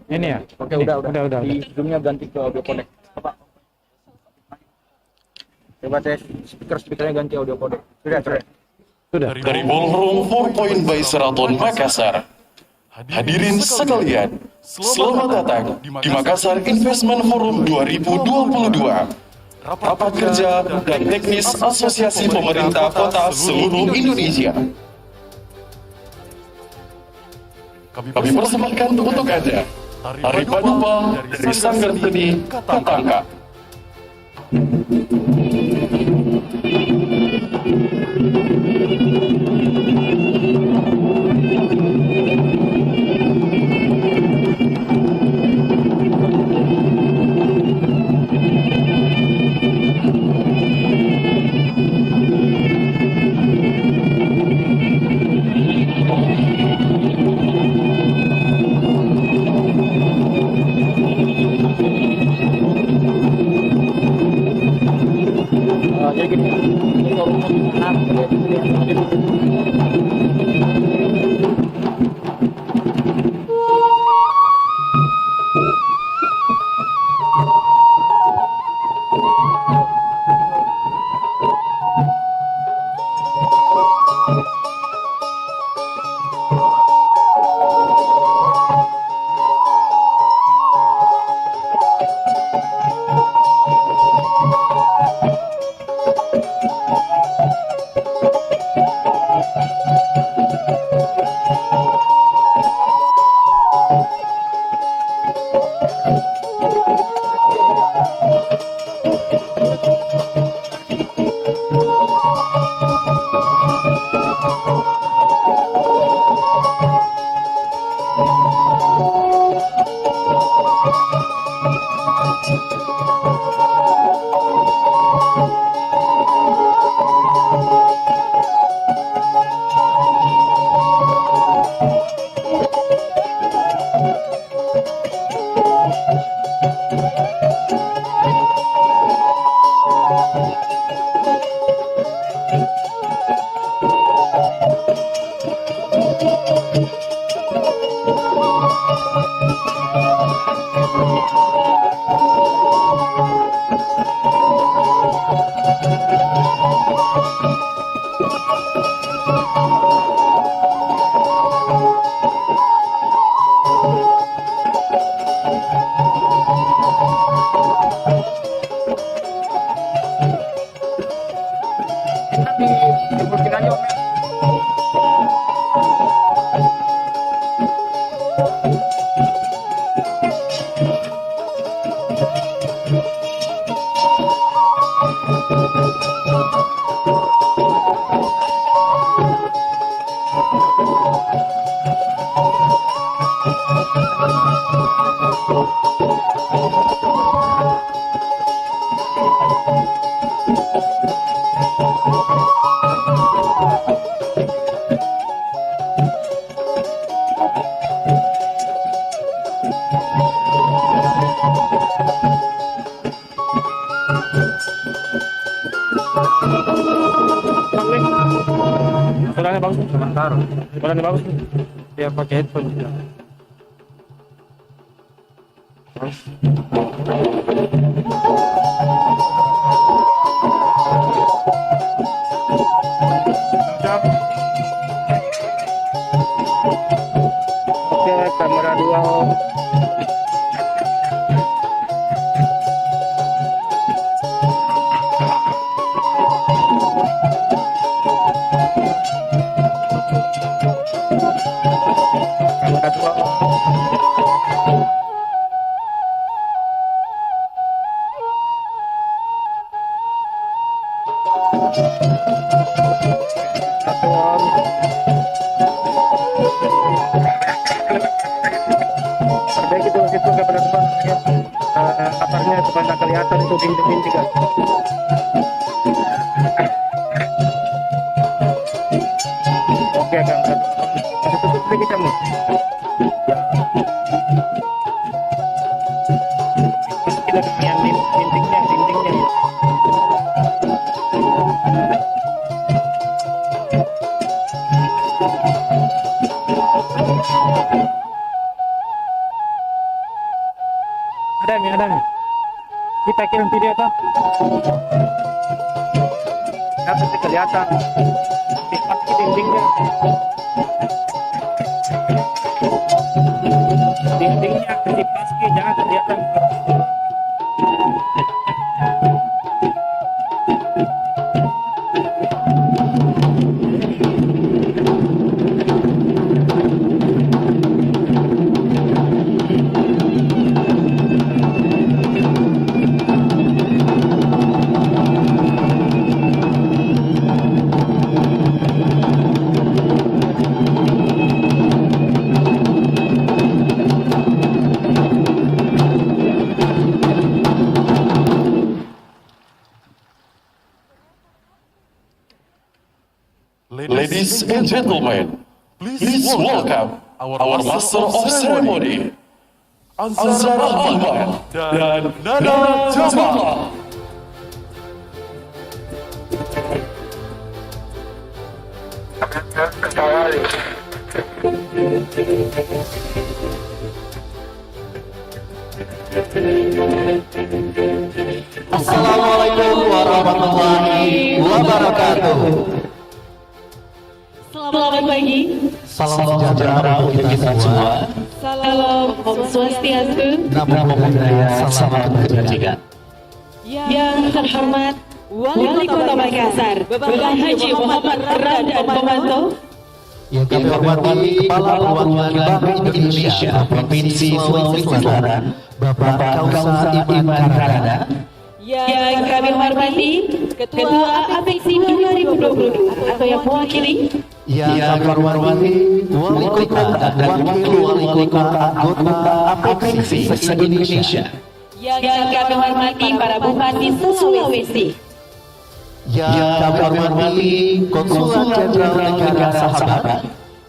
Ini ya? Oke, udah. Di ujungnya ganti ke audio codec. Apa? Coba tes speakernya ganti audio codec. Sudah. Dari Ballroom 4 Point by Sheraton Makassar. Hadirin sekalian, selamat datang di Makassar Investment Forum 2022. Rapat kerja dan teknis Asosiasi Pemerintah Kota seluruh Indonesia. Kami persembahkan untuk Anda tari padupa dari Sanggar Seni Katangka. Jadi gini, ini suaranya bagus, sebentar. Suaranya bagus nih. Biar pakai headphone juga. Oke, kamera 2. Perbaiki itu kepada kaparnya supaya tak kelihatan itu bintik-bintik kan. Oke Kang, masih tutup lagi kamu. Kita yang bintiknya, dindingnya. Ada nih. Kita kirim video tuh. Dapat kelihatan sifat dindingnya. Dindingnya dipaski jangan kelihatan. Ladies and gentlemen, please welcome our Master of Ceremony, Ansar Ahmad dan Nana Jamal. Assalamualaikum warahmatullahi wabarakatuh. Selamat pagi. Salam sejahtera untuk kita semua. Salam Om Swastiastu. Namo Buddhaya. Selamat bekerja. Yang terhormat Wali Kota Makassar, Bapak Haji Muhammad Radan Pomanto. Yang kami hormati Kepala Perwakilan Bank Indonesia Provinsi Sulawesi Selatan, Bapak Kausa Iman Karada. Yang kami hormati Ketua Apeksi 2022 atau yang mewakili. Yang kami hormati Wali Kota dan Wakil Wali Kota anggota Apeksi se-Indonesia. Yang kami hormati para bupati Sulawesi. Yang kami hormati Konsulat Jenderal Negara Sahabat.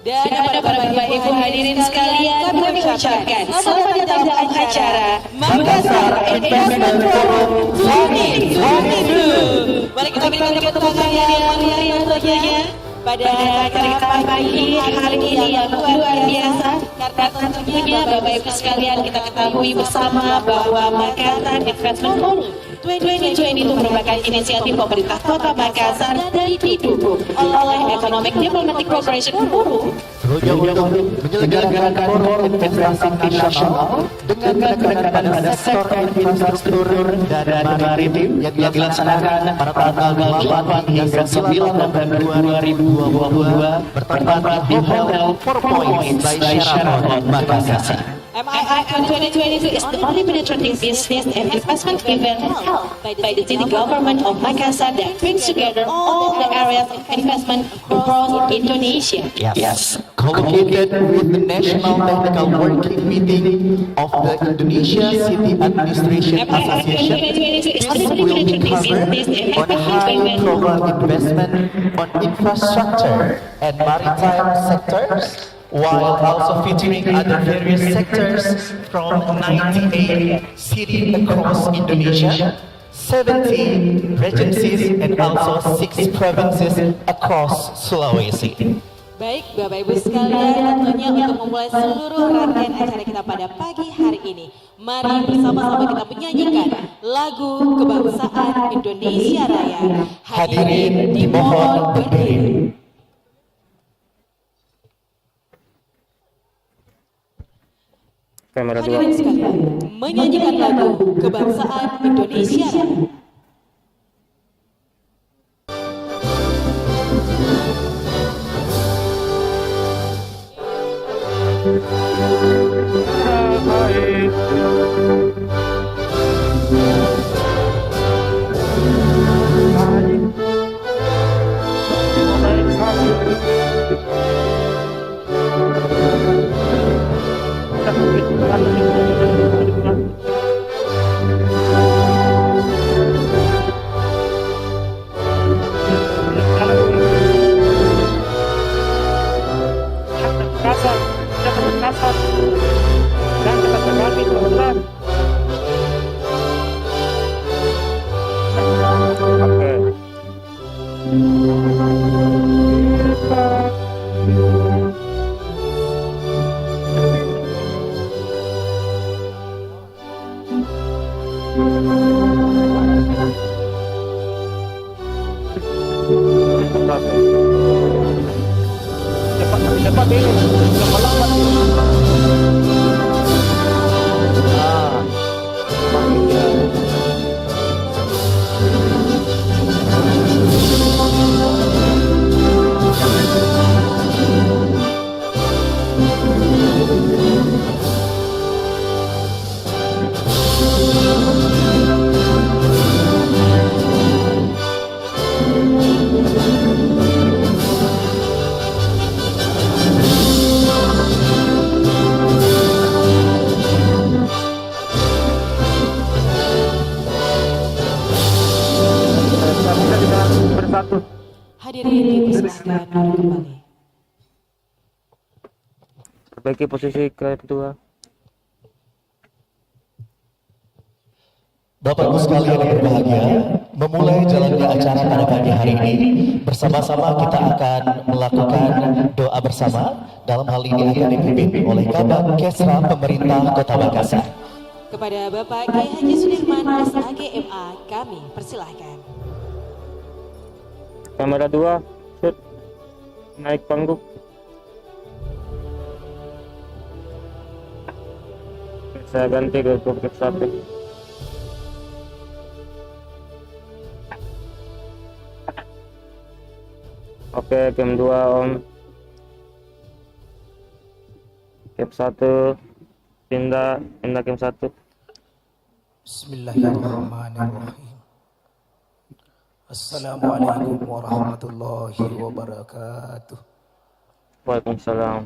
Dan para Bapak Ibu hadirin sekalian, kami ucapkan selamat datang dalam acara Makassar Investment Forum 2022. Mari kita berikan tepuk tangan yang meriah tentunya pada acara kita pagi hari ini yang luar biasa, karena tentunya Bapak Ibu sekalian kita ketahui bersama bahwa Makassar Investment Forum 2020 itu merupakan inisiatif pemerintah Kota Makassar dan didukung oleh Economic Diplomatic Corporation Forum Untuk menyelenggarakan forum investasi nasional dengan menekankan pada sektor infrastruktur dan maritim yang dilaksanakan pada tanggal 8 hingga 9 November 2022 bertempat di Hotel 4 Points by Sheraton Makassar. MIICon 2022 is the only penetrating business and investment event held by the city government of Makassar that brings together all the areas of investment across Indonesia. Yes, co-located with the National Technical Working Meeting of the Indonesia City Administration Association, this will be covered on high program investment on infrastructure and maritime sectors, while also featuring other various sectors from 98 cities across Indonesia, 70 regencies, and also 6 provinces across Sulawesi. Baik, Bapak Ibu sekalian, tentunya untuk memulai seluruh rangkaian acara kita pada pagi hari ini, mari bersama-sama kita menyanyikan lagu kebangsaan Indonesia Raya. Hadirin dimohon berdiri. Kamera 2. Hadirin sekalian, menyanyikan lagu kebangsaan Indonesia Raya. Dan kita berbagi teman-teman. Oke. Cepat ini, cepat lambat ini. Hadirin dipersilakan duduk kembali. Perbaiki posisi kedua. Bapak Ibu sekalian yang berbahagia, memulai jalannya acara pada pagi hari ini, bersama-sama kita akan melakukan doa bersama. Dalam hal ini akan dipimpin oleh Kabag Kesra Pemerintah Kota Makassar. Kepada Bapak Kiai Haji Sudirman SAG MA, kami persilahkan. Kamera 2, shoot. Naik panggung. Saya ganti ke topik 1. Oke, cam 2 on. Cam 1 pindah cam 1. Bismillahirrahmanirrahim. Assalamualaikum warahmatullahi wabarakatuh. Waalaikumsalam.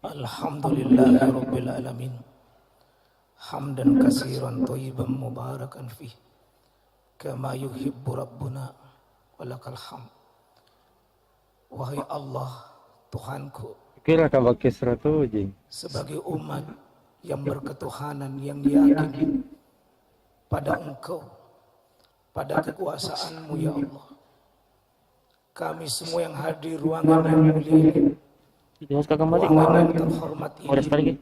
Alhamdulillahirabbil alamin. Hamdan katsiran thayyiban mubarakan fih. Kama yuhibbu rabbuna walakal hamd. Wahai Allah, Tuhanku, Kira Kabag Kesra tuh, Jing. sebagai umat yang berketuhanan yang yakin pada Engkau, pada kekuasaan-Mu ya Allah. Kami semua yang hadir ruangan yang mulia ini, ruangan yang terhormat ini,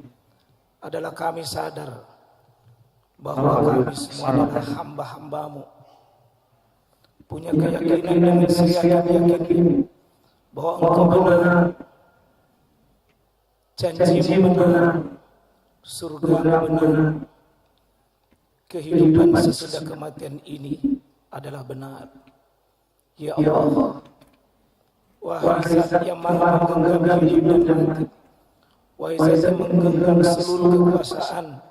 adalah kami sadar bahwa kami semua adalah hamba-hamba-Mu, punya keyakinan dengan seyakin-yakin bahwa Engkau benar, janji-Mu benar, surga benar, kehidupan sesudah kematian ini adalah benar. Ya Allah, wahai Zat yang maha menggenggam hidup dan mati, wahai Zat yang menggenggam seluruh kekuasaan,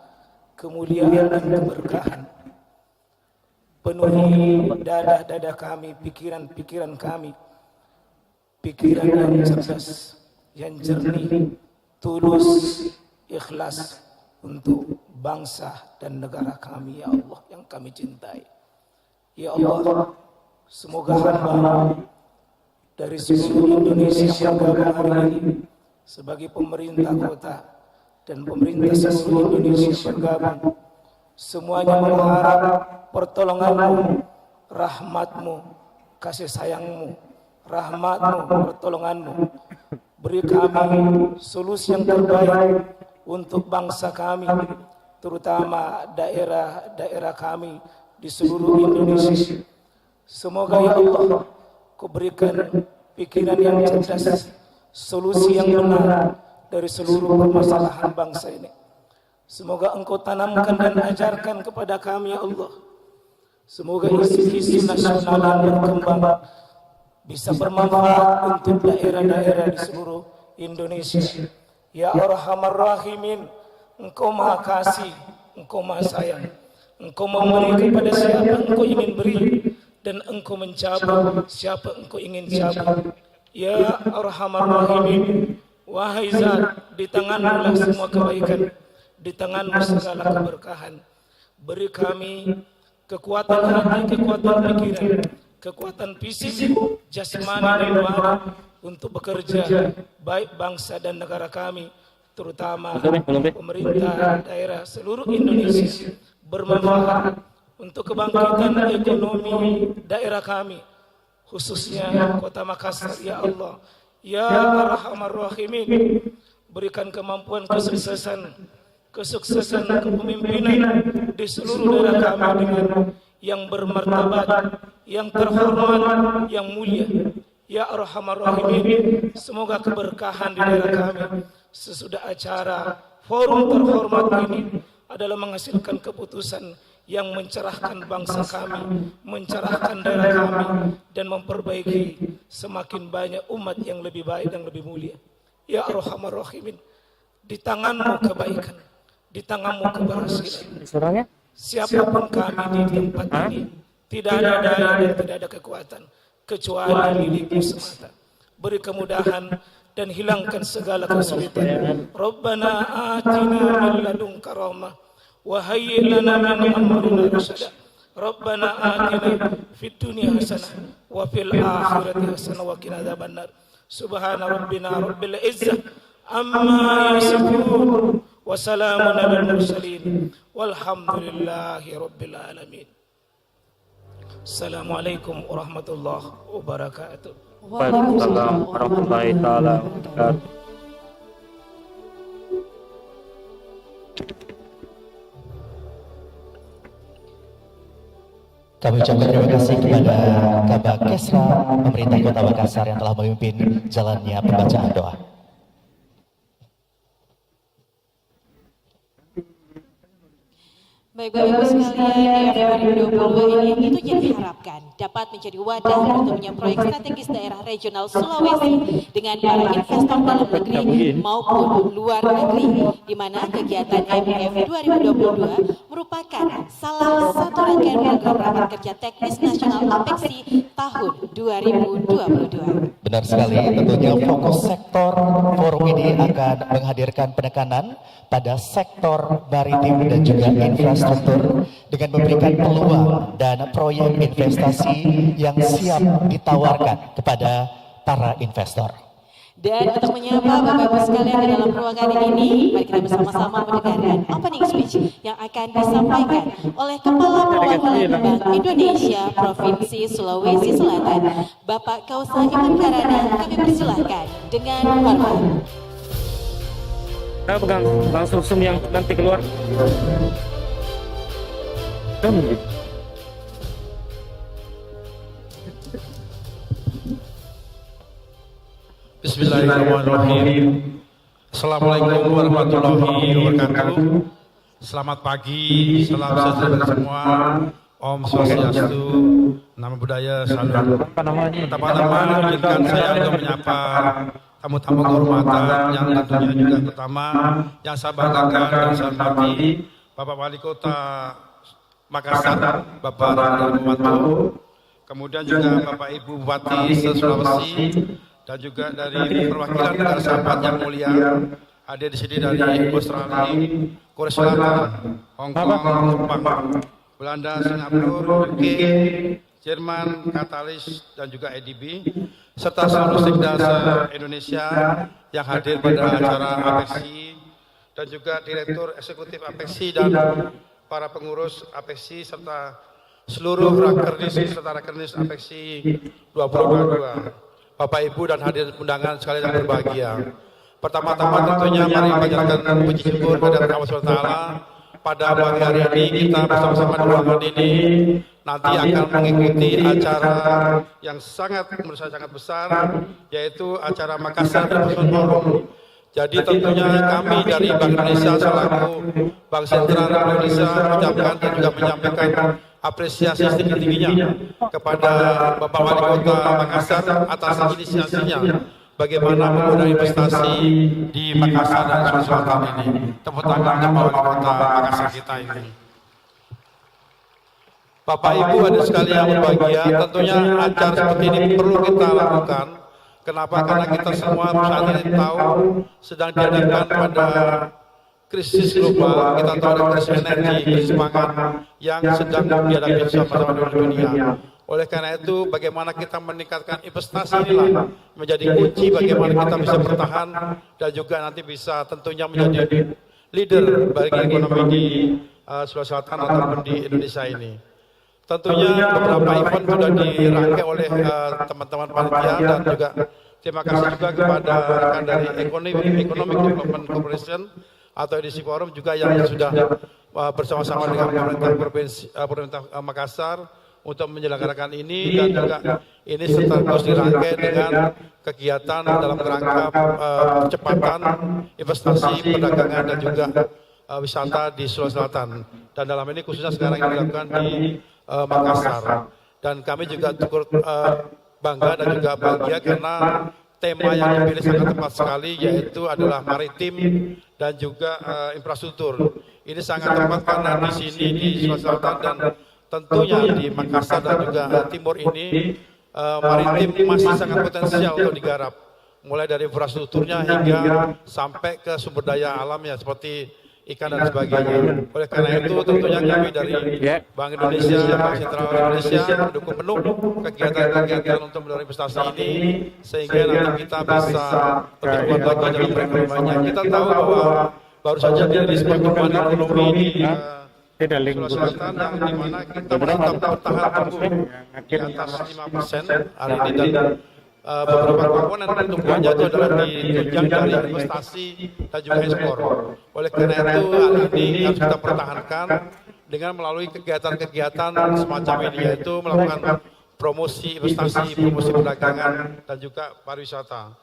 kemuliaan dan keberkahan, penuhi dada-dada kami, pikiran-pikiran kami, pikiran yang cerdas, yang jernih, tulus, ikhlas untuk bangsa dan negara kami ya Allah yang kami cintai. Ya Allah, semoga hamba dari seluruh Indonesia yang bergabung hari ini sebagai pemerintah kota dan pemerintah seluruh Indonesia bergabung, semuanya mengharap pertolongan-Mu, rahmat-Mu, kasih sayang-Mu, rahmat-Mu, pertolongan-Mu. Beri kami solusi yang terbaik untuk bangsa kami, terutama daerah-daerah kami di seluruh Indonesia. Semoga ya Allah, Kau berikan pikiran yang cerdas, solusi yang benar dari seluruh permasalahan bangsa ini. Semoga Engkau tanamkan dan ajarkan kepada kami ya Allah. Semoga isu-isu nasional yang berkembang bisa bermanfaat untuk daerah-daerah di seluruh Indonesia. Ya Arhamar Rahimin, Engkau Maha Kasih, Engkau Maha Sayang. Engkau memberi kepada siapa Engkau ingin beri, dan Engkau mencabut siapa Engkau ingin cabut. Ya Arhamar Rahimin, wahai Zat, di tangan-Mu semua kebaikan, di tangan-Mu segala keberkahan. Beri kami kekuatan hati, kekuatan pikiran, kekuatan fisik, jasmani dan rohani untuk bekerja baik bangsa dan negara kami, terutama pemerintah daerah seluruh Indonesia, bermanfaat untuk kebangkitan ekonomi daerah kami, khususnya Kota Makassar ya Allah. Ya Arhamar Rahimin, berikan kemampuan kesuksesan kesuksesan kepemimpinan di seluruh daerah kami dengan yang bermartabat, yang terhormat, yang mulia. Ya Arhamar Rahimin, semoga keberkahan di daerah kami sesudah acara forum terhormat ini adalah menghasilkan keputusan yang mencerahkan bangsa kami, mencerahkan daerah kami, dan memperbaiki semakin banyak umat yang lebih baik dan lebih mulia. Ya Arhamar Rahimin, di tanganmu kebaikan, di tanganmu keberhasilan. Siapapun kami di tempat ini, tidak ada daya dan tidak ada kekuatan kecuali milikmu semata. Beri kemudahan dan hilangkan segala kesulitan. Rabbana atina min ladunka rahmah wa hayyi lana min amrina rasyada. Rabbana atina fid dunya hasanah wa fil akhirati hasanah wa qina adzabannar. Subhana rabbina rabbil izzah amma yasifun wa salamun alal mursalin walhamdulillahi rabbil alamin. Assalamualaikum warahmatullahi wabarakatuh. Waalaikumsalam warahmatullahi taala wabarakatuh. Kami ucapkan terima kasih kepada Kabak Kesra Pemerintah Kota Makassar yang telah memimpin jalannya pembacaan doa. Baik Bapak Ibu sekalian, di 2022 ini tentunya diharapkan dapat menjadi wadah bertemunya proyek strategis daerah regional Sulawesi dengan para investor dalam negeri maupun luar negeri, di mana kegiatan MF 2022 merupakan salah satu rangkaian program rapat kerja teknis nasional Apeksi tahun 2022. Benar sekali, tentunya fokus sektor forum ini akan menghadirkan penekanan pada sektor maritim dan juga infrastruktur dengan memberikan peluang dan proyek investasi yang siap ditawarkan kepada para investor. Dan untuk menyapa Bapak Ibu sekalian di dalam ruangan ini, mari kita bersama-sama mendengarkan opening speech yang akan disampaikan oleh Kepala Perwakilan Bank Indonesia Provinsi Sulawesi Selatan, Bapak Kausa Iman Karana. Kami persilahkan dengan hormat. Kita pegang langsung zoom yang nanti keluar. Bismillahirrahmanirrahim. Assalamualaikum warahmatullahi wabarakatuh. Selamat pagi, salam sejahtera semua. Om Swastiastu, nama budaya salam. Pertama-tama izinkan saya untuk menyapa tamu-tamu kehormatan yang tentunya juga pertama yang saya banggakan dan saya hormati Bapak Wali Kota Makassar, Bapak Muhammad, kemudian juga Bapak Ibu Bupati Sulawesi, dan juga dari perwakilan negara sahabat yang mulia hadir di sini dari Australia, Korea Selatan, Hong Kong, Jepang, Belanda, Singapura, UK, Jerman, Katalis, dan juga EDB, serta seluruh stakeholder Indonesia yang hadir pada acara Apeksi, dan juga Direktur Eksekutif Apeksi dan para pengurus Apeksi serta seluruh Raker serta Rakernis Apeksi 2022. Bapak Ibu dan hadir undangan sekalian yang berbahagia. Pertama-tama tentunya mari panjatkan puji syukur kepada Allah SWT. Pada pagi hari ini kita bersama-sama di ruangan ini nanti akan mengikuti acara yang menurut saya sangat besar, yaitu acara Makassar Investment Forum. Jadi tentunya kami dari Bank Indonesia selaku Bank Sentral Indonesia mengucapkan dan juga menyampaikan apresiasi setinggi-tingginya kepada Bapak Wali Kota Makassar atas inisiasinya bagaimana memudahkan investasi di Makassar dan Sulawesi Selatan ini. Tepuk tangan untuk Wali Kota Makassar kita ini. Bapak Ibu ada sekalian yang berbahagia, tentunya acara seperti ini perlu kita lakukan. Kenapa? Karena kita semua saat ini tahu sedang dihadapkan pada krisis global, kita tahu ada krisis energi, krisis pangan yang sedang dihadapi bersama-sama di dunia. Oleh karena itu, bagaimana kita meningkatkan investasi inilah menjadi kunci bagaimana kita bisa bertahan dan juga nanti bisa tentunya menjadi leader bagi ekonomi di Sulawesi Selatan ataupun di Indonesia ini. Tentunya beberapa event sudah dirangkai oleh teman-teman panitia dan juga terima kasih juga kepada rekan dari Economic Development Corporation atau edisi forum juga yang sudah bersama-sama dengan pemerintah Makassar untuk menyelenggarakan ini, dan juga ini sekaligus dirangkai dengan kegiatan dalam kerangka percepatan investasi, perdagangan dan juga wisata di Sulawesi Selatan. Dan dalam ini khususnya sekarang yang dilakukan di Makassar. Dan kami juga cukup bangga dan juga bahagia karena tema yang dipilih sangat tepat sekali, yaitu adalah maritim dan juga infrastruktur. Ini sangat tepat karena di sini di Sulawesi Selatan dan tentunya di Makassar dan juga timur ini maritim masih sangat potensial untuk digarap, mulai dari infrastrukturnya hingga sampai ke sumber daya alamnya seperti ikan dan sebagainya. Oleh karena itu tentunya kami dari Bank Indonesia, Bank Sentral Indonesia mendukung penuh kegiatan-kegiatan untuk mendorong investasi ini, sehingga nanti kita bisa lebih kuat lagi dalam perekonomiannya. Kita tahu bahwa baru saja dirilis pertumbuhan ekonomi di Sulawesi Selatan yang dimana kita menetap bertahan tumbuh di atas 5% hari ini, dan beberapa komponen pertumbuhannya itu adalah ditunjang dari investasi dan juga ekspor. Oleh karena itu hal ini harus kita pertahankan dengan melalui kegiatan-kegiatan semacam ini, yaitu melakukan promosi investasi, promosi perdagangan dan juga pariwisata.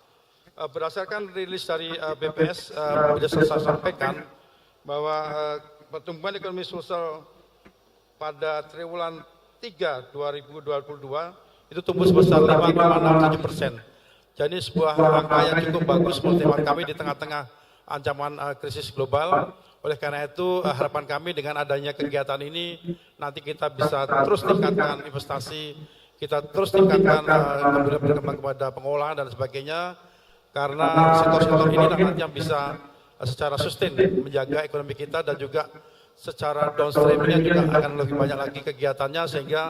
Berdasarkan rilis dari BPS, sudah saya sampaikan bahwa pertumbuhan ekonomi sosial pada triwulan 3 2022 itu tumbuh sebesar 5,67%. Jadi sebuah angka yang cukup bagus menurut kami di tengah-tengah ancaman krisis global. Oleh karena itu harapan kami dengan adanya kegiatan ini nanti kita bisa terus tingkatkan investasi, kita terus tingkatkan kemudian berkembang kepada pengolahan dan sebagainya, karena sektor-sektor ini nanti yang bisa secara sustain menjaga ekonomi kita, dan juga secara downstreamnya juga akan lebih banyak lagi kegiatannya, sehingga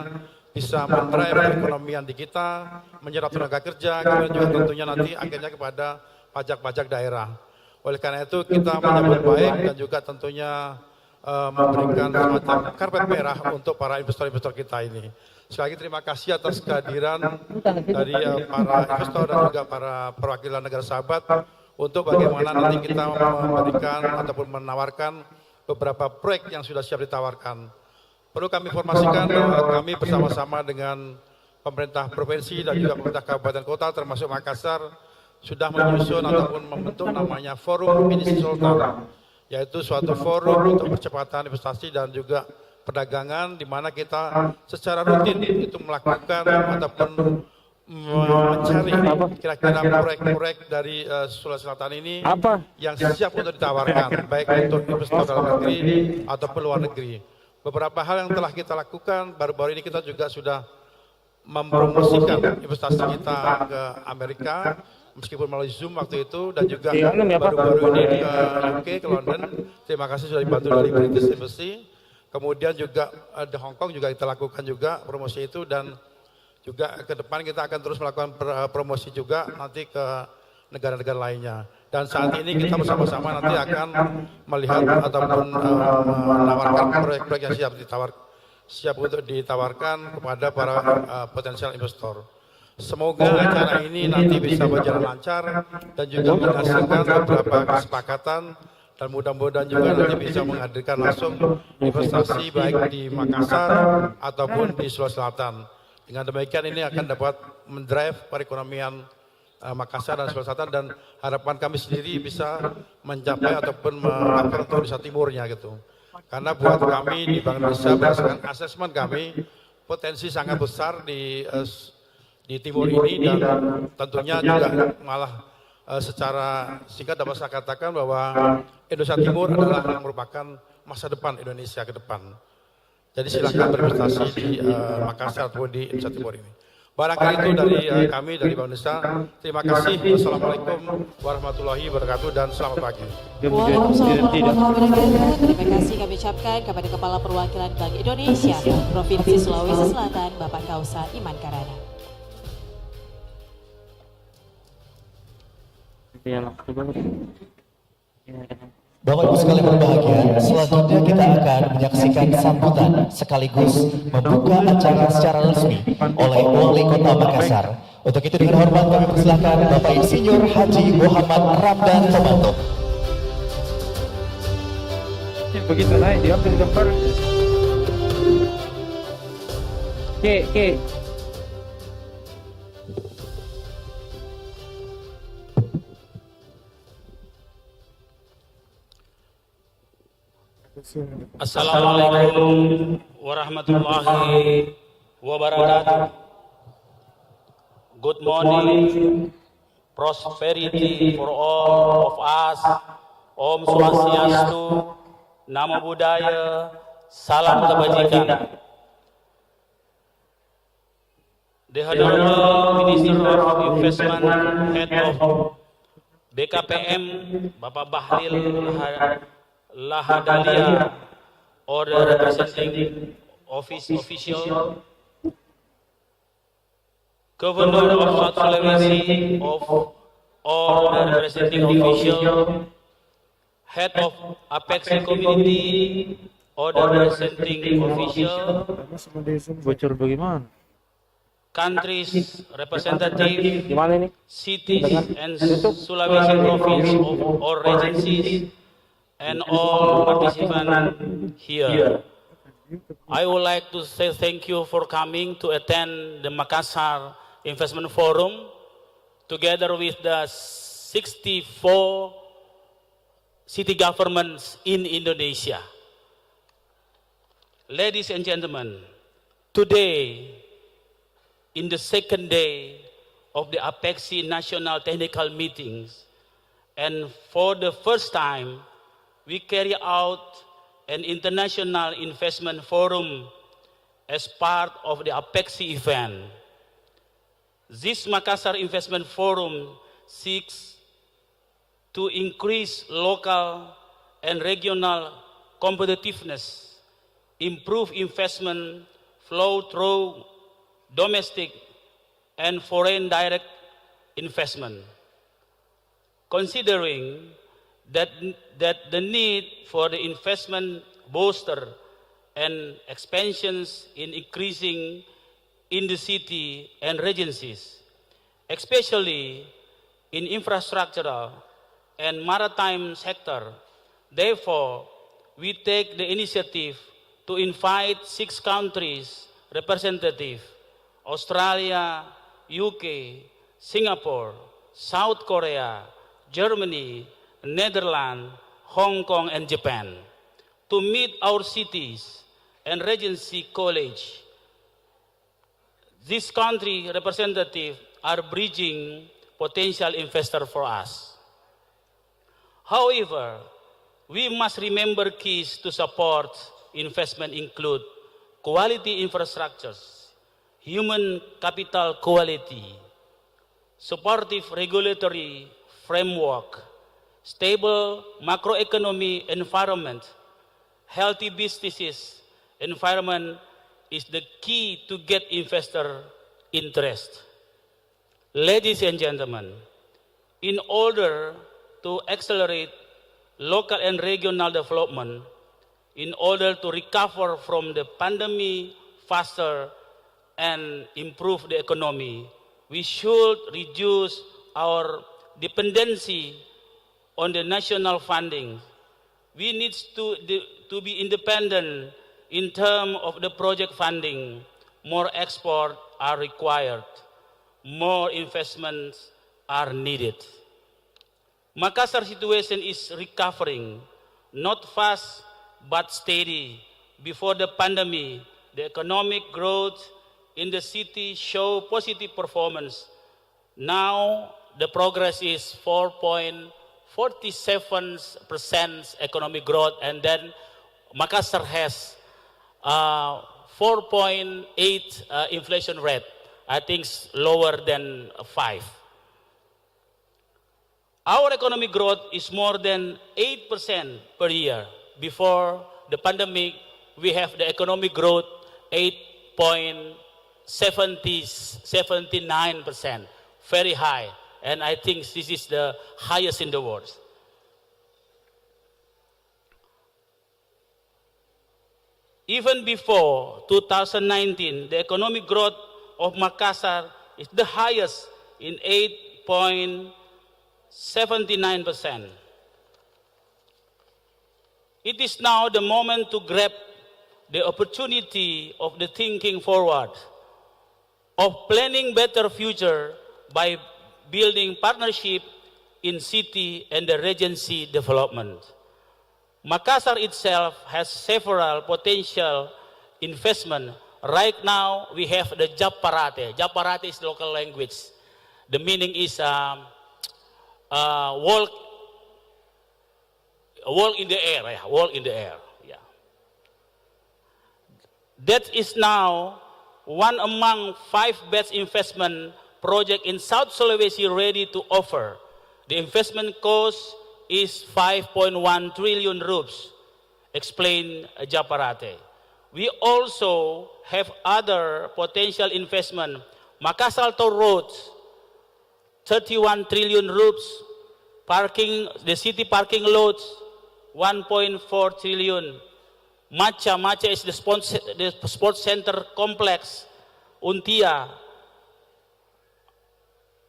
bisa mendrive perekonomian di kita, menyerap tenaga kerja, kemudian juga tentunya nanti akhirnya kepada pajak-pajak daerah. Oleh karena itu kita menyambut baik dan juga tentunya memberikan semacam karpet merah untuk para investor-investor kita ini. Sekali lagi terima kasih atas kehadiran dari para investor dan juga para perwakilan negara sahabat untuk bagaimana nanti kita memberikan ataupun menawarkan beberapa proyek yang sudah siap ditawarkan. Perlu kami informasikan bahwa kami bersama-sama dengan pemerintah provinsi dan juga pemerintah kabupaten kota termasuk Makassar sudah menyusun ataupun membentuk namanya Forum Ministri Sultra, yaitu suatu forum untuk percepatan investasi dan juga perdagangan, di mana kita secara rutin itu melakukan ataupun mencari kira-kira proyek-proyek dari Sulawesi Selatan ini yang siap untuk ditawarkan, baik untuk investor dalam negeri ataupun luar negeri. Beberapa hal yang telah kita lakukan, baru-baru ini kita juga sudah mempromosikan investasi kita ke Amerika, meskipun melalui Zoom waktu itu, dan juga baru-baru ini ke UK, ke London. Terima kasih sudah dibantu dari British Embassy. Kemudian juga di Hong Kong juga kita lakukan juga promosi itu, dan juga ke depan kita akan terus melakukan promosi juga nanti ke negara-negara lainnya. Dan saat ini kita bersama-sama nanti akan melihat ataupun menawarkan proyek-proyek yang siap untuk ditawarkan kepada para potensial investor. Semoga acara ini nanti bisa berjalan lancar dan juga menghasilkan beberapa kesepakatan, dan mudah-mudahan juga nanti bisa menghadirkan langsung investasi baik di Makassar ataupun di Sulawesi Selatan. Dengan demikian ini akan dapat mendrive perekonomian Makassar dan Sulawesi Selatan, dan harapan kami sendiri bisa mencapai ataupun mengangkat untuk Indonesia Timurnya gitu. Karena buat kami di Bank Indonesia berdasarkan asesmen kami potensi sangat besar di timur ini, dan tentunya juga malah secara singkat dapat saya katakan bahwa Indonesia Timur adalah yang merupakan masa depan Indonesia ke depan. Jadi silakan berinvestasi di Makassar ataupun di Indonesia Timur ini. Barangkali itu dari kami dari Bank Indonesia. Terima kasih. Wassalamualaikum warahmatullahi wabarakatuh dan selamat pagi. Waalaikumsalam warahmatullahi wabarakatuh. Terima kasih kami ucapkan kepada Kepala Perwakilan Bank Indonesia Provinsi Sulawesi Selatan, Bapak Kausa Iman Karana. Bapak Ibu sekalian berbahagia, selanjutnya kita akan menyaksikan sambutan sekaligus membuka acara secara resmi oleh Wali Kota Makassar. Untuk itu dengan hormat kami persilakan Bapak Insinyur Haji Muhammad Ramdan Tomanto. Begitu naik diambil gambar. Oke. Assalamualaikum warahmatullahi wabarakatuh. Good morning, prosperity for all of us. Om Swastiastu, Namo Buddhaya, Salam Kebajikan. The Honorable Minister of Investment, Head of BKPM, Bapak Bahlil Lahadalia, or the representing official, Governor of South Sulawesi, or the representing official, Head of Apeksi community, or the representing official, Bocor bagaimana? countries representative, Gimana ini? cities and Sulawesi province or regencies, and all participants here. I would like to say thank you for coming to attend the Makassar Investment Forum together with the 64 city governments in Indonesia. Ladies and gentlemen, today, in the second day of the Apeksi Nasional Technical Meetings, and for the first time, we carry out an international investment forum as part of the Apeksi event. This Makassar Investment Forum seeks to increase local and regional competitiveness, improve investment flow through domestic and foreign direct investment. Considering that the need for the investment booster and expansions in increasing in the city and regencies, especially in infrastructural and maritime sector. Therefore, we take the initiative to invite 6 countries representative: Australia, UK, Singapore, South Korea, Germany, Netherlands, Hong Kong, and Japan to meet our cities and Regency College. These country representatives are bridging potential investor for us. However, we must remember keys to support investment include quality infrastructures, human capital quality, supportive regulatory framework, stable macroeconomy environment, healthy businesses environment is the key to get investor interest. Ladies and gentlemen, in order to accelerate local and regional development, in order to recover from the pandemic faster and improve the economy, we should reduce our dependency on the national funding. We need to be independent in terms of the project funding. More export are required. More investments are needed. Makassar situation is recovering, not fast but steady. Before the pandemic, the economic growth in the city show positive performance. Now, the progress is 4.47% economic growth, and then Makassar has 4.8 inflation rate. I think lower than 5. Our economic growth is more than 8% per year. Before the pandemic, we have the economic growth 8.79%, very high. And I think this is the highest in the world. Even before 2019, the economic growth of Makassar is the highest in 8.79%. It is now the moment to grab the opportunity of the thinking forward, of planning better future by building partnership in city and the regency development. Makassar itself has several potential investment. Right now, we have the Japarate. Japarate is local language. The meaning is walk in the air. Yeah, walk in the air. Yeah. That is now one among 5 best investment project in South Sulawesi ready to offer. The investment cost is 5.1 trillion rupees, explained Japarate. We also have other potential investment. Makassar Toll Roads, 31 trillion rupees. Parking, the city parking lots, 1.4 trillion. Macha is the sports center complex. Untia,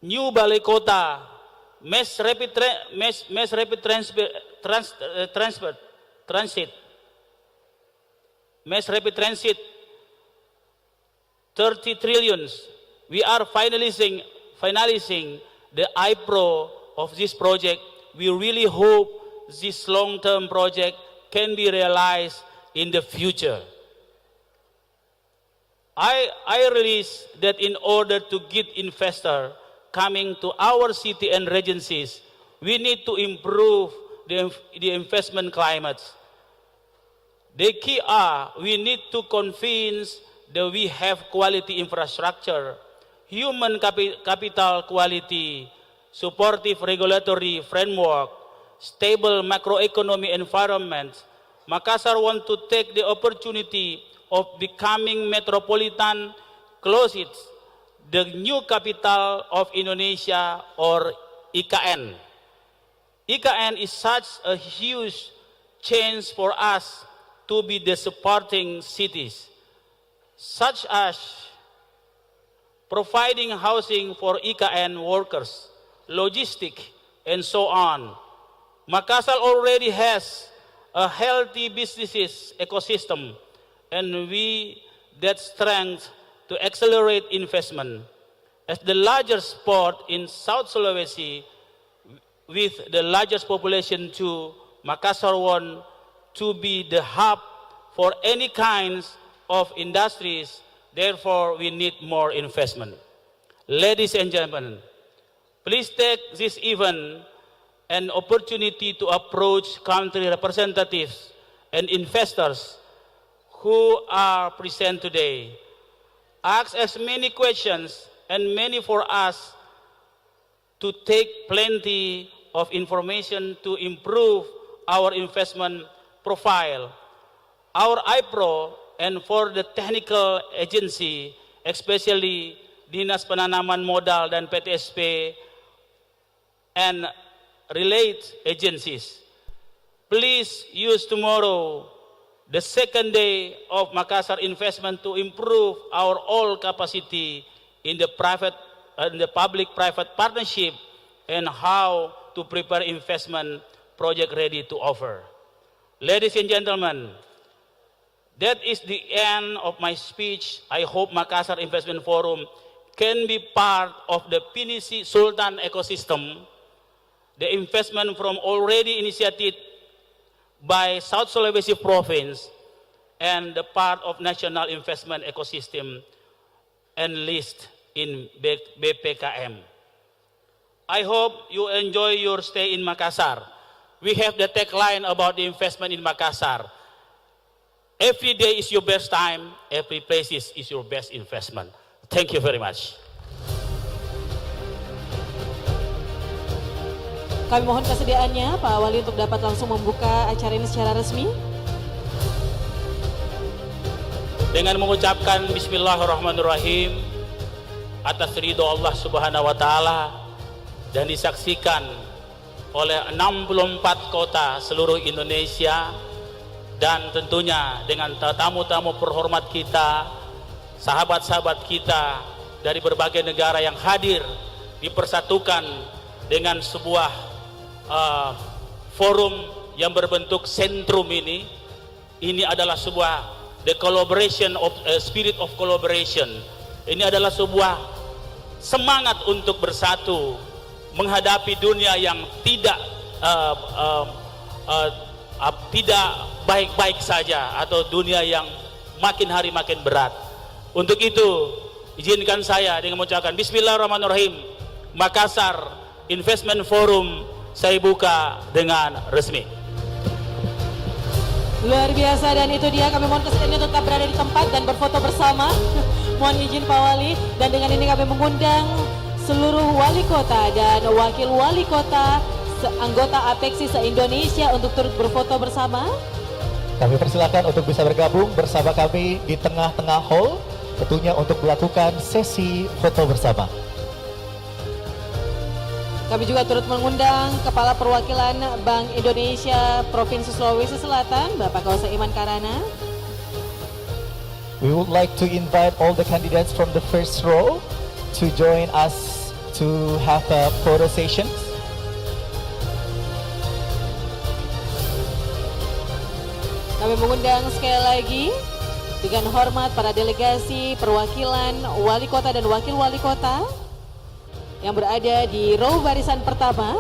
new Balai Kota, mass rapid transit, mass rapid transit, 30 trillions. We are finalizing the IPRO of this project. We really hope this long-term project can be realized in the future. I realize that in order to get investor coming to our city and regencies, we need to improve the investment climate. The key are, we need to convince that we have quality infrastructure, human capital quality, supportive regulatory framework, stable macroeconomic environment. Makassar want to take the opportunity of becoming metropolitan closet, the new capital of Indonesia, or IKN. IKN is such a huge change for us to be the supporting cities, such as providing housing for IKN workers, logistic, and so on. Makassar already has a healthy businesses ecosystem, and we that strength to accelerate investment. As the largest port in South Sulawesi, with the largest population too, Makassar want to be the hub for any kinds of industries. Therefore, we need more investment. Ladies and gentlemen, please take this event an opportunity to approach country representatives and investors who are present today. Ask as many questions and many for us to take plenty of information to improve our investment profile. Our IPRO and for the technical agency, especially Dinas Penanaman Modal dan PTSP and relate agencies. Please use tomorrow, the second day of Makassar investment, to improve our all capacity in the public-private partnership and how to prepare investment project ready to offer. Ladies and gentlemen, that is the end of my speech. I hope Makassar Investment Forum can be part of the PNC Sultan ecosystem. The investment from already initiated by South Sulawesi Province and the part of national investment ecosystem and list in BPKM. I hope you enjoy your stay in Makassar. We have the tagline about the investment in Makassar. Every day is your best time, every place is your best investment. Thank you very much. Kami mohon kesediaannya Pak Wali untuk dapat langsung membuka acara ini secara resmi. Dengan mengucapkan Bismillahirrahmanirrahim atas ridho Allah Subhanahu wa Ta'ala dan disaksikan oleh 64 kota seluruh Indonesia, dan tentunya dengan tamu-tamu terhormat kita, sahabat-sahabat kita dari berbagai negara yang hadir dipersatukan dengan sebuah forum yang berbentuk sentrum ini adalah sebuah the collaboration of spirit of collaboration. Ini adalah sebuah semangat untuk bersatu menghadapi dunia yang tidak baik-baik saja, atau dunia yang makin hari makin berat. Untuk itu izinkan saya dengan mengucapkan Bismillahirrahmanirrahim, Makassar Investment Forum saya buka dengan resmi. Luar biasa, dan itu dia, kami mohon kesediaannya tetap berada di tempat dan berfoto bersama. Mohon izin Pak Wali, dan dengan ini kami mengundang seluruh wali kota dan wakil wali kota anggota Apeksi se-Indonesia untuk turut berfoto bersama. Kami persilakan untuk bisa bergabung bersama kami di tengah-tengah hall, tentunya untuk melakukan sesi foto bersama. Kami juga turut mengundang Kepala Perwakilan Bank Indonesia Provinsi Sulawesi Selatan, Bapak Kausa Iman Karana. We would like to invite all the candidates from the first row to join us to have a photo session. Kami mengundang sekali lagi dengan hormat para delegasi perwakilan wali kota dan wakil wali kota yang berada di row barisan pertama,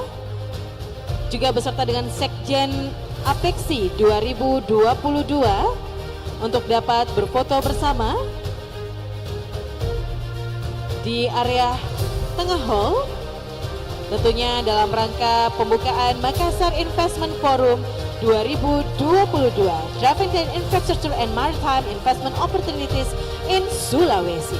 juga beserta dengan Sekjen Apeksi 2022 untuk dapat berfoto bersama di area tengah hall, tentunya dalam rangka pembukaan Makassar Investment Forum 2022, Driving the Infrastructure and Maritime Investment Opportunities in Sulawesi.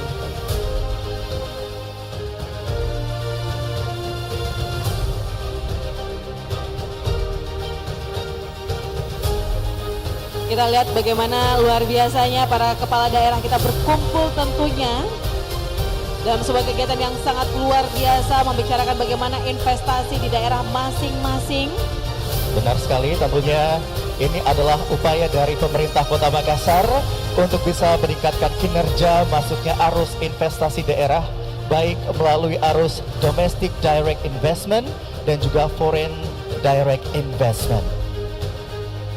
Kita lihat bagaimana luar biasanya para kepala daerah kita berkumpul tentunya dalam sebuah kegiatan yang sangat luar biasa, membicarakan bagaimana investasi di daerah masing-masing. Benar sekali, tentunya ini adalah upaya dari pemerintah Kota Makassar untuk bisa meningkatkan kinerja masuknya arus investasi daerah, baik melalui arus domestic direct investment dan juga foreign direct investment.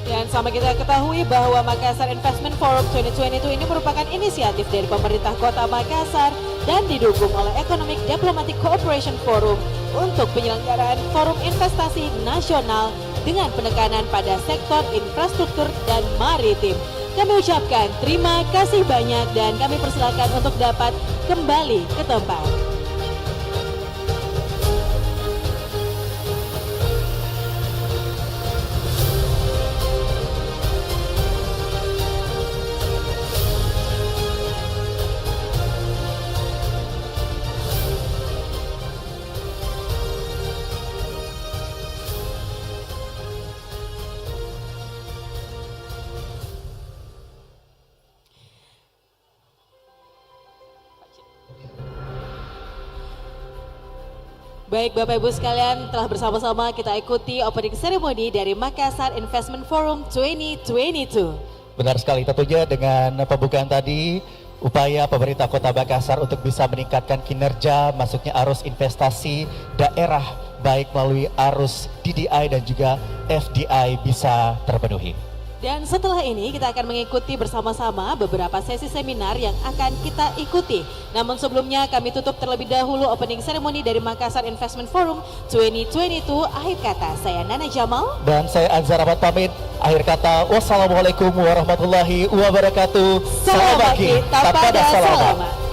Dan sama kita ketahui bahwa Makassar Investment Forum 2022 ini merupakan inisiatif dari pemerintah Kota Makassar dan didukung oleh Economic Diplomatic Cooperation Forum untuk penyelenggaraan forum investasi nasional dengan penekanan pada sektor infrastruktur dan maritim. Kami ucapkan terima kasih banyak dan kami persilakan untuk dapat kembali ke tempat. Baik Bapak Ibu sekalian, telah bersama-sama kita ikuti opening ceremony dari Makassar Investment Forum 2022. Benar sekali, tentunya dengan pembukaan tadi upaya pemerintah Kota Makassar untuk bisa meningkatkan kinerja masuknya arus investasi daerah baik melalui arus DDI dan juga FDI bisa terpenuhi. Dan setelah ini kita akan mengikuti bersama-sama beberapa sesi seminar yang akan kita ikuti. Namun sebelumnya kami tutup terlebih dahulu opening ceremony dari Makassar Investment Forum 2022. Akhir kata saya Nana Jamal. Dan saya Azhar Ahmad pamit. Akhir kata wassalamualaikum warahmatullahi wabarakatuh. Salam baki, tapada salamat.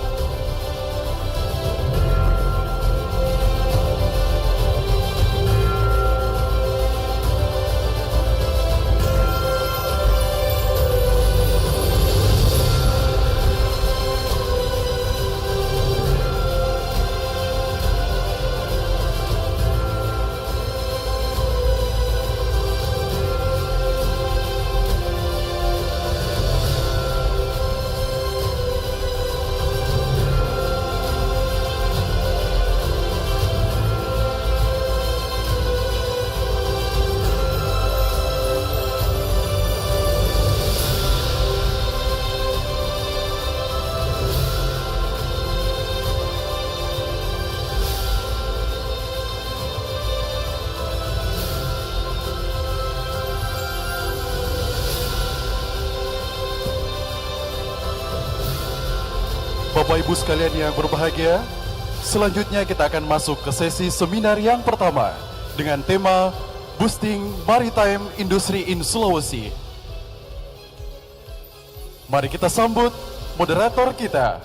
Bapak Ibu sekalian yang berbahagia, selanjutnya kita akan masuk ke sesi seminar yang pertama dengan tema Boosting Maritime Industry in Sulawesi. Mari kita sambut moderator kita.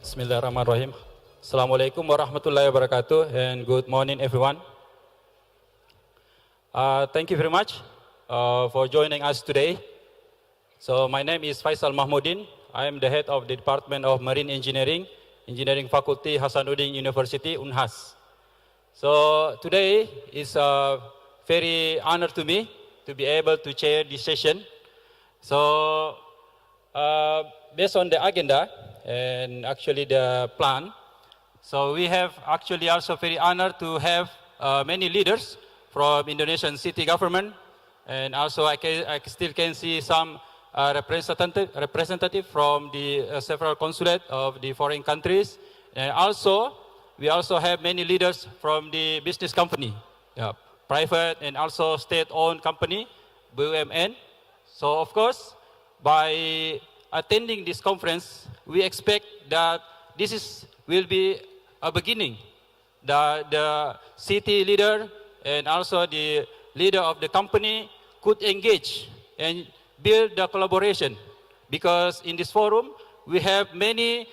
Bismillahirrahmanirrahim. Assalamualaikum warahmatullahi wabarakatuh, and good morning everyone. Thank you very much for joining us today. So my name is Faisal Mahmudin. I am the head of the Department of Marine Engineering, Engineering Faculty, Hasanuddin University, Unhas. So today is a very honor to me to be able to chair this session. So based on the agenda and actually the plan, so we have actually also very honored to have many leaders from Indonesian city government, and also I still can see some representative from the several consulate of the foreign countries, and also we also have many leaders from the business company, private and also state-owned company, BUMN. So of course, by attending this conference, we expect that this will be a beginning. The city leader and also the leader of the company could engage and build the collaboration, because in this forum we have many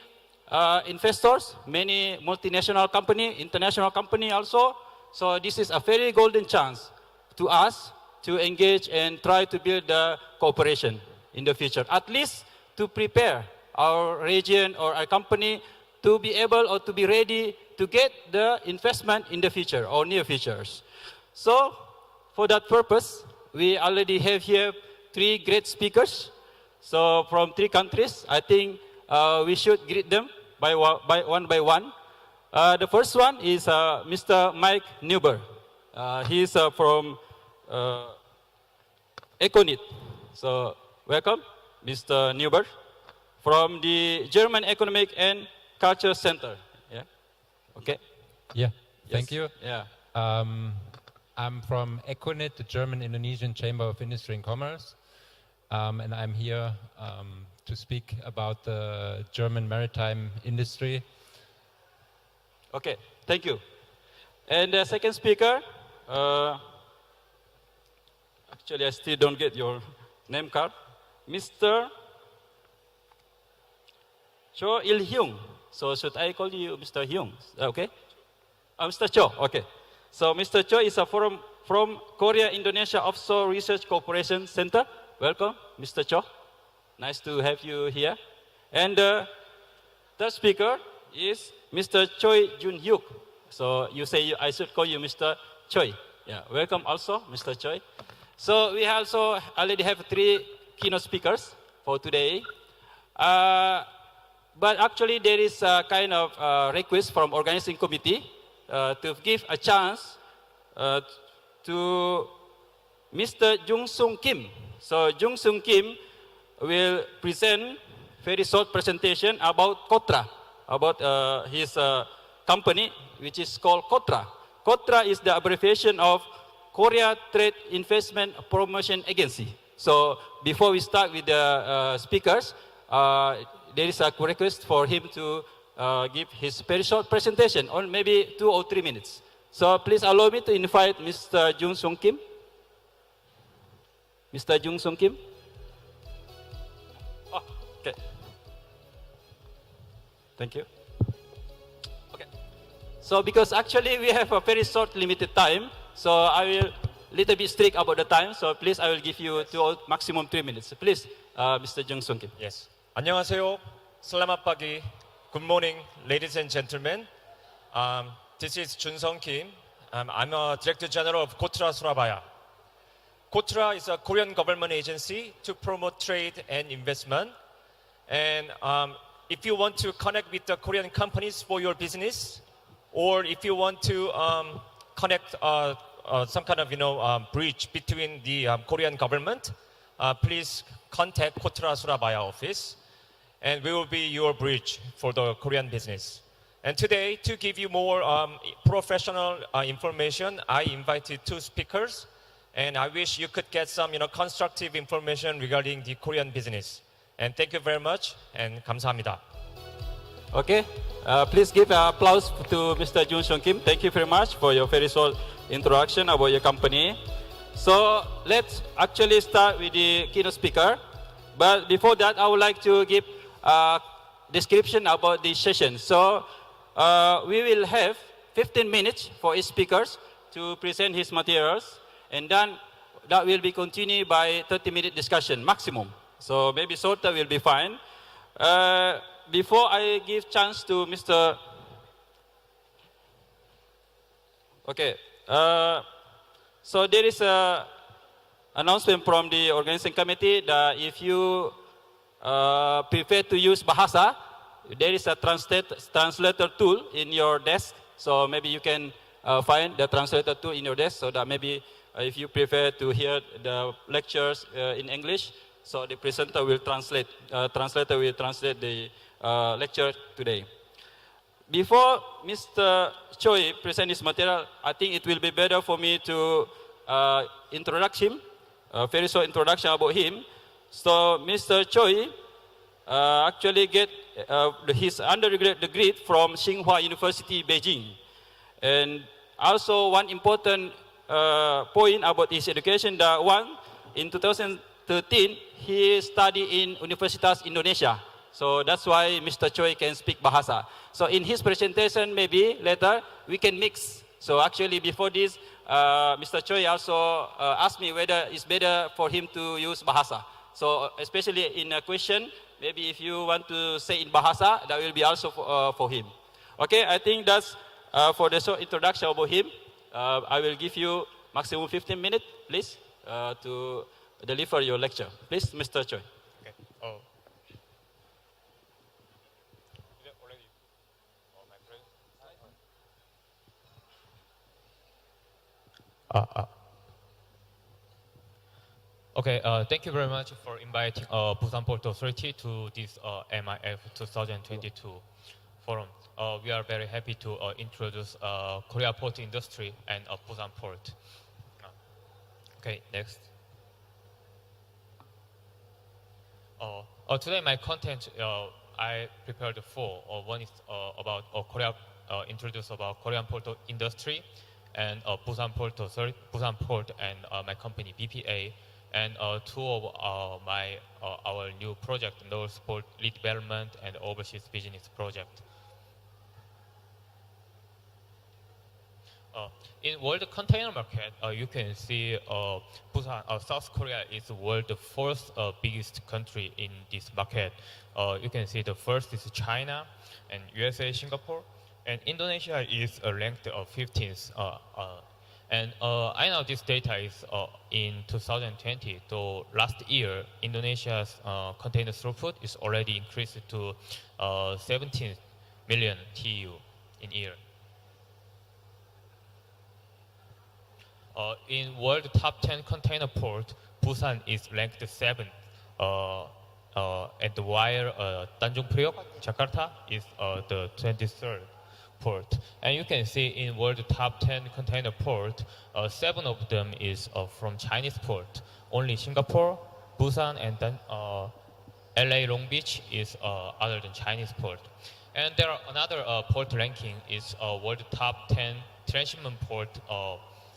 investors, many multinational company, international company also. So this is a very golden chance to us to engage and try to build the cooperation in the future, at least to prepare our region or our company to be able or to be ready to get the investment in the future or near futures. So for that purpose, we already have here 3 great speakers. So from 3 countries, I think we should greet them by one by one. The first one is Mr. Mike Neuber. He's from Econit. So welcome, Mr. Neuber, from the German Economic and Culture Center. Yeah. Okay. Yeah. Yes. Thank you. Yeah. I'm from Econit, the German Indonesian Chamber of Industry and Commerce, and I'm here to speak about the German maritime industry. Okay. Thank you. And the second speaker, actually I still don't get your name card, Mr. Cho Il-hyung. So should I call you Mr. Hyung? Okay. Mr. Cho. Okay. So Mr. Cho is from Korea Indonesia Offshore Research Cooperation Center. Welcome, Mr. Cho. Nice to have you here. And the third speaker is Mr. Choi Jun-hyuk. So you say I should call you Mr. Choi. Yeah. Welcome also, Mr. Choi. So we also already have 3 keynote speakers for today. But actually there is a kind of request from organizing committee to give a chance to Mr. Jung Sung Kim. So Jung Sung Kim will present very short presentation about KOTA, about his company, which is called KOTA. KOTA is the abbreviation of Korea Trade Investment Promotion Agency. So before we start with the speakers, there is a request for him to give his very short presentation, or maybe 2 or 3 minutes. So please allow me to invite Mr. Jung Sung Kim. Mr. Jung Sung Kim. Oh, okay. Thank you. Okay. So because actually we have a very short limited time, so I will little bit strict about the time. So please, I will give you 2 or maximum 3 minutes. Please, Mr. Jung Sung Kim. Yes. 안녕하세요. Selamat pagi. Good morning, ladies and gentlemen. This is Jun Sung Kim. I'm a Director General of KOTA Surabaya. KOTA is a Korean government agency to promote trade and investment. And if you want to connect with the Korean companies for your business, or if you want to connect some kind of bridge between the Korean government, please contact KOTA Surabaya office, and we will be your bridge for the Korean business. And today, to give you more professional information, I invited 2 speakers, and I wish you could get some constructive information regarding the Korean business. And thank you very much, and 감사합니다. Okay, please give applause to Mr. Jun Sung Kim. Thank you very much for your very short introduction about your company. So let's actually start with the keynote speaker. But before that, I would like to give a description about this session. So we will have 15 minutes for each speaker to present his materials, and then that will be continued by 30-minute discussion maximum. So maybe shorter will be fine. Before I give chance to Mr. Okay. So there is a announcement from the organizing committee that if you prefer to use Bahasa, there is a translator tool in your desk. So maybe you can find the translator tool in your desk, so that maybe if you prefer to hear the lectures in English, so the presenter will translate, translator will translate the lecture today. Before Mr. Choi present his material, I think it will be better for me to introduce him, very short introduction about him. So Mr. Choi actually get his undergraduate degree from Tsinghua University, Beijing. And also one important point about his education, that one, in 2013, he studied in Universitas Indonesia. So that's why Mr. Choi can speak Bahasa. So in his presentation, maybe later, we can mix. So actually before this, Mr. Choi also asked me whether it's better for him to use Bahasa. So especially in a question, maybe if you want to say in Bahasa, that will be also for him. Okay, I think that's for the short introduction about him. I will give you maximum 15 minutes, please, to deliver your lecture. Please, Mr. Choi. Okay. Okay, thank you very much for inviting Busan Port Authority to this MIF 2022 forum. We are very happy to introduce Korea port industry and Busan Port. Okay, next. Today my content I prepared four. One is about Korea, introduce about Korean port industry, and Busan Port Authority, Busan Port, and my company BPA, and two of our new project, North Port Redevelopment and Overseas Business Project. In world container market, you can see Busan, South Korea is the world's fourth biggest country in this market. You can see the first is China, and USA, Singapore, and Indonesia is ranked 15th. And I know this data is in 2020. So last year, Indonesia's container throughput is already increased to 17 million TEU in a year. In world top 10 container port, Busan is ranked 7th. And while Tanjung Priok, Jakarta, is the 23rd port. And you can see in world top 10 container port, 7 of them is from Chinese port. Only Singapore, Busan, and then LA Long Beach is other than Chinese port. And there are another port ranking is world top 10 transshipment port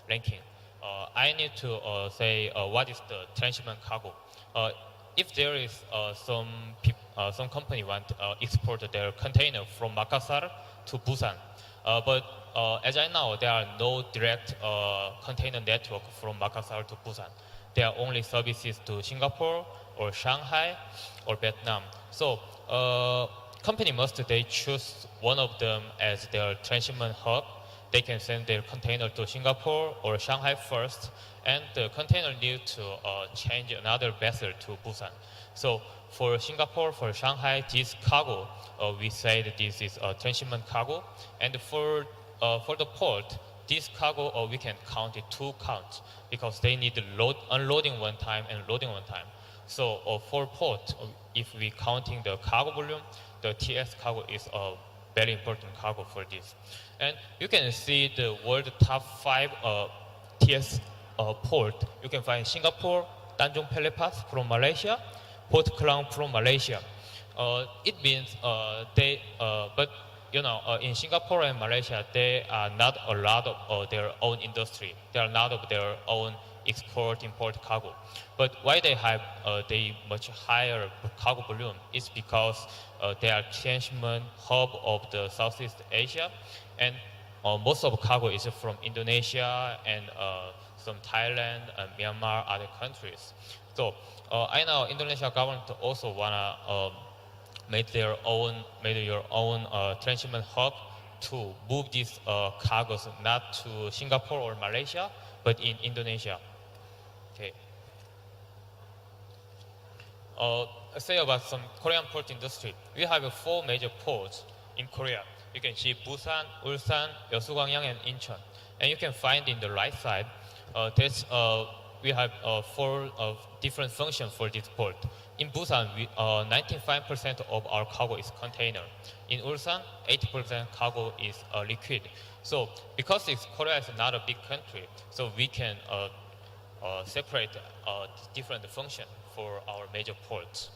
ranking. I need to say what is the transshipment cargo. If there is some company want export their container from Makassar to Busan, but as I know, there are no direct container network from Makassar to Busan. There are only services to Singapore or Shanghai or Vietnam. So company must they choose one of them as their transshipment hub. They can send their container to Singapore or Shanghai first, and the container need to change another vessel to Busan. So for Singapore, for Shanghai, this cargo, we say that this is a transshipment cargo. And for the port, this cargo, we can count it 2 counts because they need unloading one time and loading one time. So for port, if we counting the cargo volume, the TS cargo is a very important cargo for this. And you can see the world top 5 TS port. You can find Singapore, Tanjung Pelepas from Malaysia, Port Klang from Malaysia. It means but you know, in Singapore and Malaysia, they are not a lot of their own industry. They are not of their own export-import cargo. But why they have much higher cargo volume is because they are transshipment hub of the Southeast Asia, and most of the cargo is from Indonesia and some Thailand and Myanmar, other countries. So I know Indonesia government also wanna make your own transshipment hub to move these cargoes not to Singapore or Malaysia, but in Indonesia. Okay. Say about some Korean port industry. We have 4 major ports in Korea. you can see Busan, Ulsan, Yeosu-Gwangyang, and Incheon. And you can find in the right side, we have 4 different functions for this port. In Busan, 95% of our cargo is container. In Ulsan, 80% cargo is liquid. So because Korea is not a big country, so we can separate different functions for our major ports.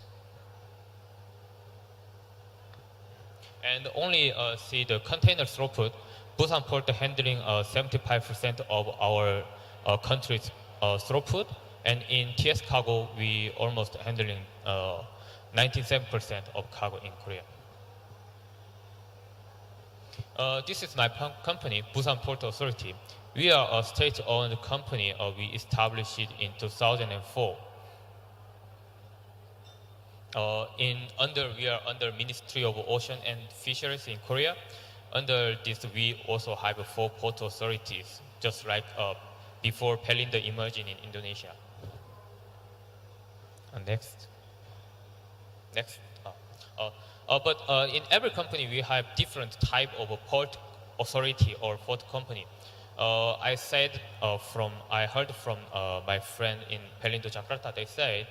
And only see the container throughput, Busan port handling 75% of our country's throughput, and in TS cargo, we almost handling 97% of cargo in Korea. This is my company, Busan Port Authority. We are a state-owned company. We established it in 2004. We are under Ministry of Ocean and Fisheries in Korea. Under this, we also have 4 port authorities, just like before Pelindo emerging in Indonesia. Next. But in every company, we have different type of a port authority or port company. I heard from my friend in Pelindo, Jakarta. They say,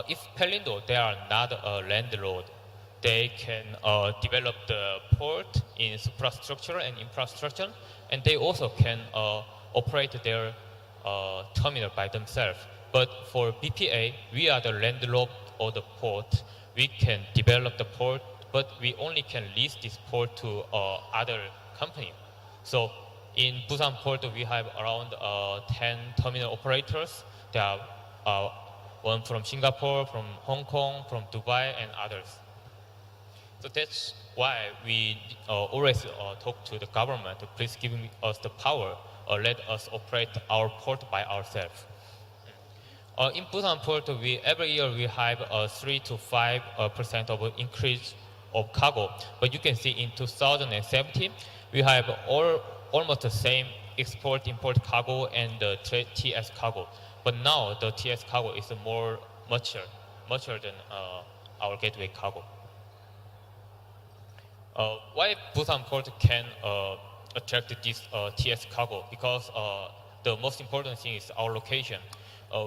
if Pelindo, they are not a landlord, they can develop the port in infrastructure and infrastructure, and they also can operate their terminal by themselves. But for BPA, we are the landlord of the port. We can develop the port, but we only can lease this port to other company. So in Busan port, we have around 10 terminal operators. There are one from Singapore, from Hong Kong, from Dubai, and others. So that's why we always talk to the government, please give us the power or let us operate our port by ourselves. In Busan port, every year we have 3 to 5% of increase of cargo. But you can see in 2017, we have almost the same export-import cargo and the TS cargo. But now the TS cargo is more mature than our gateway cargo. Why Busan port can attract this TS cargo? Because the most important thing is our location.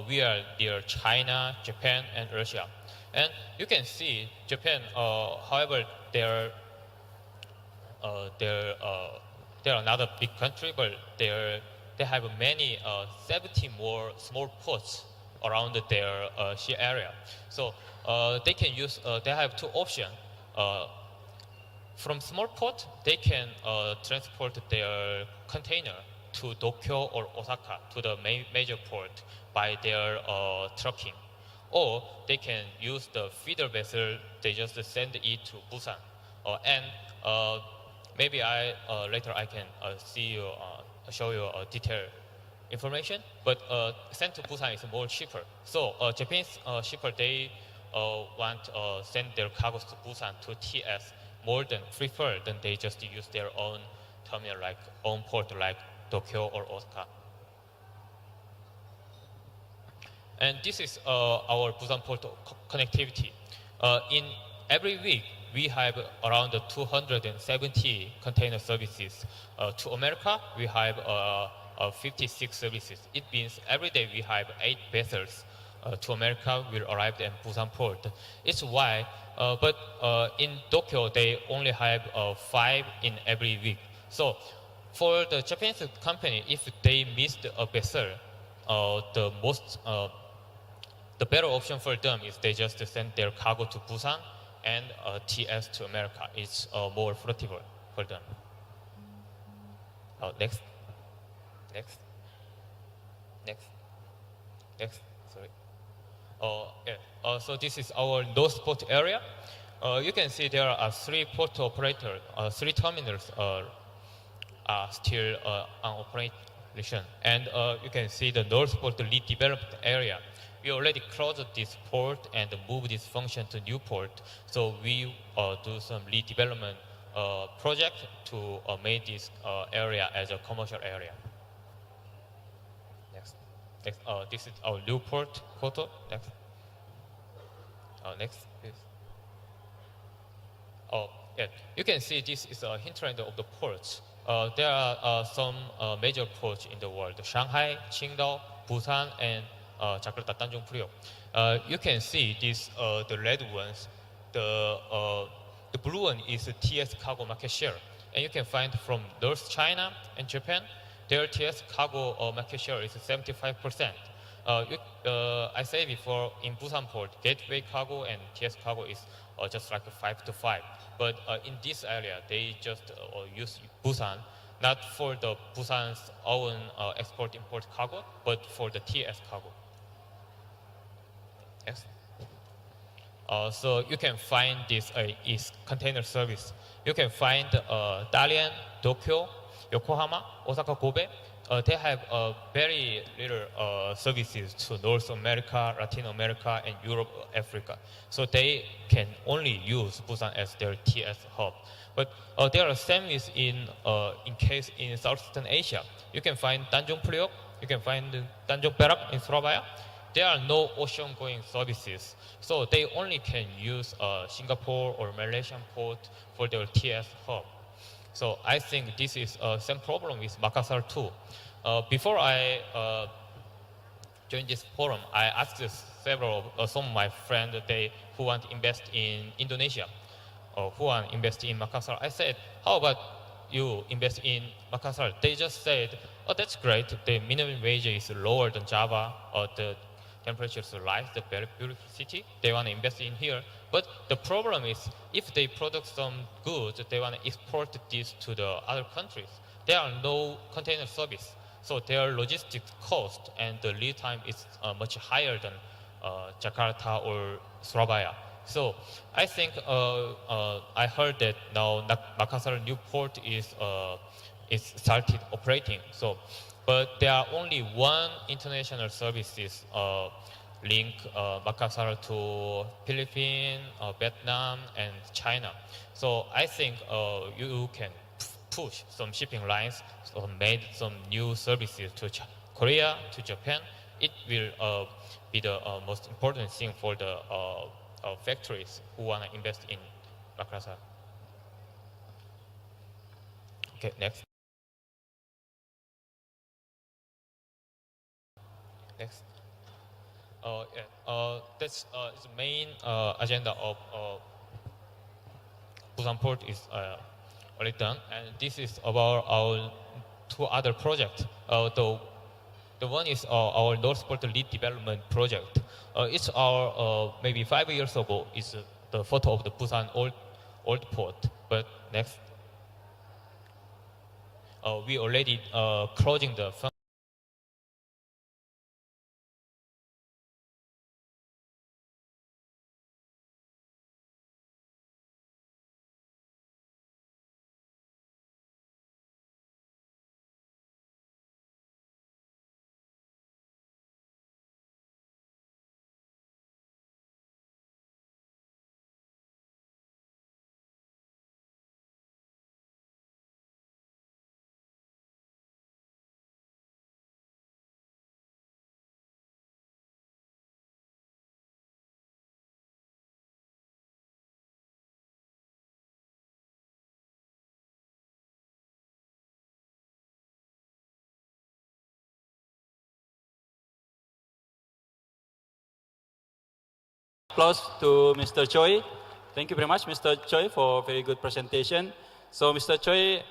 We are near China, Japan, and Russia. And you can see Japan, however, they're not a big country, but they have many 70 more small ports around their sea area. So they can use, they have 2 options. From small port, they can transport their container to Tokyo or Osaka, to the major port, by their trucking. Or they can use the feeder vessel, they just send it to Busan. And maybe later I can show you detailed information, but sent to Busan is more cheaper. So Japanese shipper, they want send their cargoes to Busan to TS more than prefer than they just use their own terminal, like own port like Tokyo or Osaka. And this is our Busan port connectivity. In every week, we have around 270 container services. To America, we have 56 services. It means every day we have 8 vessels to America will arrive at Busan port. It's why, but in Tokyo, they only have 5 in every week. So for the Japanese company, if they missed a vessel, the better option for them is they just send their cargo to Busan and TS to America. It's more profitable for them. Next. Sorry. So this is our North Port area. You can see there are 3 port operators, 3 terminals are still on operation. And you can see the North Port redeveloped area. We already closed this port and moved this function to new port. So we do some redevelopment project to make this area as a commercial area. Next. This is our new port photo. Next, please. yeah, you can see this is a hinterland of the ports. There are some major ports in the world: Shanghai, Qingdao, Busan, and Jakarta, Tanjung Priok. You can see this, the red ones. The blue one is the TS cargo market share, and you can find from North China and Japan, their TS cargo market share is 75%. I say before, in Busan port, gateway cargo and TS cargo is just like a 5 to 5. But in this area, they just use Busan, not for the Busan's own export-import cargo, but for the TS cargo. Yes. So you can find this is container service. You can find Dalian, Tokyo, Yokohama, Osaka, Kobe. They have very little services to North America, Latin America, and Europe, Africa. So they can only use Busan as their TS hub. But there are semis in case in Southeastern Asia. You can find Tanjung Priok, you can find Tanjung Perak in Surabaya. There are no ocean-going services, so they only can use Singapore or Malaysian port for their TS hub. So I think this is same problem with Makassar too. Before I joined this forum, I asked some of my friends who want to invest in Indonesia or who want to invest in Makassar. I said, how about you invest in Makassar? They just said, oh, that's great. The minimum wage is lower than Java, or the temperatures rise, the very beautiful city. They want to invest in here. But the problem is, if they produce some goods, they want to export this to the other countries. There are no container service. So their logistics cost and the lead time is much higher than Jakarta or Surabaya. So I think I heard that now Makassar new port is started operating. So, but there are only one international services link Makassar to Philippines, Vietnam, and China. So I think you can push some shipping lines, so made some new services to Korea, to Japan. It will be the most important thing for the factories who want to invest in Makassar. Okay, next. Next. That's the main agenda of Busan Port is already done, and this is about our two other projects. The one is our North Port Lead Development Project. It's our maybe 5 years ago. It's the photo of the Busan old port. But next, we already closing the fund. Applause to Mr. Choi. Thank you very much, Mr. Choi, for a very good presentation. So Mr. Choi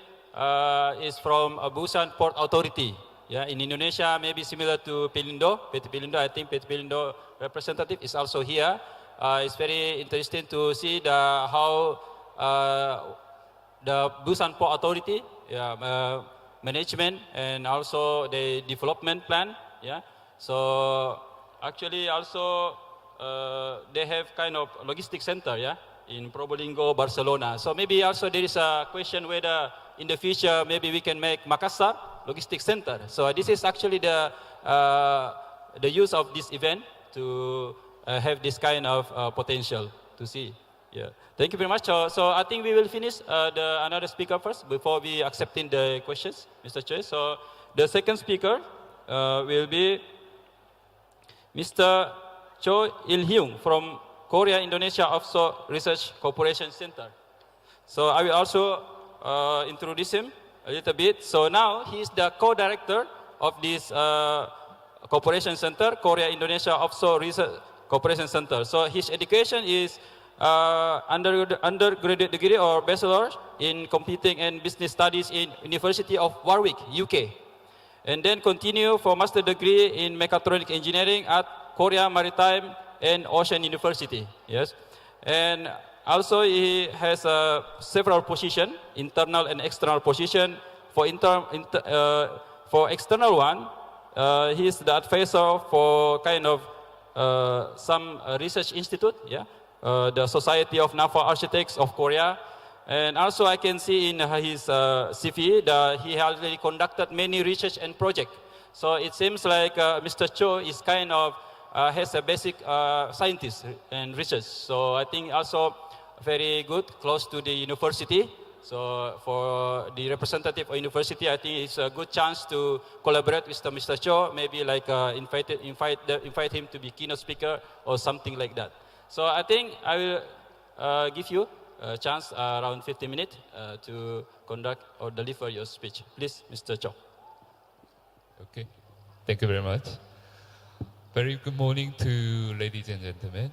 is from Busan Port Authority. Yeah, in Indonesia, maybe similar to Pelindo. PT Pelindo, I think PT Pelindo representative is also here. It's very interesting to see how the Busan Port Authority management and also the development plan. Yeah, so actually also they have kind of logistic center, yeah, in Probolinggo, Barcelona. So maybe also there is a question whether in the future maybe we can make Makassar logistic center. So this is actually the use of this event to have this kind of potential to see. Yeah, thank you very much. So I think we will finish another speaker first before we accepting the questions, Mr. Choi. So the second speaker will be Mr. Cho Il-hyung from Korea Indonesia Offshore Research Cooperation Center. So I will also introduce him a little bit. So now he is the co-director of this Cooperation Center, Korea Indonesia Offshore Research Cooperation Center. So his education is undergraduate degree or bachelor in computing and business studies in University of Warwick, UK. And then continue for master degree in mechatronic engineering at Korea Maritime and Ocean University. Yes. And also he has several position, internal and external position. For external one, he is the advisor for kind of some research institute, yeah, the Society of Naval Architects of Korea. And also I can see in his CV that he has already conducted many research and projects. So it seems like Mr. Cho is kind of has a basic scientist and research. So I think also very good, close to the university. So for the representative of university, I think it's a good chance to collaborate with Mr. Cho, maybe like invite him to be keynote speaker or something like that. So I think I will give you a chance around 50 minutes to conduct or deliver your speech. Please, Mr. Cho. Okay, thank you very much. Very good morning to ladies and gentlemen.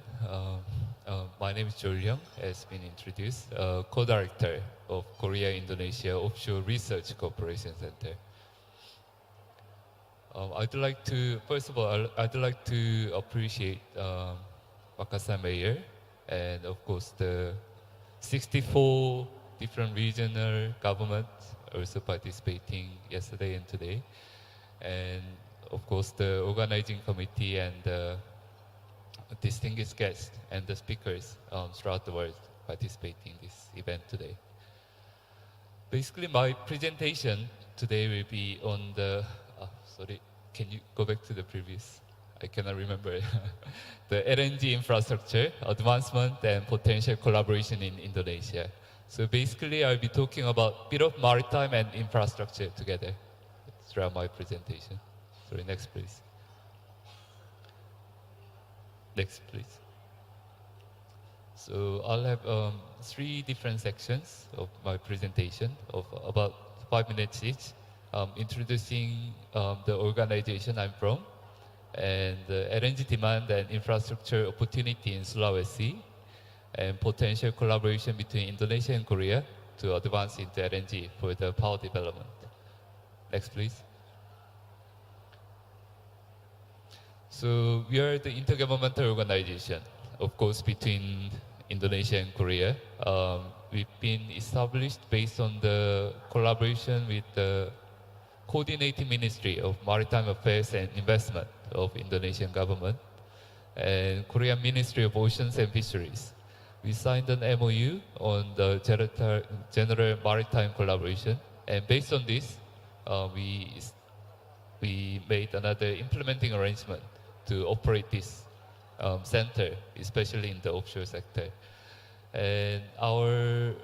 My name is Jo Young, as been introduced, co-director of Korea Indonesia Offshore Research Cooperation Center. I'd like to, first of all, I'd like to appreciate Makassar Mayor and of course the 64 different regional governments also participating yesterday and today. And of course the organizing committee and the distinguished guests and the speakers throughout the world participating in this event today. Basically my presentation today will be on the, sorry, can you go back to the previous? I cannot remember. The LNG infrastructure, advancement and potential collaboration in Indonesia. So basically I'll be talking about a bit of maritime and infrastructure together throughout my presentation. Sorry, next please. Next please. So I'll have 3 different sections of my presentation of about 5 minutes each, introducing the organization I'm from, and the LNG demand and infrastructure opportunity in Sulawesi, and potential collaboration between Indonesia and Korea to advance into LNG for the power development. Next, please. So we are the intergovernmental organization, of course, between Indonesia and Korea. We've been established based on the collaboration with the Coordinating Ministry of Maritime Affairs and Investment of Indonesian government and Korean Ministry of Oceans and Fisheries. We signed an MOU on the general maritime collaboration, and based on this, we made another implementing arrangement to operate this center, especially in the offshore sector. And our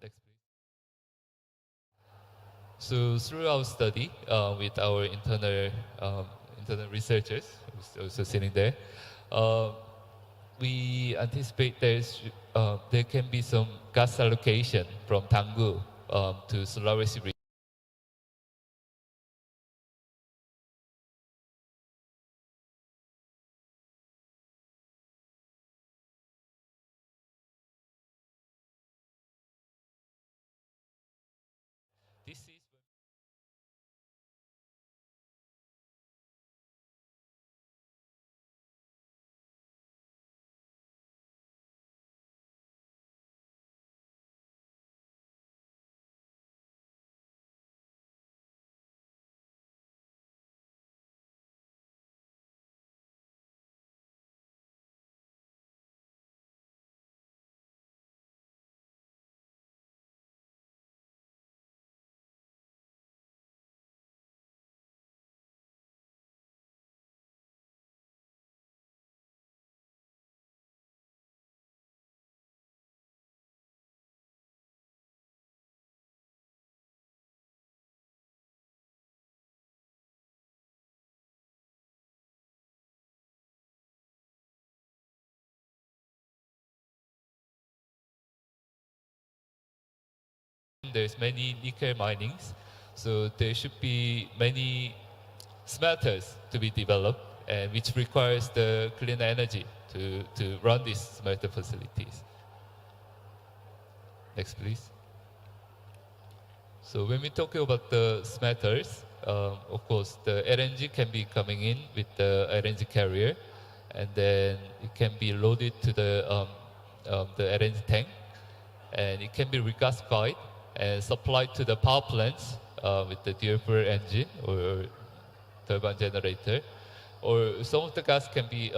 Next, please. So through our study with our internal researchers, who's also sitting there, we anticipate there can be some gas allocation from Tangguh to Sulawesi region. This is there's many nickel minings, so there should be many smelters to be developed, and which requires the clean energy to run these smelter facilities. Next, please. So when we talk about the smelters, of course, the LNG can be coming in with the LNG carrier, and then it can be loaded to the LNG tank, and it can be regasified and supplied to the power plants with the dual fuel engine or turbine generator, or some of the gas can be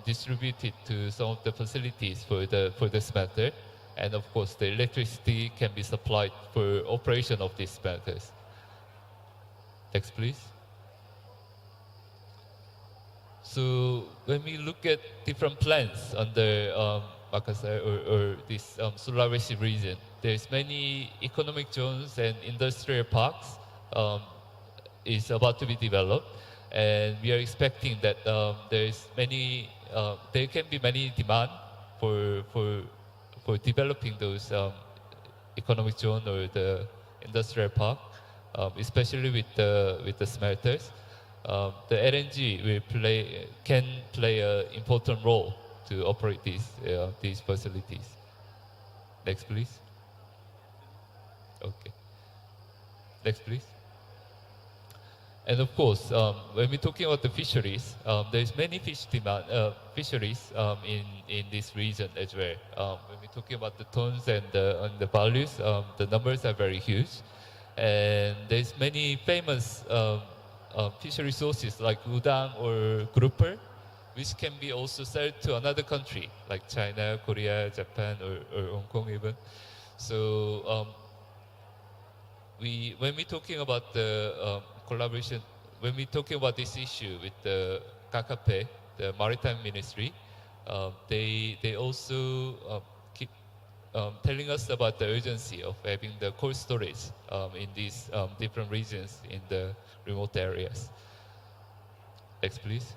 distributed to some of the facilities for the smelter, and of course the electricity can be supplied for operation of these smelters. Next, please. So when we look at different plants under Makassar or this Sulawesi region, there's many economic zones and industrial parks is about to be developed, and we are expecting that there can be many demand for developing those economic zone or the industrial park, especially with the smelters. The LNG can play an important role to operate these facilities. Next, please. Okay. Next, please. And of course, when we're talking about the fisheries, there's many fisheries in this region as well. When we're talking about the tons and the values, the numbers are very huge. And there's many famous fishery sources like udang or grouper, which can be also sold to another country like China, Korea, Japan, or Hong Kong even. So when we're talking about the collaboration, when we're talking about this issue with the KKP, the Maritime Ministry, they also keep telling us about the urgency of having the cold storage in these different regions in the remote areas. Next, please.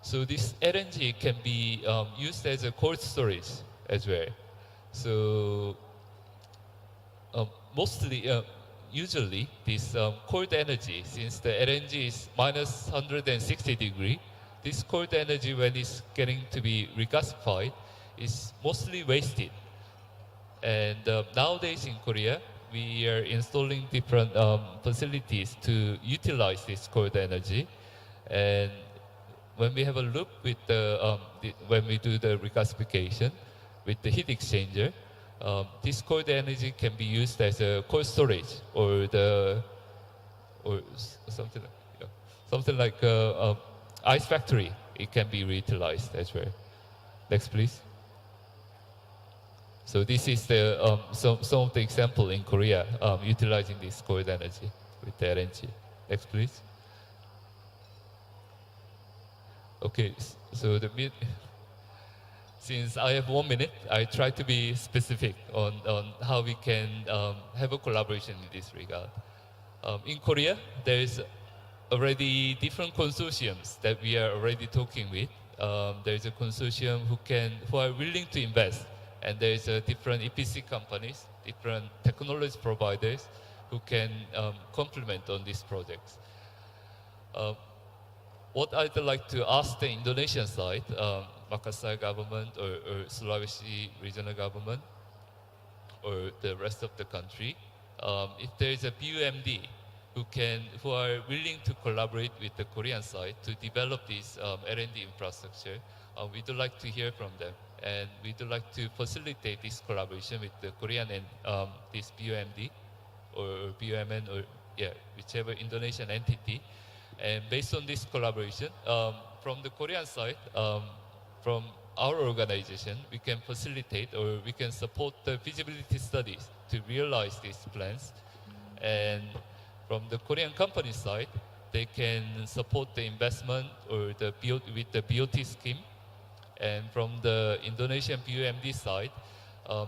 So this LNG can be used as a cold storage as well. So usually this cold energy, since the LNG is minus 160 degrees, this cold energy, when it's getting to be regasified, is mostly wasted. And nowadays in Korea, we are installing different facilities to utilize this cold energy. And when we have a look with when we do the regasification with the heat exchanger, this cold energy can be used as a cold storage or something like ice factory. It can be reutilized as well. Next, please. So this is the some of the example in Korea utilizing this cold energy with the LNG. Next, please. since I have 1 minute, I try to be specific on how we can have a collaboration in this regard. In Korea, there is already different consortiums that we are already talking with. There is a consortium who are willing to invest, and there is a different EPC companies, different technology providers who can complement on these projects. What I'd like to ask the Indonesian side, Makassar government or Sulawesi regional government or the rest of the country, if there is a BUMD who are willing to collaborate with the Korean side to develop this R&D infrastructure, we'd like to hear from them, and we'd like to facilitate this collaboration with the Korean and this BUMD or BUMN or whichever Indonesian entity. And based on this collaboration, from the Korean side, from our organization, we can facilitate or we can support the feasibility studies to realize these plans. And from the Korean company side, they can support the investment or with the BOT scheme. And from the Indonesian BUMD side,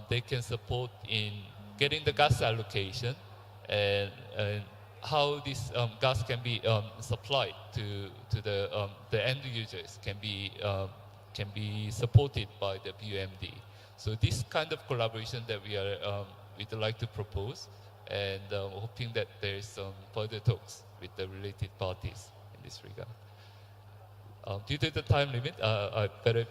they can support in getting the gas allocation and how this gas can be supplied to the end users can be supported by the BUMD. So this kind of collaboration that we'd like to propose, and hoping that there is some further talks with the related parties in this regard. Due to the time limit, I better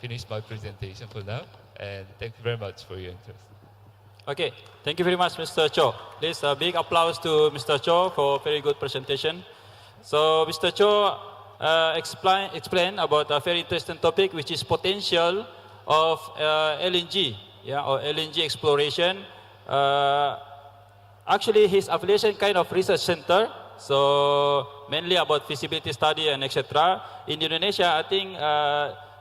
finish my presentation for now, and thank you very much for your interest. Okay, thank you very much, Mr. Cho. Please, a big applause to Mr. Cho for a very good presentation. So, Mr. Cho explained about a very interesting topic, which is potential of LNG, or LNG exploration. Actually, his affiliation kind of research center, so mainly about feasibility study and etc. In Indonesia, I think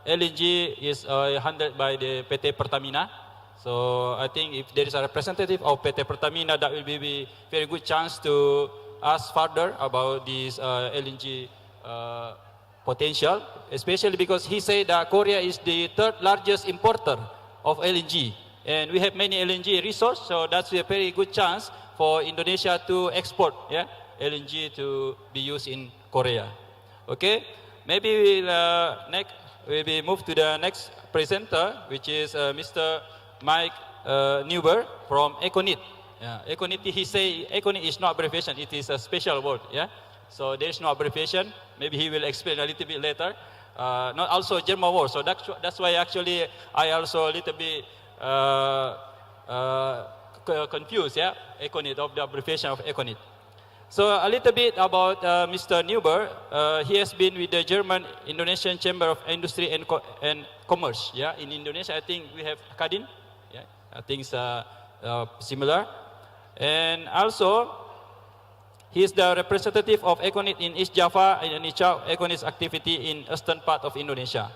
LNG is handled by the PT Pertamina. So I think if there is a representative of PT Pertamina, that will be a very good chance to ask further about this LNG potential, especially because he said that Korea is the third largest importer of LNG. And we have many LNG resources, so that's a very good chance for Indonesia to export LNG to be used in Korea. Okay, maybe we'll move to the next presenter, which is Mr. Mike Neuber from Econit. Econit, he say Econit is not abbreviation, it is a special word. So there is no abbreviation. Maybe he will explain a little bit later. Not also German word, so that's why actually I also a little bit confused, Econit, of the abbreviation of Econit. So a little bit about Mr. Neuber. He has been with the German Indonesian Chamber of Industry and Commerce. In Indonesia, I think we have Kadin. I think it's similar. And also, he is the representative of Econit in East Java and Indonesia, Econit's activity in eastern part of Indonesia.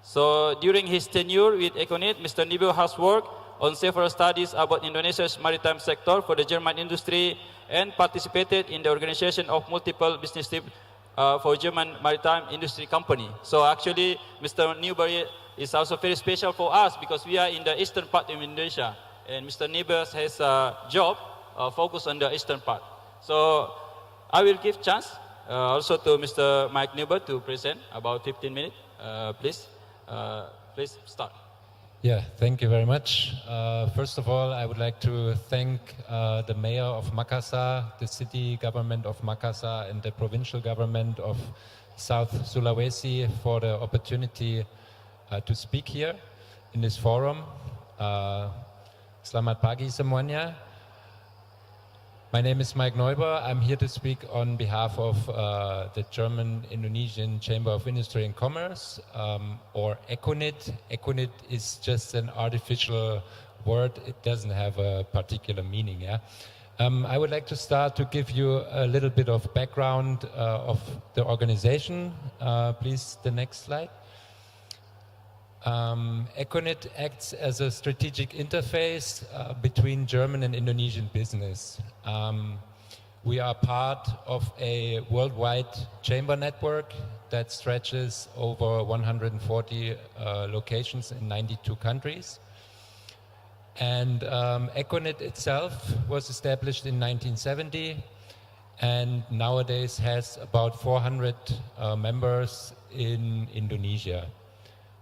So during his tenure with Econit, Mr. Neuber has worked on several studies about Indonesia's maritime sector for the German industry and participated in the organization of multiple business trips for German maritime industry company. So actually, Mr. Neuber is also very special for us because we are in the eastern part of Indonesia, and Mr. Neuber has a job focused on the eastern part. So I will give chance also to Mr. Mike Neuber to present about 15 minutes. Please start. Yeah, thank you very much. First of all, I would like to thank the mayor of Makassar, the city government of Makassar, and the provincial government of South Sulawesi for the opportunity to speak here in this forum. Selamat pagi semuanya. My name is Mike Neuber. I'm here to speak on behalf of the German Indonesian Chamber of Industry and Commerce, or Econit. Econit is just an artificial word. It doesn't have a particular meaning. I would like to start to give you a little bit of background of the organization. Please, the next slide. Econit acts as a strategic interface between German and Indonesian business. We are part of a worldwide chamber network that stretches over 140 locations in 92 countries. And Econet itself was established in 1970 and nowadays has about 400 members in Indonesia.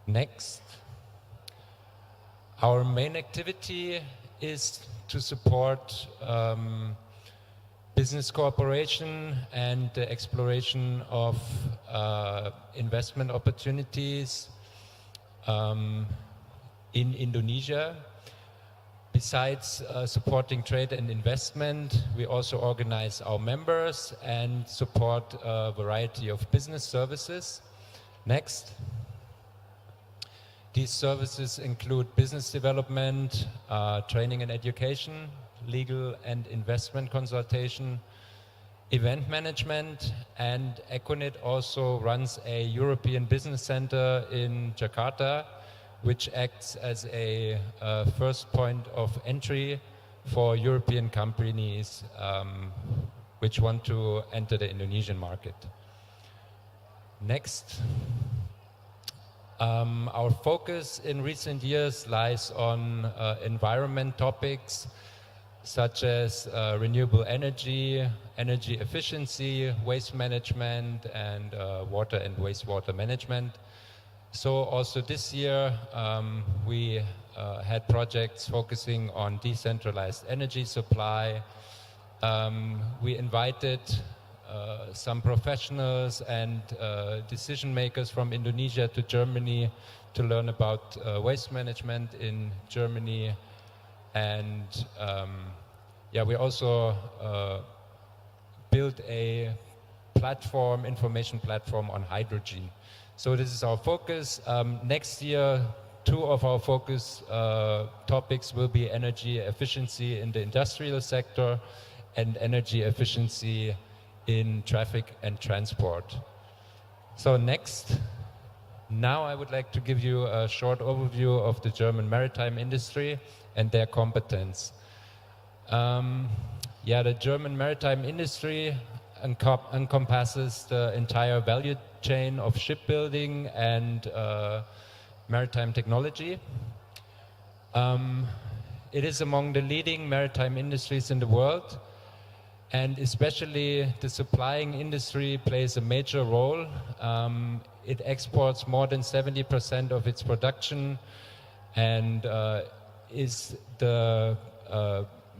Next. Our main activity is to support business cooperation and the exploration of investment opportunities in Indonesia. Besides supporting trade and investment, we also organize our members and support a variety of business services. Next. These services include business development, training and education, legal and investment consultation, event management, and Econet also runs a European business center in Jakarta, which acts as a first point of entry for European companies which want to enter the Indonesian market. Next. Our focus in recent years lies on environment topics such as renewable energy, energy efficiency, waste management, and water and wastewater management. So also this year we had projects focusing on decentralized energy supply. We invited some professionals and decision makers from Indonesia to Germany to learn about waste management in Germany. And we also built a platform, information platform on hydrogen. So this is our focus. Next year, two of our focus topics will be energy efficiency in the industrial sector and energy efficiency in traffic and transport. So next, now I would like to give you a short overview of the German maritime industry and their competence. The German maritime industry encompasses the entire value chain of shipbuilding and maritime technology. It is among the leading maritime industries in the world, and especially the supplying industry plays a major role. It exports more than 70% of its production and is the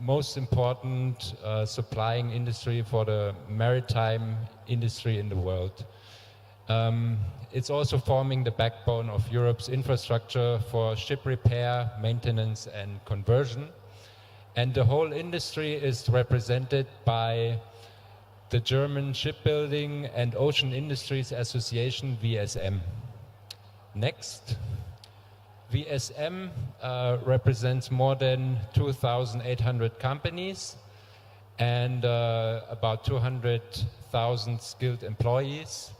most important supplying industry for the maritime industry in the world. It's also forming the backbone of Europe's infrastructure for ship repair, maintenance, and conversion. And the whole industry is represented by the German Shipbuilding and Ocean Industries Association, VSM. Next. VSM represents more than 2,800 companies and about 200,000 skilled employees.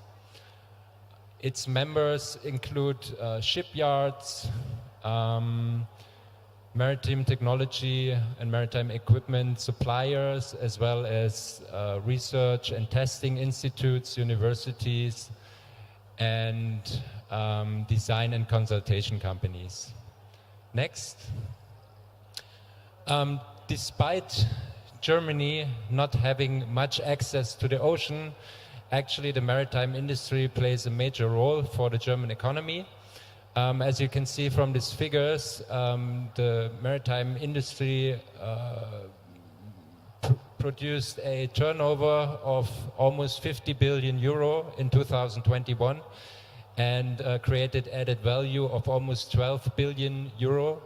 Its members include shipyards, maritime technology and maritime equipment suppliers, as well as research and testing institutes, universities, and design and consultation companies. Next. Despite Germany not having much access to the ocean, actually the maritime industry plays a major role for the German economy. As you can see from these figures, the maritime industry produced a turnover of almost 50 billion euro in 2021 and created added value of almost 12 billion euro.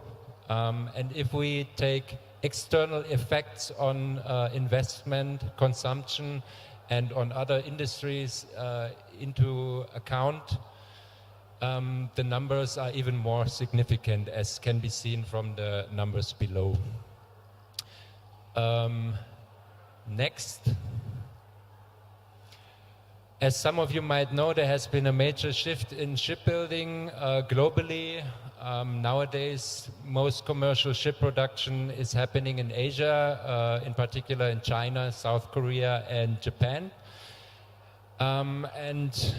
And if we take external effects on investment, consumption, and on other industries into account, the numbers are even more significant, as can be seen from the numbers below. Next. As some of you might know, there has been a major shift in shipbuilding globally. Nowadays, most commercial ship production is happening in Asia, in particular in China, South Korea, and Japan. And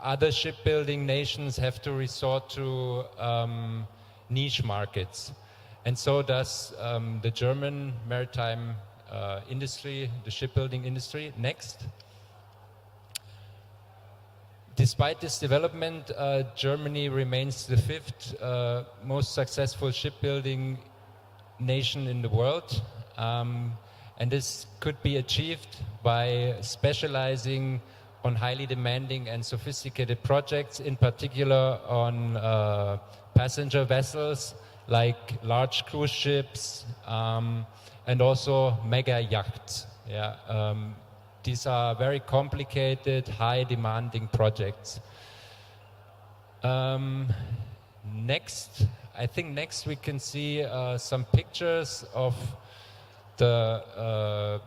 other shipbuilding nations have to resort to niche markets. And so does the German maritime industry, the shipbuilding industry. Next. Despite this development, Germany remains the fifth most successful shipbuilding nation in the world. And this could be achieved by specializing on highly demanding and sophisticated projects, in particular on passenger vessels like large cruise ships and also mega yachts. Yeah, these are very complicated, high demanding projects. Next, I think next we can see some pictures of the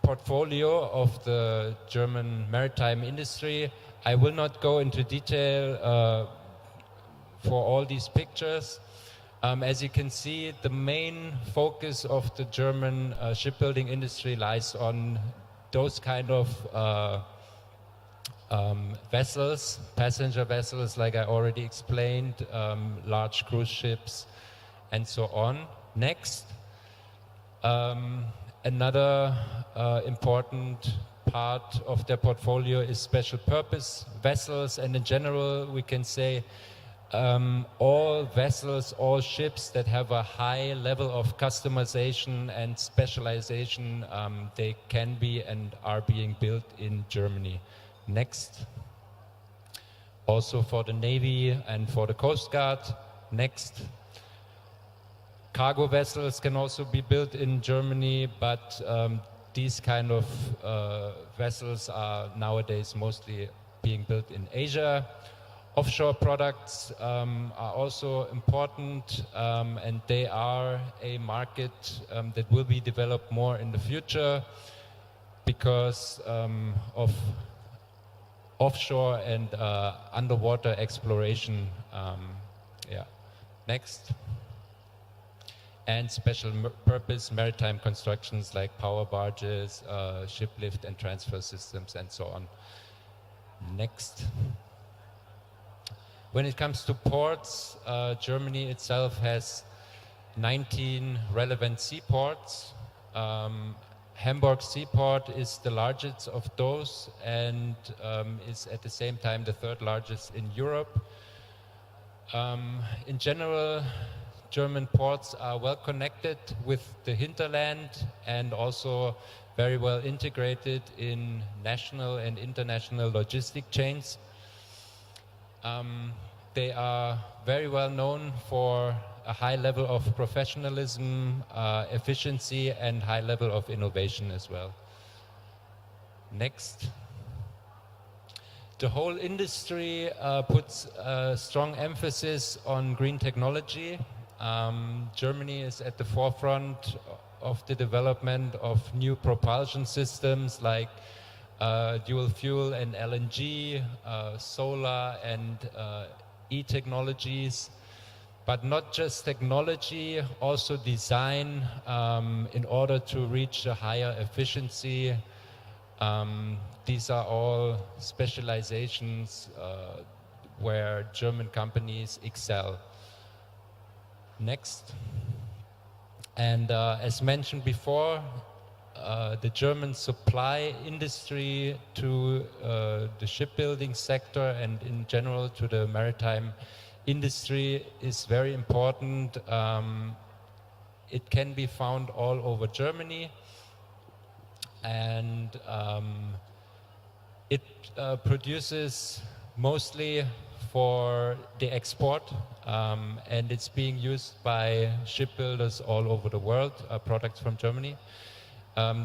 portfolio of the German maritime industry. I will not go into detail for all these pictures. As you can see, the main focus of the German shipbuilding industry lies on those kind of vessels, passenger vessels, like I already explained, large cruise ships, and so on. Next. Another important part of their portfolio is special purpose vessels, and in general we can say all vessels, all ships that have a high level of customization and specialization, they can be and are being built in Germany. Next. Also for the Navy and for the Coast Guard. Next. Cargo vessels can also be built in Germany, but these kind of vessels are nowadays mostly being built in Asia. Offshore products are also important, and they are a market that will be developed more in the future because of offshore and underwater exploration. Yeah. Next. And special purpose maritime constructions like power barges, ship lift and transfer systems, and so on. Next. When it comes to ports, Germany itself has 19 relevant seaports. Hamburg Seaport is the largest of those and is at the same time the third largest in Europe. In general, German ports are well connected with the hinterland and also very well integrated in national and international logistic chains. They are very well known for a high level of professionalism, efficiency, and high level of innovation as well. Next. The whole industry puts a strong emphasis on green technology. Germany is at the forefront of the development of new propulsion systems like dual fuel and LNG, solar and e-technologies, but not just technology, also design in order to reach a higher efficiency. These are all specializations where German companies excel. Next. And as mentioned before, the German supply industry to the shipbuilding sector and in general to the maritime industry is very important. It can be found all over Germany, and it produces mostly for the export, and it's being used by shipbuilders all over the world, products from Germany.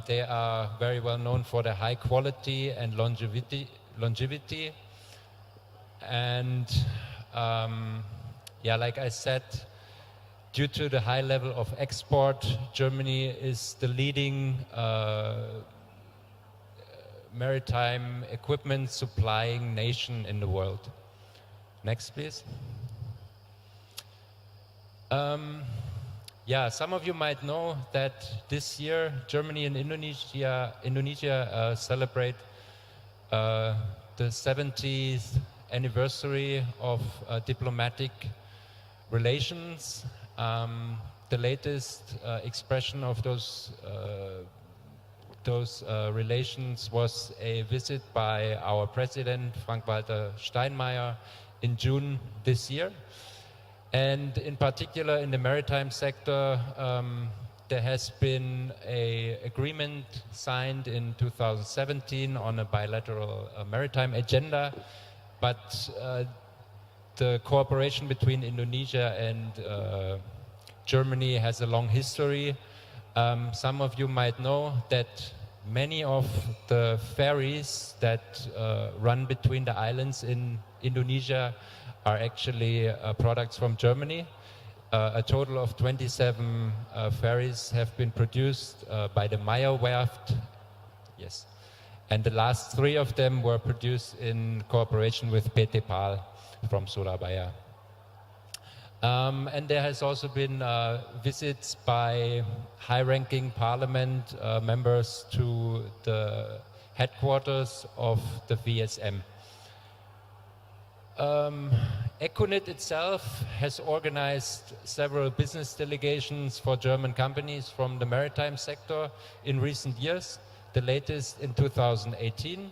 They are very well known for their high quality and longevity. And yeah, like I said, due to the high level of export, Germany is the leading maritime equipment supplying nation in the world. Next, please. Yeah, some of you might know that this year Germany and Indonesia celebrate the 70th anniversary of diplomatic relations. The latest expression of those relations was a visit by our president, Frank-Walter Steinmeier, in June this year. And in particular in the maritime sector, there has been an agreement signed in 2017 on a bilateral maritime agenda, but the cooperation between Indonesia and Germany has a long history. Some of you might know that many of the ferries that run between the islands in Indonesia are actually products from Germany. A total of 27 ferries have been produced by the Meyer Werft. Yes. And the last 3 of them were produced in cooperation with PT PAL from Surabaya. And there has also been visits by high-ranking parliament members to the headquarters of the VSM. Econet itself has organized several business delegations for German companies from the maritime sector in recent years, the latest in 2018.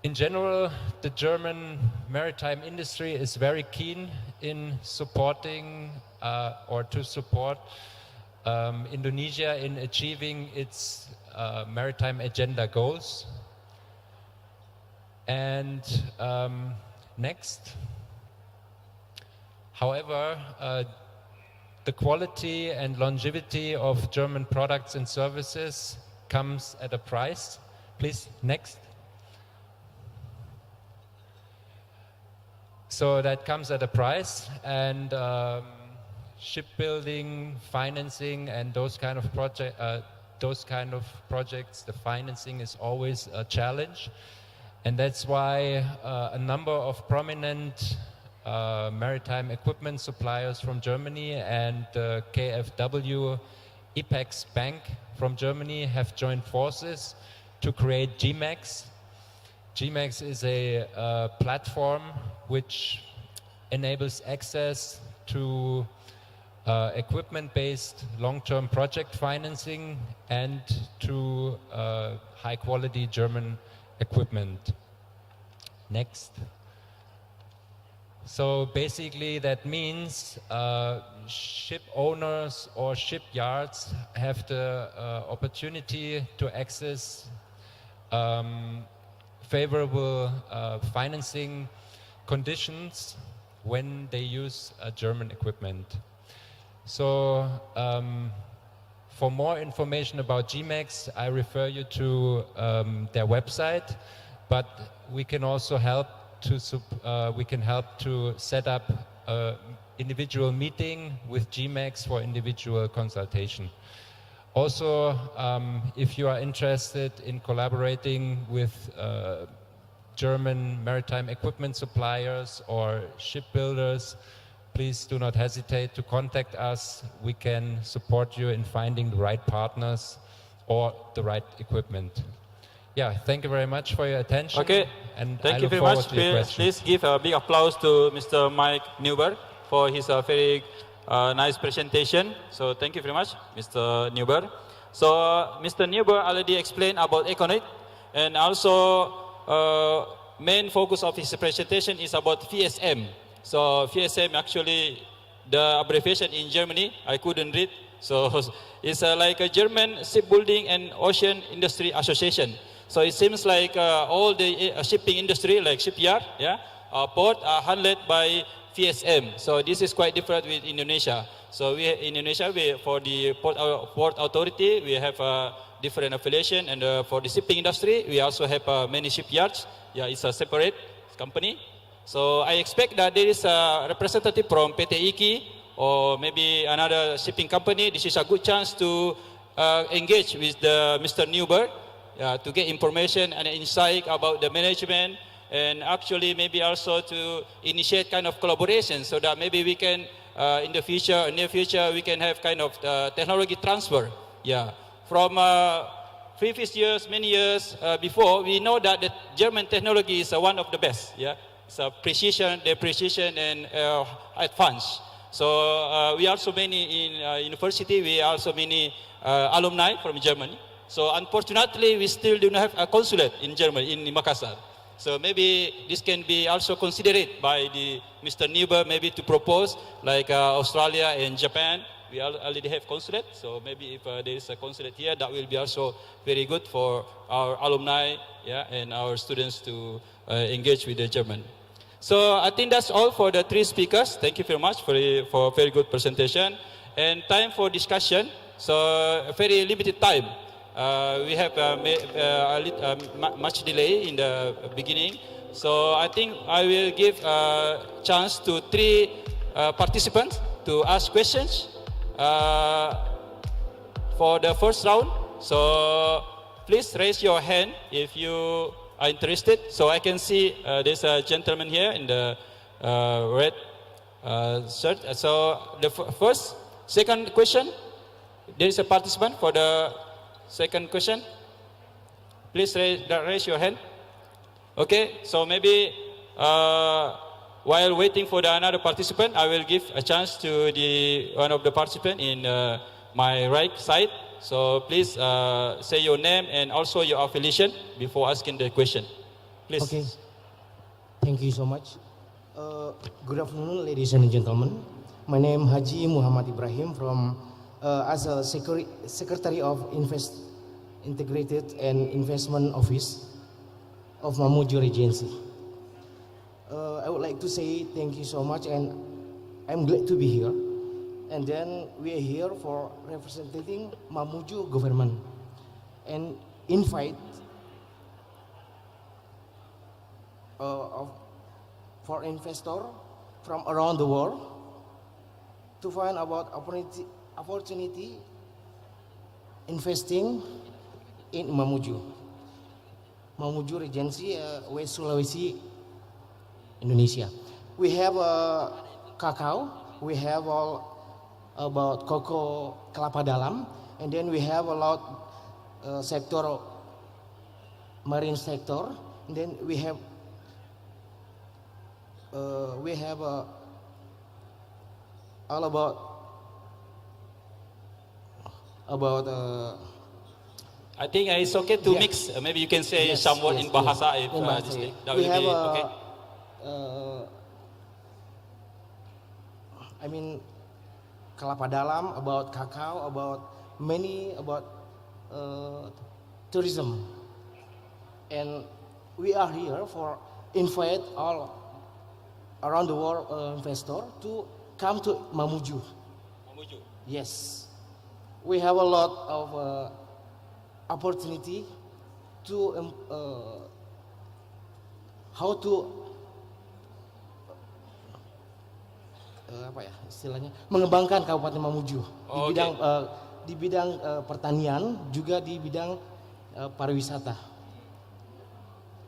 In general, the German maritime industry is very keen in supporting or to support Indonesia in achieving its maritime agenda goals. And next. However, the quality and longevity of German products and services comes at a price. Please, next. So that comes at a price, and shipbuilding, financing, and those kind of projects, the financing is always a challenge. And that's why a number of prominent maritime equipment suppliers from Germany and KfW Apeksi Bank from Germany have joined forces to create GMAX. GMAX is a platform which enables access to equipment-based long-term project financing and to high-quality German equipment. Next. So basically that means ship owners or shipyards have the opportunity to access favorable financing conditions when they use German equipment. So for more information about GMAX, I refer you to their website, but we can also help to set up an individual meeting with GMAX for individual consultation. Also, if you are interested in collaborating with German maritime equipment suppliers or shipbuilders, please do not hesitate to contact us. We can support you in finding the right partners or the right equipment. Yeah, thank you very much for your attention. Okay, and thank you very much. Please give a big applause to Mr. Mike Newberg for his very nice presentation. So thank you very much, Mr. Newberg. So Mr. Newberg already explained about Econet, and also main focus of his presentation is about VSM. So VSM actually, the abbreviation in Germany, I couldn't read. So it's like a German Shipbuilding and Ocean Industry Association. So it seems like all the shipping industry, like shipyard, port, are handled by VSM. So this is quite different with Indonesia. So in Indonesia, for the port authority, we have a different affiliation, and for the shipping industry, we also have many shipyards. Yeah, it's a separate company. So I expect that there is a representative from PT IKI or maybe another shipping company. This is a good chance to engage with Mr. Newberg to get information and insight about the management, and actually maybe also to initiate kind of collaboration so that maybe we can in the future, near future, we can have kind of technology transfer. Yeah, from previous years, many years before, we know that the German technology is one of the best. Yeah, it's precision, and advanced. So we also many in university. We also many alumni from Germany. So unfortunately, we still do not have a consulate in Germany, in Makassar. So maybe this can be also considered by the Mr. Niebuhr, maybe to propose like Australia and Japan. We already have consulate, so maybe if there is a consulate here, that will be also very good for our alumni, yeah, and our students to engage with the German. So I think that's all for the three speakers. Thank you very much for a very good presentation. And time for discussion. So a very limited time. We have much delay in the beginning. So I think I will give a chance to three participants to ask questions for the first round. So please raise your hand if you are interested. So I can see there's a gentleman here in the red shirt. So the second question, there is a participant for the second question. Please raise your hand. Okay, so maybe while waiting for another participant, I will give a chance to one of the participants in my right side. So please say your name and also your affiliation before asking the question. Please. Okay. Thank you so much. Good afternoon, ladies and gentlemen. My name Haji Muhammad Ibrahim from as a Secretary of Integrated and Investment Office of Mamuju Regency. I would like to say thank you so much, and I'm glad to be here. And then we are here for representing Mamuju government and invite for investor from around the world to find about opportunity investing in Mamuju Regency, West Sulawesi, Indonesia. We have cacao, we have all about cocoa kelapa dalam, and then we have a lot sector, marine sector, and then we have all about I think it's okay to mix. Maybe you can say somewhat in Bahasa if that will be okay. I mean, kelapa dalam, about cacao, about tourism, and we are here for invite all around the world investor to come to Mamuju. Mamuju. Yes, we have a lot of opportunity to how to istilahnya mengembangkan Kabupaten Mamuju di bidang pertanian, juga di bidang pariwisata.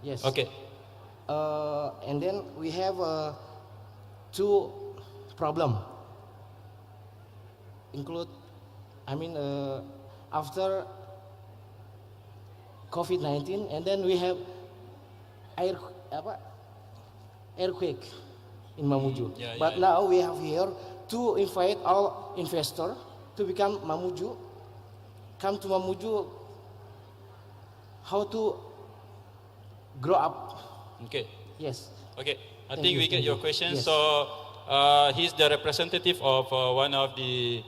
Yes. Okay. And then we have two problem. Include, after COVID-19, and then we have earthquake in Mamuju. But now we have here to invite all investor to become Mamuju, come to Mamuju, how to grow up. Okay. Yes. Okay. I think we get your question. Yes. So he's the representative of one of the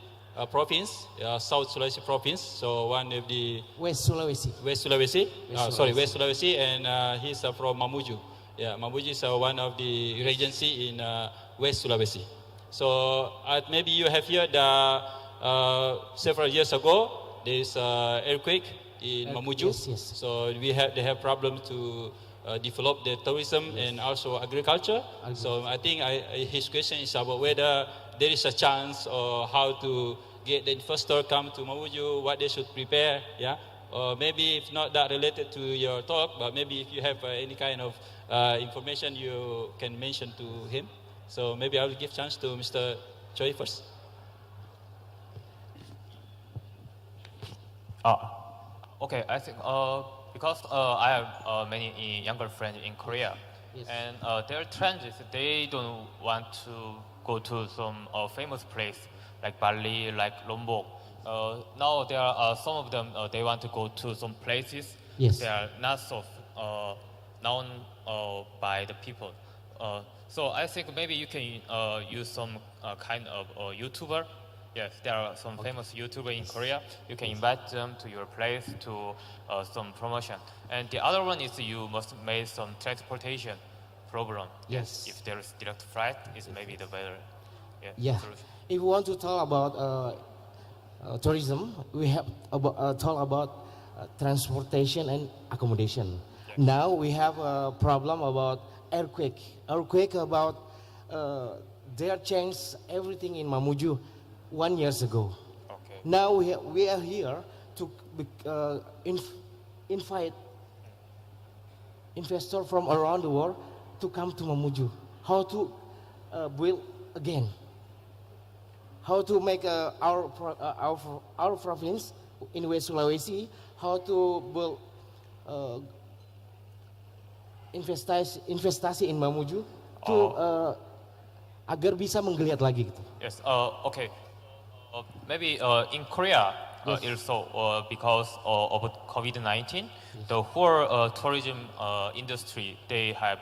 province, South Sulawesi province. So one of the West Sulawesi. West Sulawesi, and he's from Mamuju. Yeah, Mamuju is one of the regency in West Sulawesi. So maybe you have heard several years ago there's earthquake in Mamuju. Yes. So they have problem to develop the tourism and also agriculture. So I think his question is about whether there is a chance or how to get the investor come to Mamuju, what they should prepare, or maybe if not that related to your talk, but maybe if you have any kind of information you can mention to him. So maybe I will give chance to Mr. Choi first. Okay, I think because I have many younger friends in Korea, and their trend is they don't want to go to some famous place like Bali, like Lombok. Now there are some of them they want to go to some places they are not so known by the people. So I think maybe you can use some kind of YouTuber. Yes, there are some famous YouTubers in Korea. You can invite them to your place to some promotion. And the other one is you must make some transportation program. Yes. If there is direct flight, it's maybe the better. Solution. If we want to talk about tourism, we have talk about transportation and accommodation. Now we have a problem about earthquake. Earthquake about they are changed everything in Mamuju 1 year ago. Okay. Now we are here to invite investors from around the world to come to Mamuju. How to build again? How to make our province in West Sulawesi? How to build investasi in Mamuju to agar bisa menggeliat lagi gitu. Yes. Okay. Maybe in Korea also because of COVID-19, the whole tourism industry they have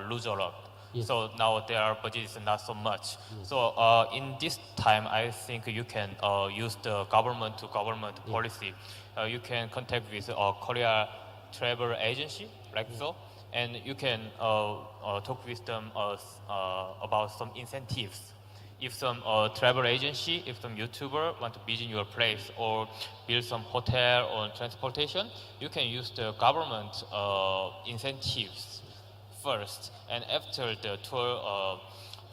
lose a lot. So now their budget is not so much. So in this time, I think you can use the government to government policy. You can contact with Korea travel agency like so, and you can talk with them about some incentives. If some travel agency, if some YouTuber want to visit your place or build some hotel or transportation, you can use the government incentives first. And after the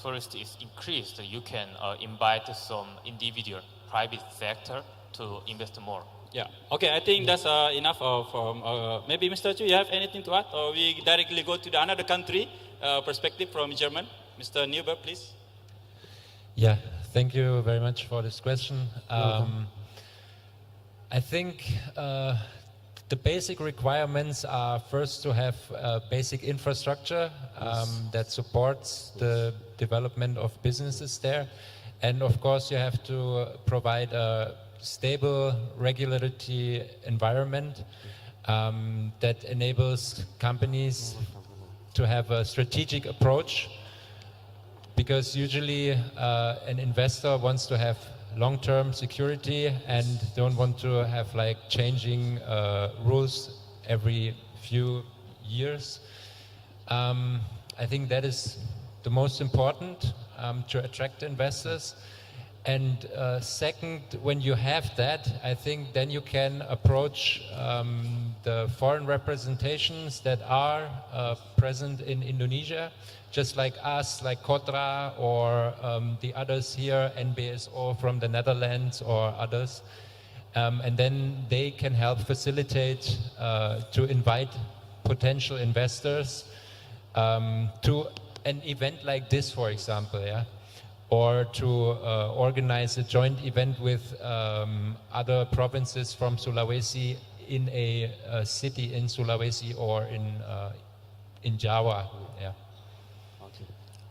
tourist is increased, you can invite some individual private sector to invest more. Yeah. Okay. I think that's enough from maybe Mr. Chu. You have anything to add, or we directly go to another country perspective from German? Mr. Neuber, please. Yeah, thank you very much for this question. I think the basic requirements are first to have basic infrastructure that supports the development of businesses there. And of course, you have to provide a stable regulatory environment that enables companies to have a strategic approach. Because usually an investor wants to have long-term security and don't want to have like changing rules every few years. I think that is the most important to attract investors. And second, when you have that, I think then you can approach the foreign representations that are present in Indonesia, just like us, like KOTA or the others here, NBSO from the Netherlands or others. And then they can help facilitate to invite potential investors to an event like this, for example, or to organize a joint event with other provinces from Sulawesi in a city in Sulawesi or in Java.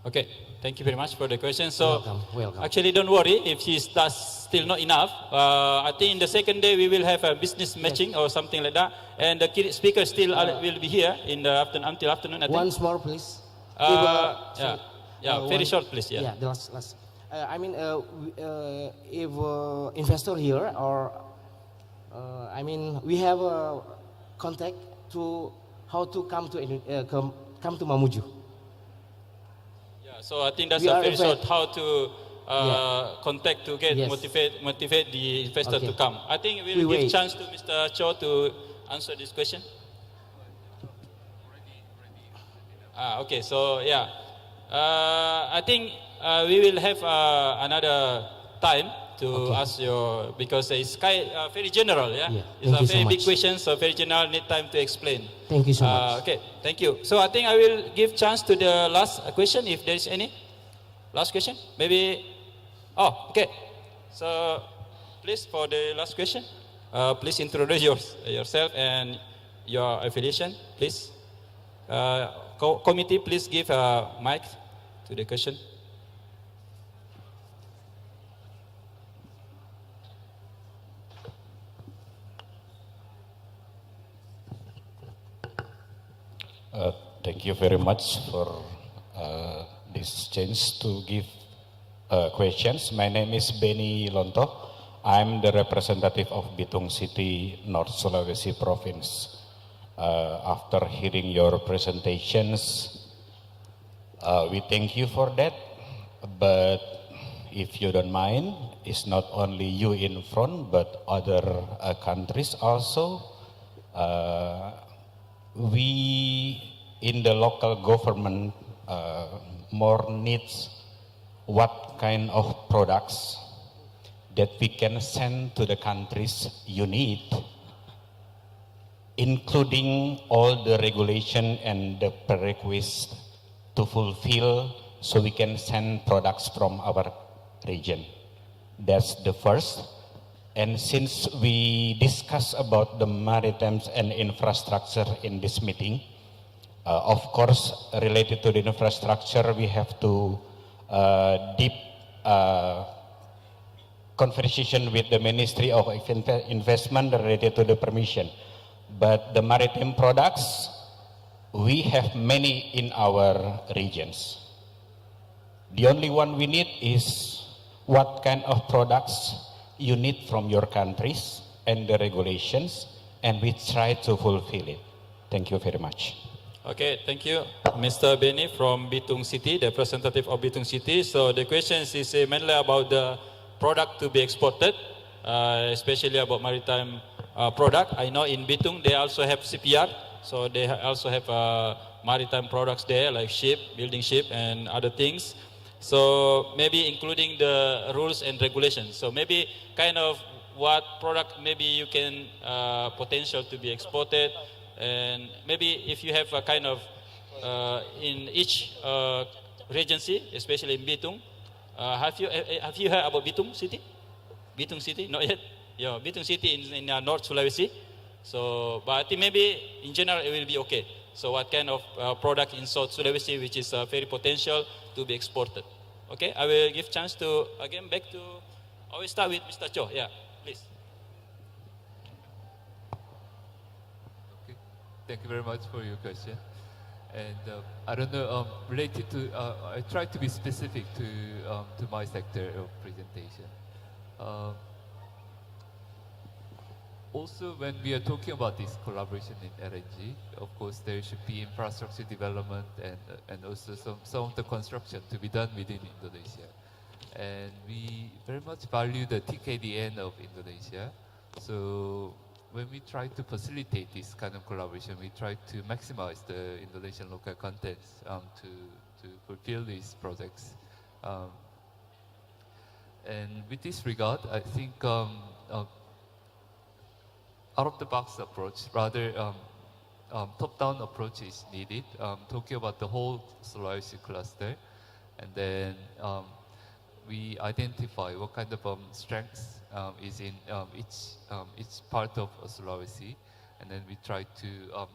Okay, thank you very much for the question. So, welcome. Actually, don't worry if that's still not enough. I think in the second day we will have a business matching or something like that, and the speaker still will be here in the afternoon until afternoon. I think. Once more, please. Very short, please. Yeah, the last. I mean, if investor here or I mean, we have a contact to how to come to Mamuju. So I think that's a very short how to contact to get motivate the investor to come. I think we'll give chance to Mr. Cho to answer this question. Okay, so I think we will have another time to ask your, because it's very general, yeah? It's thank a you very so big much. question, so very general, need time to explain. Thank you so much. Okay, thank you. So I think I will give chance to the last question, if there is any. Last question, maybe, oh, okay. So please, for the last question, please introduce yourself and your affiliation, please. Committee, please give a mic to the question. Thank you very much for this chance to give questions. My name is Beni Lonto. I'm the representative of Bitung City, North Sulawesi Province. After hearing your presentations, we thank you for that. But if you don't mind, it's not only you in front, but other countries also. We in the local government more needs what kind of products that we can send to the countries you need, including all the regulation and the prerequisites to fulfill, so we can send products from our region. That's the first. And since we discuss about the maritime and infrastructure in this meeting, of course, related to the infrastructure, we have to deep conversation with the Ministry of Investment related to the permission. But the maritime products, we have many in our regions. The only one we need is what kind of products you need from your countries and the regulations, and we try to fulfill it. Thank you very much. Okay, thank you, Mr. Beni from Bitung City, the representative of Bitung City. So the question is mainly about the product to be exported, especially about maritime product. I know in Bitung they also have CPR, so they also have maritime products there, like ship, building ship, and other things. So maybe including the rules and regulations. So maybe kind of what product maybe you can potential to be exported, and maybe if you have a kind of in each regency, especially in Bitung, have you heard about Bitung City? Bitung City, not yet. Yeah, Bitung City in North Sulawesi. So, but I think maybe in general it will be okay. So, what kind of product in South Sulawesi which is very potential to be exported? Okay, I will give chance to again back to. I will start with Mr. Cho. Yeah, please. Okay, thank you very much for your question. And I don't know, related to, I try to be specific to my sector of presentation. Also, when we are talking about this collaboration in RNG, of course, there should be infrastructure development and also some of the construction to be done within Indonesia. And we very much value the TKDN of Indonesia. So when we try to facilitate this kind of collaboration, we try to maximize the Indonesian local contents to fulfill these projects. And with this regard, I think out-of-the-box approach, rather top-down approach is needed, talking about the whole Sulawesi cluster, and then we identify what kind of strengths is in each part of Sulawesi, and then we try to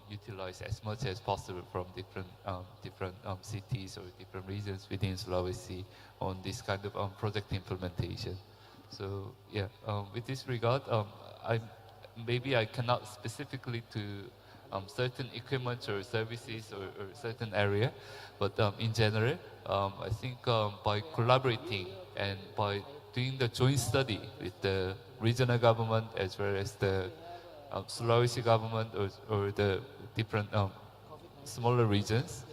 utilize as much as possible from different cities or different regions within Sulawesi on this kind of project implementation. So yeah, with this regard, maybe I cannot specifically to certain equipment or services or certain area, but in general, I think by collaborating and by doing the joint study with the regional government as well as the Sulawesi government or the different smaller regions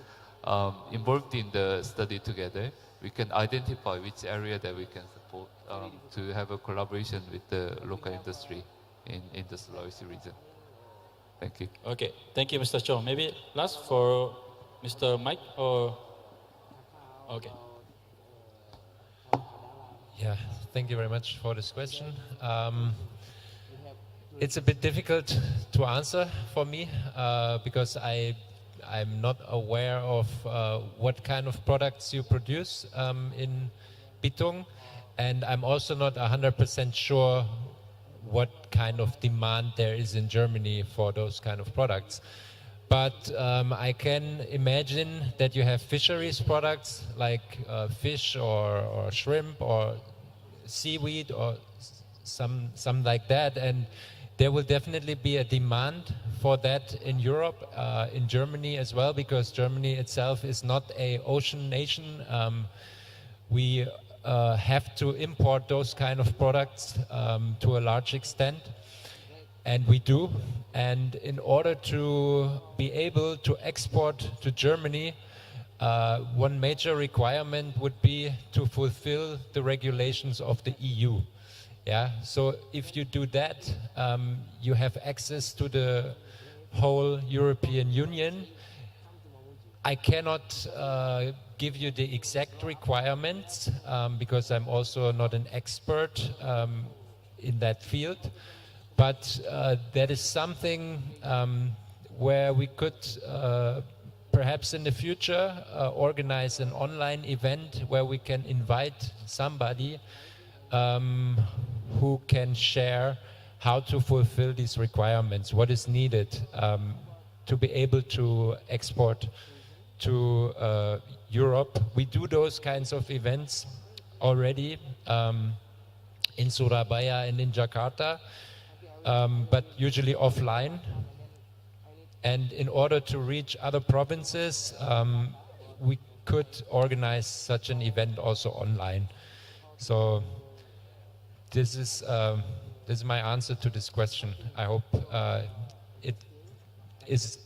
involved in the study together, we can identify which area that we can support to have a collaboration with the local industry in the Sulawesi region. Thank you. Okay, thank you, Mr. Cho. Maybe last for Mr. Mike or okay. Yeah, thank you very much for this question. It's a bit difficult to answer for me because I'm not aware of what kind of products you produce in Bitung, and I'm also not 100% sure what kind of demand there is in Germany for those kind of products. But I can imagine that you have fisheries products like fish or shrimp or seaweed or some like that, and there will definitely be a demand for that in Europe, in Germany as well, because Germany itself is not an ocean nation. We have to import those kind of products to a large extent, and we do. And in order to be able to export to Germany, one major requirement would be to fulfill the regulations of the EU. Yeah, so if you do that, you have access to the whole European Union. I cannot give you the exact requirements because I'm also not an expert in that field, but that is something where we could perhaps in the future organize an online event where we can invite somebody who can share how to fulfill these requirements, what is needed to be able to export to Europe. We do those kinds of events already in Surabaya and in Jakarta, but usually offline. And in order to reach other provinces, we could organize such an event also online. So this is my answer to this question. I hope it is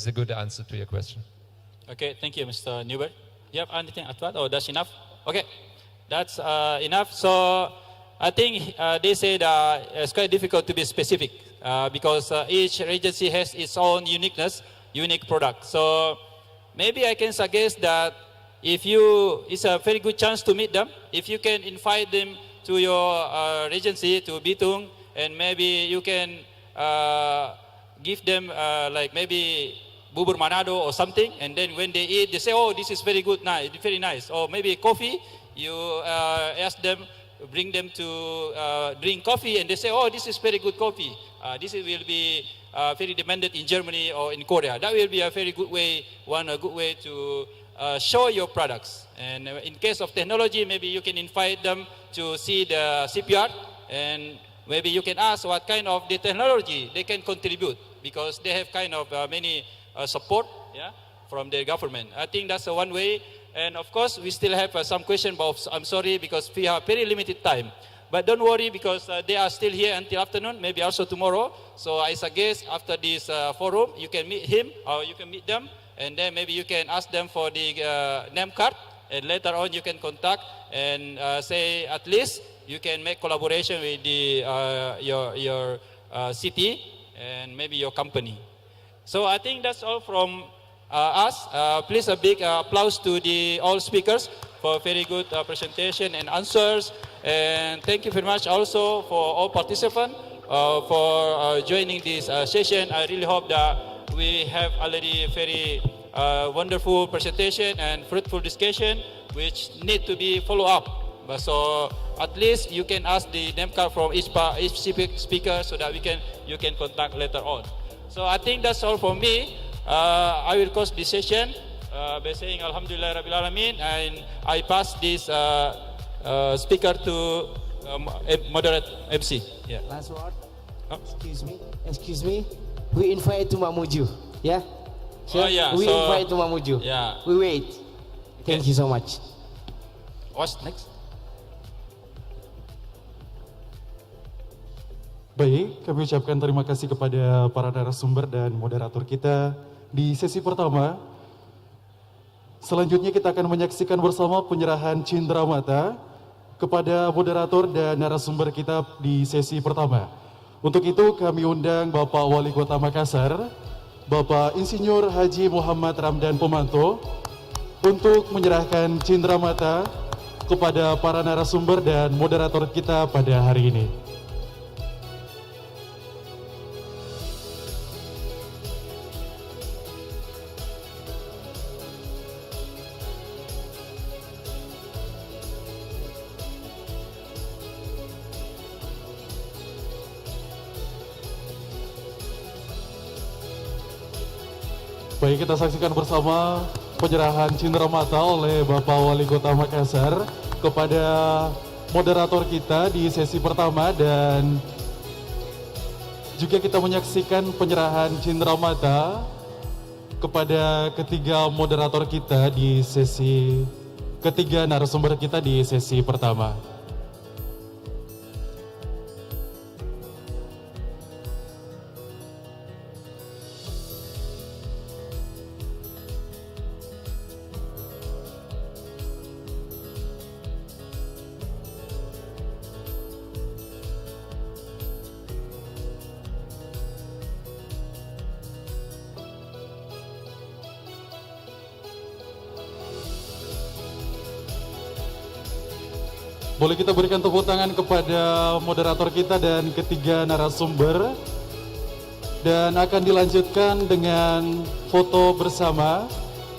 a good answer to your question. Okay, thank you, Mr. Newbert. You have anything to add, or that's enough? Okay, that's enough. So I think they say that it's quite difficult to be specific because each agency has its own uniqueness, unique product. So maybe I can suggest that it's a very good chance to meet them. If you can invite them to your agency, to Bitung, and maybe you can give them like maybe bubur Manado or something, and then when they eat, they say, oh, this is very good, nice, very nice. Or maybe coffee, you ask them, bring them to drink coffee, and they say, oh, this is very good coffee. This will be very demanded in Germany or in Korea. That will be a very good way, a good way to show your products. And in case of technology, maybe you can invite them to see the shipyard, and maybe you can ask what kind of the technology they can contribute, because they have kind of many support, yeah, from the government. I think that's one way. And of course, we still have some question, but I'm sorry because we have very limited time. But don't worry, because they are still here until afternoon, maybe also tomorrow. So I suggest after this forum, you can meet him or you can meet them, and then maybe you can ask them for the name card, and later on you can contact and say at least you can make collaboration with the your city and maybe your company. So I think that's all from us. Please a big applause to all speakers for very good presentation and answers. And thank you very much also for all participants for joining this session. I really hope that we have already very wonderful presentation and fruitful discussion, which need to be followed up. So at least you can ask the name card from each speaker so that you can contact later on. So I think that's all for me. I will close this session by saying Alhamdulillah Rabbil Alamin, and I pass this speaker to moderate MC. Yeah. Last word. Oh. Excuse me. We invite to Mamuju. Yeah. Sure? Oh yeah. We invite to Mamuju. Yeah. We wait. Thank you so much. What's next? Baik, kami ucapkan terima kasih kepada para narasumber dan moderator kita di sesi pertama. Selanjutnya kita akan menyaksikan bersama penyerahan cindramata kepada moderator dan narasumber kita di sesi pertama. Untuk itu kami undang Bapak Wali Kota Makassar, Bapak Insinyur Haji Muhammad Ramdan Pomanto, untuk menyerahkan cindramata kepada para narasumber dan moderator kita pada hari ini. Baik, kita saksikan bersama penyerahan cindera mata oleh Bapak Wali Kota Makassar kepada moderator kita di sesi pertama, dan juga kita menyaksikan penyerahan cindera mata kepada ketiga moderator kita di sesi ketiga, narasumber kita di sesi pertama. Boleh kita berikan tepuk tangan kepada moderator kita dan ketiga narasumber. Dan akan dilanjutkan dengan foto bersama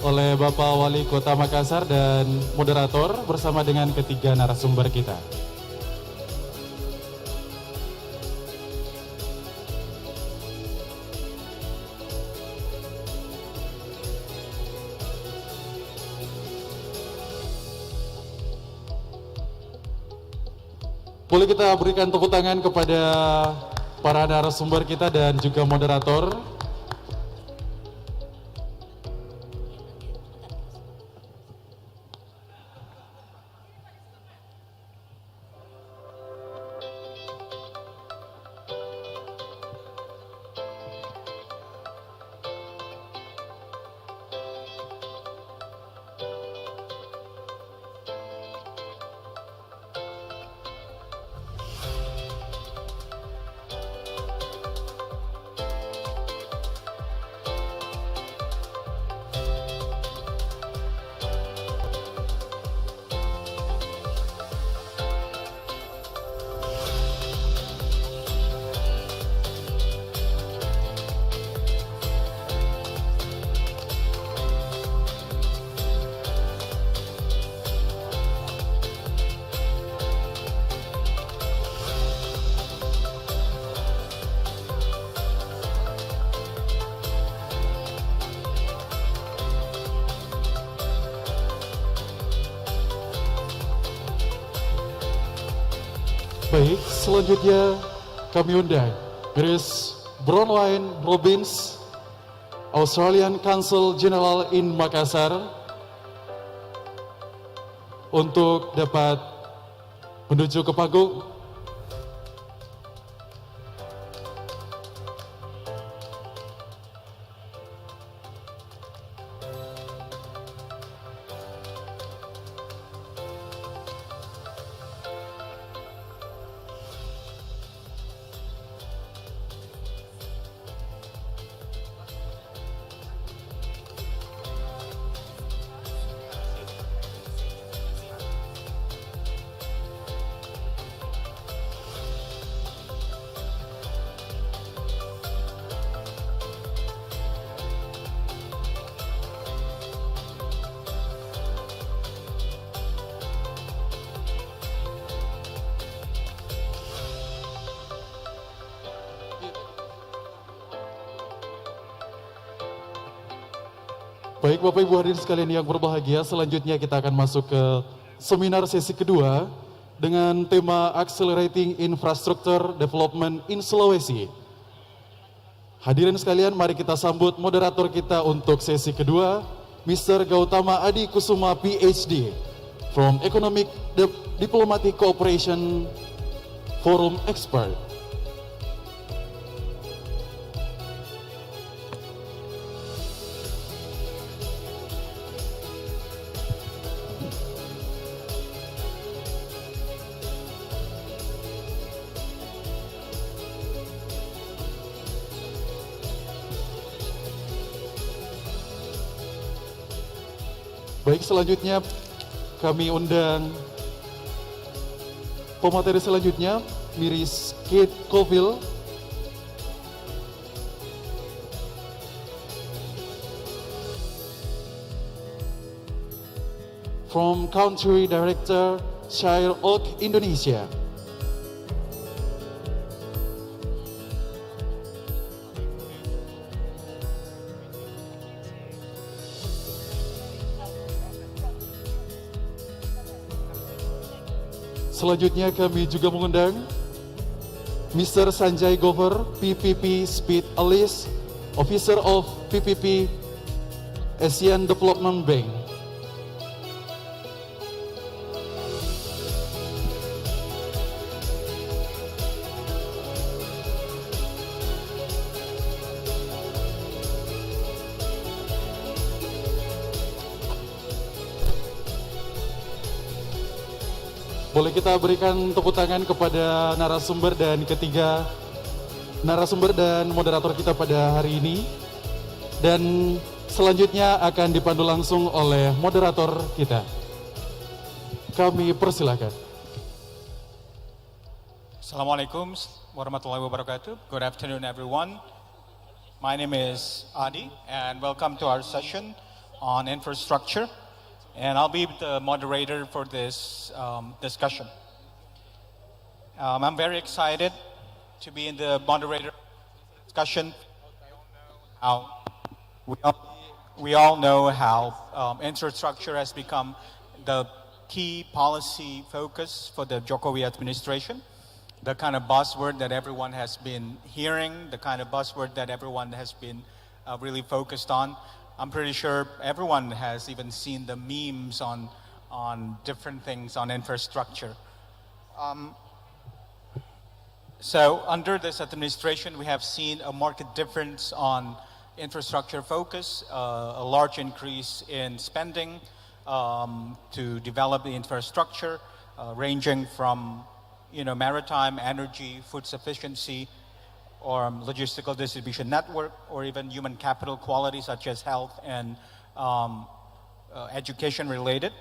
oleh Bapak Wali Kota Makassar dan moderator bersama dengan ketiga narasumber kita. Boleh kita berikan tepuk tangan kepada para narasumber kita dan juga moderator. Baik, selanjutnya kami undang Miss Bronwyn Robbins, Australian Consul General in Makassar, untuk dapat menuju ke panggung. Baik Bapak Ibu hadirin sekalian yang berbahagia, selanjutnya kita akan masuk ke seminar sesi kedua dengan tema Accelerating Infrastructure Development in Sulawesi. Hadirin sekalian, mari kita sambut moderator kita untuk sesi kedua, Mr. Gautama Adi Kusuma PhD from Economic Diplomatic Cooperation Forum Expert. Baik, selanjutnya kami undang pemateri selanjutnya, Miss Kate Colville. From Country Director, Shire Oak, Indonesia. Selanjutnya kami juga mengundang Mr. Sanjay Gover, PPP Speed Alice, Officer of PPP Asian Development Bank. Boleh kita berikan tepuk tangan kepada narasumber dan ketiga narasumber dan moderator kita pada hari ini. Dan selanjutnya akan dipandu langsung oleh moderator kita. Kami persilakan. Assalamualaikum warahmatullahi wabarakatuh. Good afternoon, everyone. My name is Adi, and welcome to our session on infrastructure. And I'll be the moderator for this discussion. I'm very excited to be in the moderator discussion. We all know how infrastructure has become the key policy focus for the Jokowi administration, the kind of buzzword that everyone has been hearing, the kind of buzzword that everyone has been really focused on. I'm pretty sure everyone has even seen the memes on different things on infrastructure. So under this administration, we have seen a marked difference on infrastructure focus, a large increase in spending to develop the infrastructure, ranging from maritime, energy, food sufficiency, or logistical distribution network, or even human capital quality such as health and education related.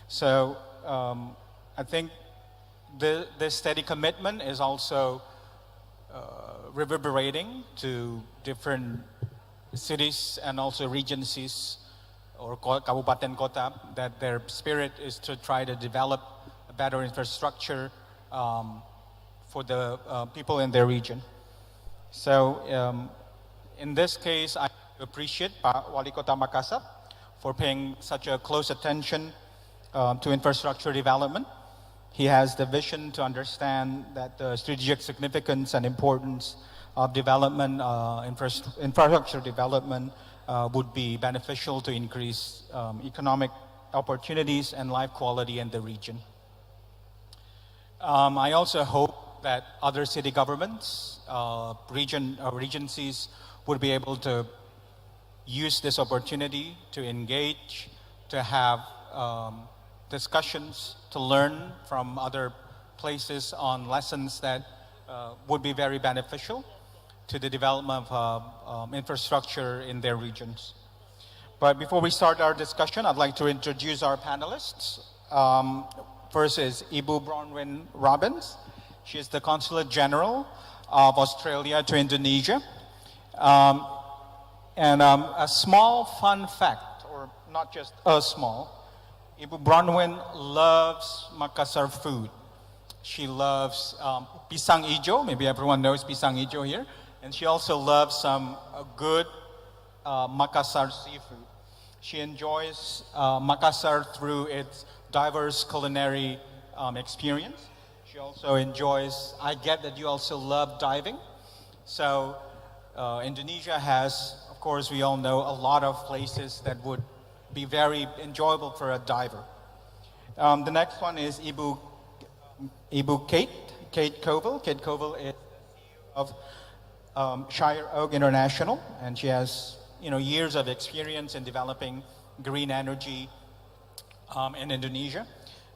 So I think this steady commitment is also reverberating to different cities and also regencies or kabupaten kota, that their spirit is to try to develop a better infrastructure for the people in their region. So in this case, I appreciate Pak Wali Kota Makassar for paying such a close attention to infrastructure development. He has the vision to understand that the strategic significance and importance of development, infrastructure development would be beneficial to increase economic opportunities and life quality in the region. I also hope that other city governments, regencies would be able to use this opportunity to engage, to have discussions, to learn from other places on lessons that would be very beneficial to the development of infrastructure in their regions. But before we start our discussion, I'd like to introduce our panelists. First is Ibu Bronwyn Robbins. She is the Consulate General of Australia to Indonesia. And a small fun fact, or not just a small, Ibu Bronwyn loves Makassar food. She loves pisang ijo, maybe everyone knows pisang ijo here. And she also loves some good Makassar seafood. She enjoys Makassar through its diverse culinary experience. She also enjoys, I get that you also love diving. So Indonesia has, of course, we all know, a lot of places that would be very enjoyable for a diver. The next one is Ibu Kate Coville. Kate Coville is of Shire Oak International, and she has years of experience in developing green energy in Indonesia.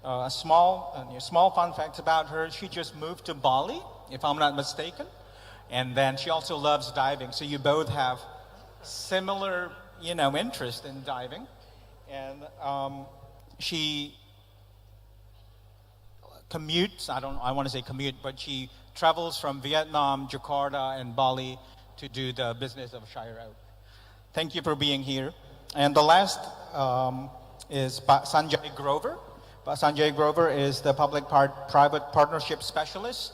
A small fun fact about her: she just moved to Bali, if I'm not mistaken, and then she also loves diving. So you both have similar, interest in diving, and she commutes. I want to say commute, but she travels from Vietnam, Jakarta, and Bali to do the business of Shire Out. Thank you for being here. And the last is Pak Sanjay Grover. Pak Sanjay Grover is the Public-Private Partnership Specialist,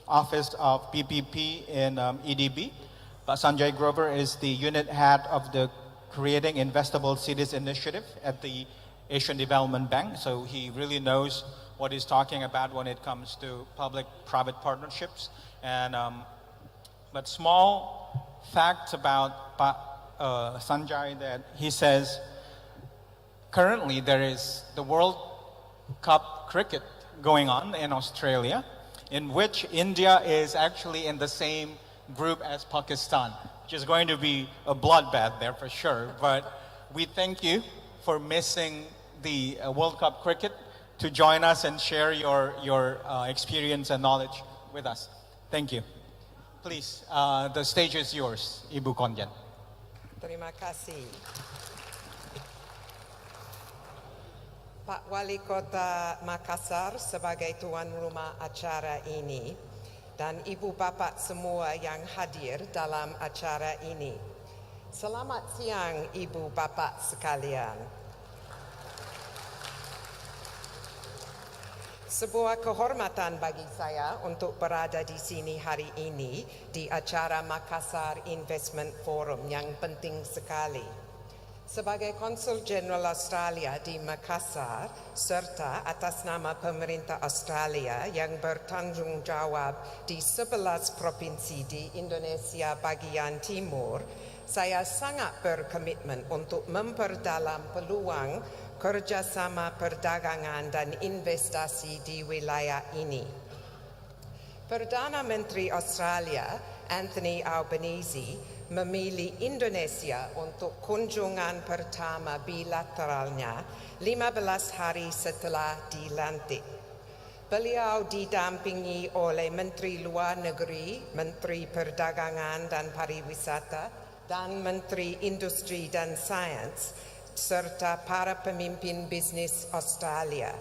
Office of PPP in EDB. Pak Sanjay Grover is the unit head of the Creating Investable Cities Initiative at the Asian Development Bank. So he really knows what he's talking about when it comes to public-private partnerships. And but small facts about Pak Sanjay, that he says currently there is the World Cup cricket going on in Australia, in which India is actually in the same group as Pakistan, which is going to be a bloodbath there for sure. But we thank you for missing the World Cup cricket to join us and share your experience and knowledge with us. Thank you. Please, the stage is yours, Ibu Konjan. Terima kasih. Pak Wali Kota Makassar sebagai tuan rumah acara ini dan ibu bapak semua yang hadir dalam acara ini. Selamat siang ibu bapak sekalian. Sebuah kehormatan bagi saya untuk berada di sini hari ini di acara Makassar Investment Forum yang penting sekali. Sebagai Konsul Jenderal Australia di Makassar, serta atas nama pemerintah Australia yang bertanggung jawab di 11 provinsi di Indonesia bagian timur, saya sangat berkomitmen untuk memperdalam peluang kerjasama perdagangan dan investasi di wilayah ini. Perdana Menteri Australia, Anthony Albanese, memilih Indonesia untuk kunjungan pertama bilateralnya 15 hari setelah dilantik. Beliau didampingi oleh Menteri Luar Negeri, Menteri Perdagangan dan Pariwisata, dan Menteri Industri dan Sains, serta para pemimpin bisnis Australia.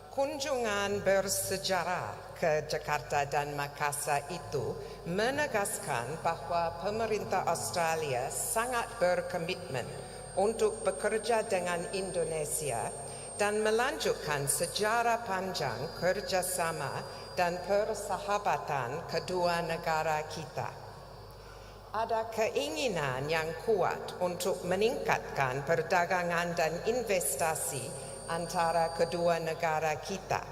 Kunjungan bersejarah ke Jakarta dan Makassar itu menegaskan bahwa pemerintah Australia sangat berkomitmen untuk bekerja dengan Indonesia dan melanjutkan sejarah panjang kerjasama dan persahabatan kedua negara kita. Ada keinginan yang kuat untuk meningkatkan perdagangan dan investasi antara kedua negara kita.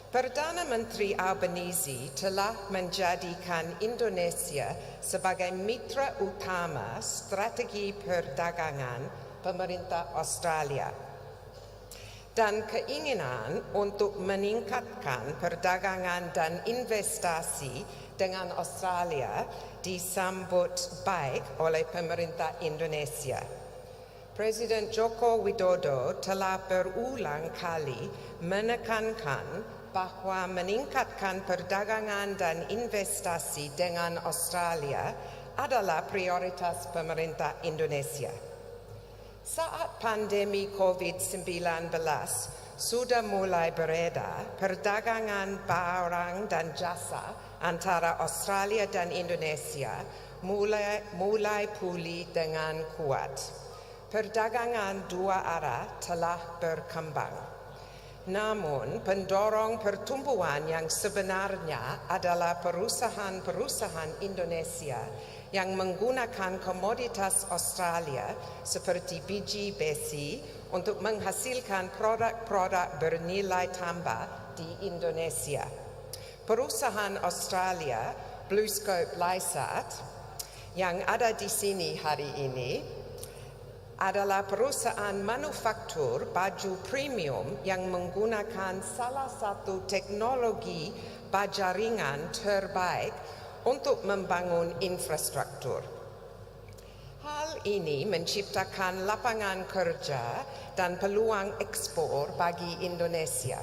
Perdana Menteri Albanese telah menjadikan Indonesia sebagai mitra utama strategi perdagangan pemerintah Australia. Dan keinginan untuk meningkatkan perdagangan dan investasi dengan Australia disambut baik oleh pemerintah Indonesia. Presiden Joko Widodo telah berulang kali menekankan bahwa meningkatkan perdagangan dan investasi dengan Australia adalah prioritas pemerintah Indonesia. Saat pandemi COVID-19 sudah mulai beredar, perdagangan barang dan jasa antara Australia dan Indonesia mulai pulih dengan kuat. Perdagangan dua arah telah berkembang. Namun, pendorong pertumbuhan yang sebenarnya adalah perusahaan-perusahaan Indonesia yang menggunakan komoditas Australia seperti biji besi untuk menghasilkan produk-produk bernilai tambah di Indonesia. Perusahaan Australia, BlueScope Lysat, yang ada di sini hari ini, adalah perusahaan manufaktur baju premium yang menggunakan salah satu teknologi baja ringan terbaik untuk membangun infrastruktur. Hal ini menciptakan lapangan kerja dan peluang ekspor bagi Indonesia.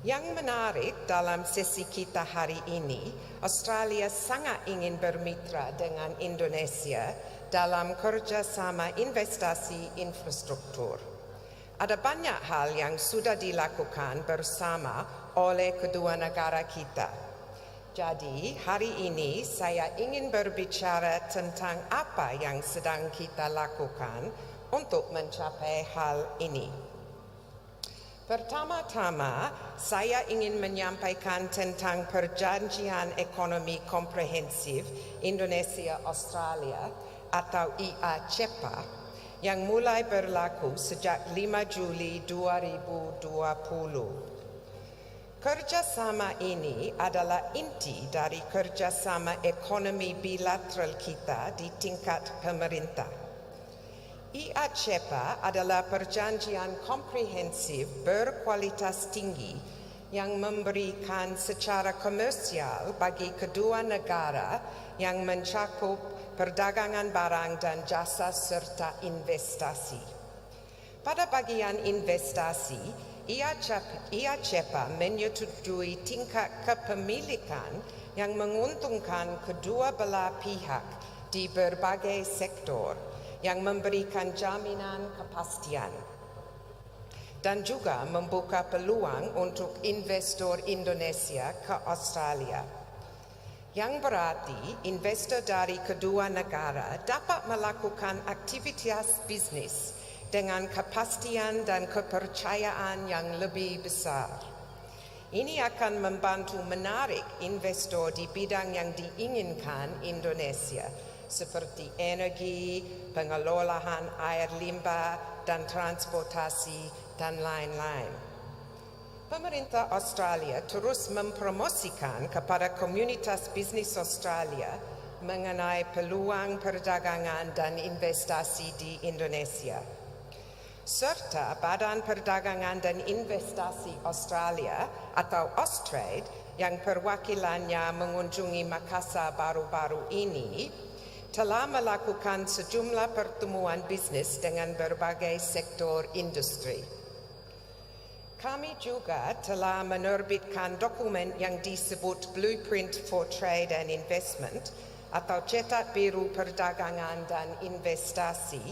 Yang menarik dalam sesi kita hari ini, Australia sangat ingin bermitra dengan Indonesia dalam kerjasama investasi infrastruktur. Ada banyak hal yang sudah dilakukan bersama oleh kedua negara kita. Jadi, hari ini saya ingin berbicara tentang apa yang sedang kita lakukan untuk mencapai hal ini. Pertama-tama, saya ingin menyampaikan tentang Perjanjian Ekonomi Komprehensif Indonesia-Australia atau IACEPA yang mulai berlaku sejak 5 Juli 2020. Kerjasama ini adalah inti dari kerjasama ekonomi bilateral kita di tingkat pemerintah. IACEPA adalah perjanjian komprehensif berkualitas tinggi yang memberikan secara komersial bagi kedua negara yang mencakup perdagangan barang dan jasa serta investasi. Pada bagian investasi, IACEPA menyetujui tingkat kepemilikan yang menguntungkan kedua belah pihak di berbagai sektor yang memberikan jaminan kepastian dan juga membuka peluang untuk investor Indonesia ke Australia. Yang berarti investor dari kedua negara dapat melakukan aktivitas bisnis dengan kepastian dan kepercayaan yang lebih besar. Ini akan membantu menarik investor di bidang yang diinginkan Indonesia, seperti energi, pengelolaan air limbah dan transportasi dan lain-lain. Pemerintah Australia terus mempromosikan kepada komunitas bisnis Australia mengenai peluang perdagangan dan investasi di Indonesia. Serta Badan Perdagangan dan Investasi Australia atau Austrade yang perwakilannya mengunjungi Makassar baru-baru ini telah melakukan sejumlah pertemuan bisnis dengan berbagai sektor industri. Kami juga telah menerbitkan dokumen yang disebut Blueprint for Trade and Investment atau Cetak Biru Perdagangan dan Investasi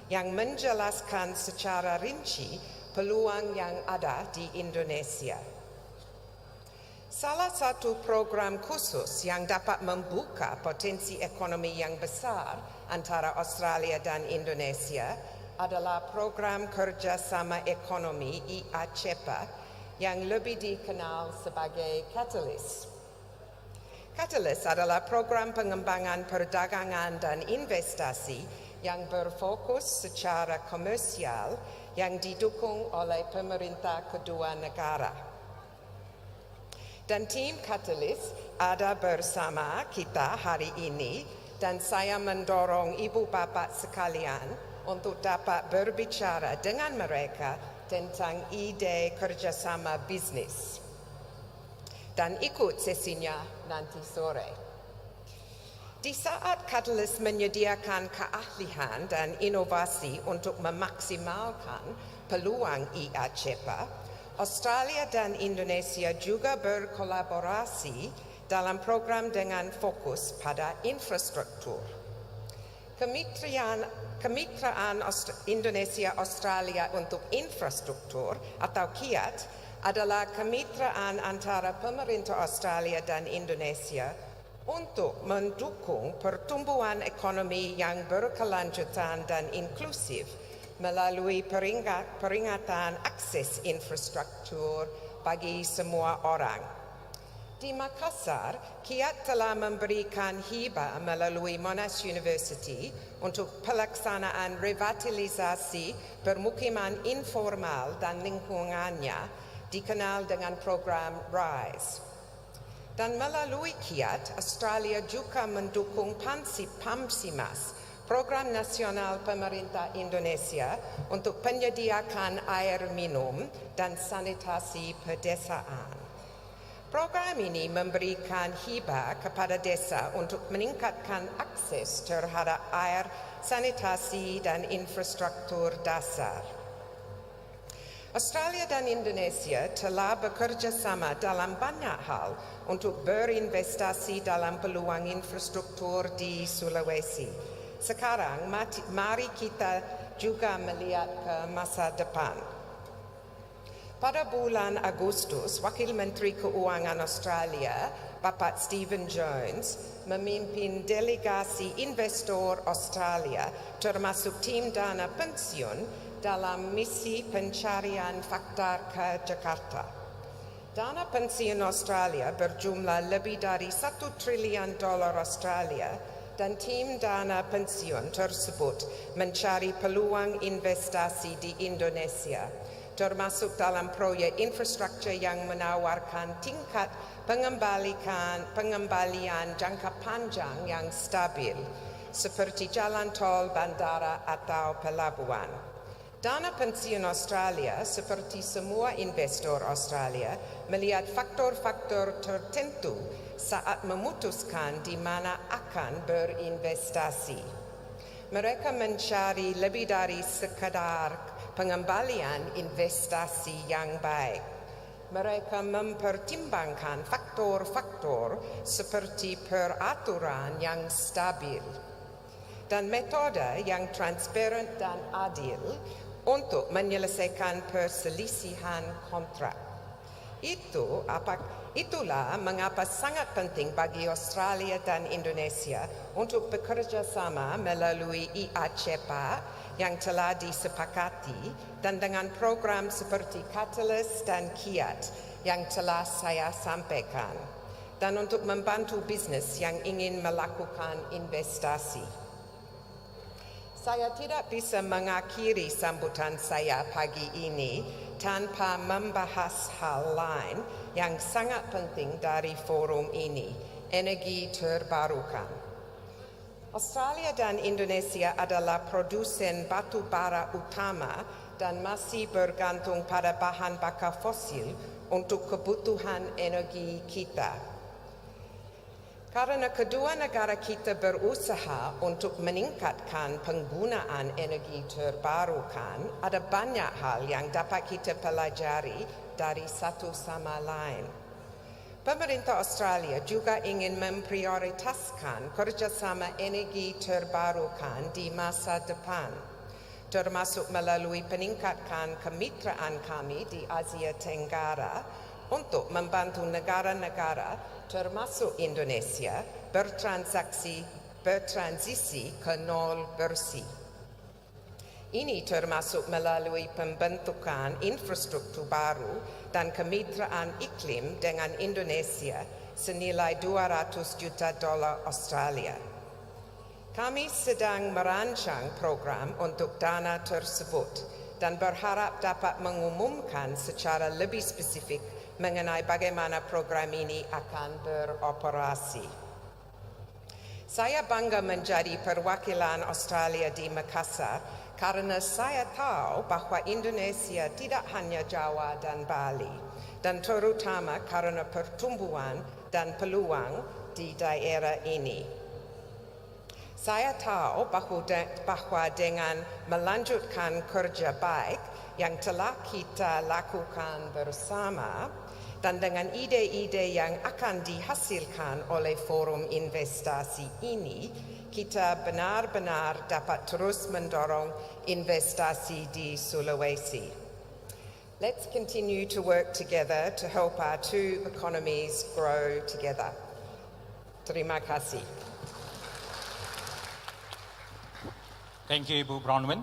yang menjelaskan secara rinci peluang yang ada di Indonesia. Salah satu program khusus yang dapat membuka potensi ekonomi yang besar antara Australia dan Indonesia adalah program kerjasama ekonomi IACEPA yang lebih dikenal sebagai Catalyst. Catalyst adalah program pengembangan perdagangan dan investasi yang berfokus secara komersial yang didukung oleh pemerintah kedua negara. Dan tim Catalyst ada bersama kita hari ini dan saya mendorong ibu bapa sekalian untuk dapat berbicara dengan mereka tentang ide kerjasama bisnis. Dan ikut sesinya nanti sore. Di saat Catalyst menyediakan keahlian dan inovasi untuk memaksimalkan peluang IACEPA, Australia dan Indonesia juga berkolaborasi dalam program dengan fokus pada infrastruktur. Kemitraan Indonesia-Australia untuk infrastruktur atau KIAT adalah kemitraan antara pemerintah Australia dan Indonesia untuk mendukung pertumbuhan ekonomi yang berkelanjutan dan inklusif melalui peringatan akses infrastruktur bagi semua orang. Di Makassar, KIAT telah memberikan hibah melalui Monash University untuk pelaksanaan revitalisasi permukiman informal dan lingkungannya dikenal dengan program RISE. Dan melalui KIAT, Australia juga mendukung PAMSIMAS, Program Nasional Pemerintah Indonesia untuk penyediaan air minum dan sanitasi pedesaan. Program ini memberikan hibah kepada desa untuk meningkatkan akses terhadap air, sanitasi dan infrastruktur dasar. Australia dan Indonesia telah bekerja sama dalam banyak hal untuk berinvestasi dalam peluang infrastruktur di Sulawesi. Sekarang, mari kita juga melihat ke masa depan. Pada bulan Agustus, Wakil Menteri Keuangan Australia, Bapak Stephen Jones, memimpin delegasi investor Australia termasuk tim dana pensiun dalam misi pencarian fakta ke Jakarta. Dana pensiun Australia berjumlah lebih dari $1 triliun Australia dan tim dana pensiun tersebut mencari peluang investasi di Indonesia, termasuk dalam proyek infrastruktur yang menawarkan tingkat pengembalian jangka panjang yang stabil, seperti jalan tol, bandara atau pelabuhan. Dana pensiun Australia, seperti semua investor Australia, melihat faktor-faktor tertentu saat memutuskan di mana akan berinvestasi. Mereka mencari lebih dari sekadar pengembalian investasi yang baik. Mereka mempertimbangkan faktor-faktor seperti peraturan yang stabil dan metode yang transparan dan adil untuk menyelesaikan perselisihan kontrak. Itulah mengapa sangat penting bagi Australia dan Indonesia untuk bekerja sama melalui IACEPA yang telah disepakati dan dengan program seperti Catalyst dan Kiat yang telah saya sampaikan, dan untuk membantu bisnes yang ingin melakukan investasi. Saya tidak bisa mengakhiri sambutan saya pagi ini tanpa membahas hal lain yang sangat penting dari forum ini, energi terbarukan. Australia dan Indonesia adalah produsen batu bara utama dan masih bergantung pada bahan bakar fosil untuk kebutuhan energi kita. Karena kedua negara kita berusaha untuk meningkatkan penggunaan energi terbarukan, ada banyak hal yang dapat kita pelajari dari satu sama lain. Pemerintah Australia juga ingin memprioritaskan kerjasama energi terbarukan di masa depan, termasuk melalui peningkatkan kemitraan kami di Asia Tenggara untuk membantu negara-negara termasuk Indonesia bertransisi ke nol bersih. Ini termasuk melalui pembentukan infrastruktur baru dan kemitraan iklim dengan Indonesia senilai $200 juta Australia. Kami sedang merancang program untuk dana tersebut dan berharap dapat mengumumkan secara lebih spesifik mengenai bagaimana program ini akan beroperasi. Saya bangga menjadi perwakilan Australia di Makassar karena saya tahu bahwa Indonesia tidak hanya Jawa dan Bali, dan terutama karena pertumbuhan dan peluang di daerah ini. Saya tahu bahwa dengan melanjutkan kerja baik yang telah kita lakukan bersama, dan dengan ide-ide yang akan dihasilkan oleh forum investasi ini, kita benar-benar dapat terus mendorong investasi di Sulawesi. Let's continue to work together to help our two economies grow together. Terima kasih. Thank you, Ibu Bronwyn.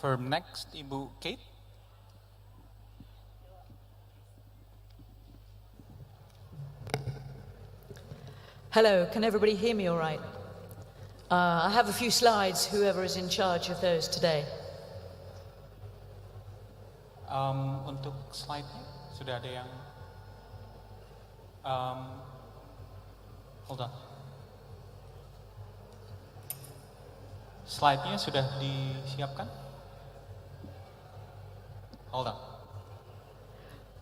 For next, Ibu Kate. Hello, can everybody hear me all right? I have a few slides, whoever is in charge of those today. Untuk slide-nya, sudah ada yang... hold on. Slide-nya sudah disiapkan? Hold on.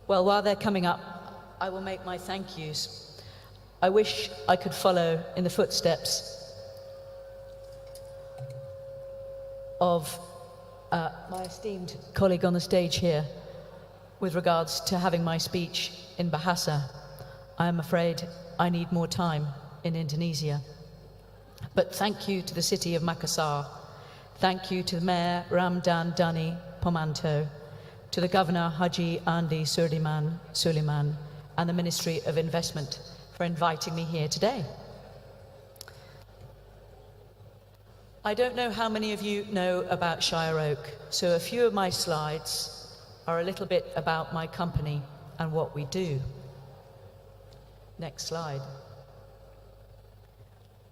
Well, while they're coming up, I will make my thank yous. I wish I could follow in the footsteps of my esteemed colleague on the stage here with regards to having my speech in Bahasa. I am afraid I need more time in Indonesia. But thank you to the city of Makassar. Thank you to Mayor Ramdan Dani Pomanto, to the Governor Haji Andi Suleiman and the Ministry of Investment for inviting me here today. I don't know how many of you know about Shire Oak, so a few of my slides are a little bit about my company and what we do. Next slide.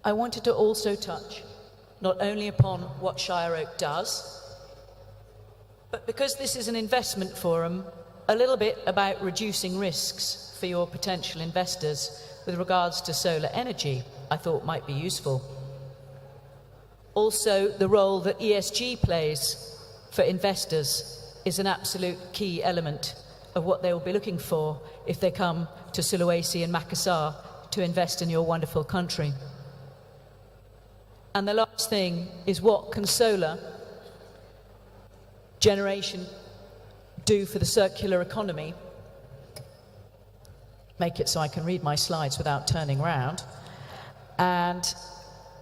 I wanted to also touch not only upon what Shire Oak does, but because this is an investment forum, a little bit about reducing risks for your potential investors with regards to solar energy, I thought might be useful. Also, the role that ESG plays for investors is an absolute key element of what they will be looking for if they come to Sulawesi and Makassar to invest in your wonderful country. And the last thing is, what can solar generation do for the circular economy? Make it so I can read my slides without turning around. And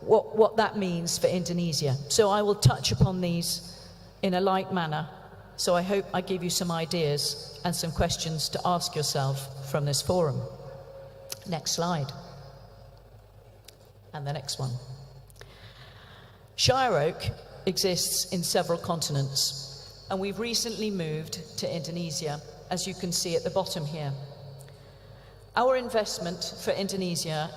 what that means for Indonesia. So I will touch upon these in a light manner. So I hope I give you some ideas and some questions to ask yourself from this forum. Next slide. And the next one. Shire Oak exists in several continents, and we've recently moved to Indonesia, as you can see at the bottom here. Our investment for Indonesia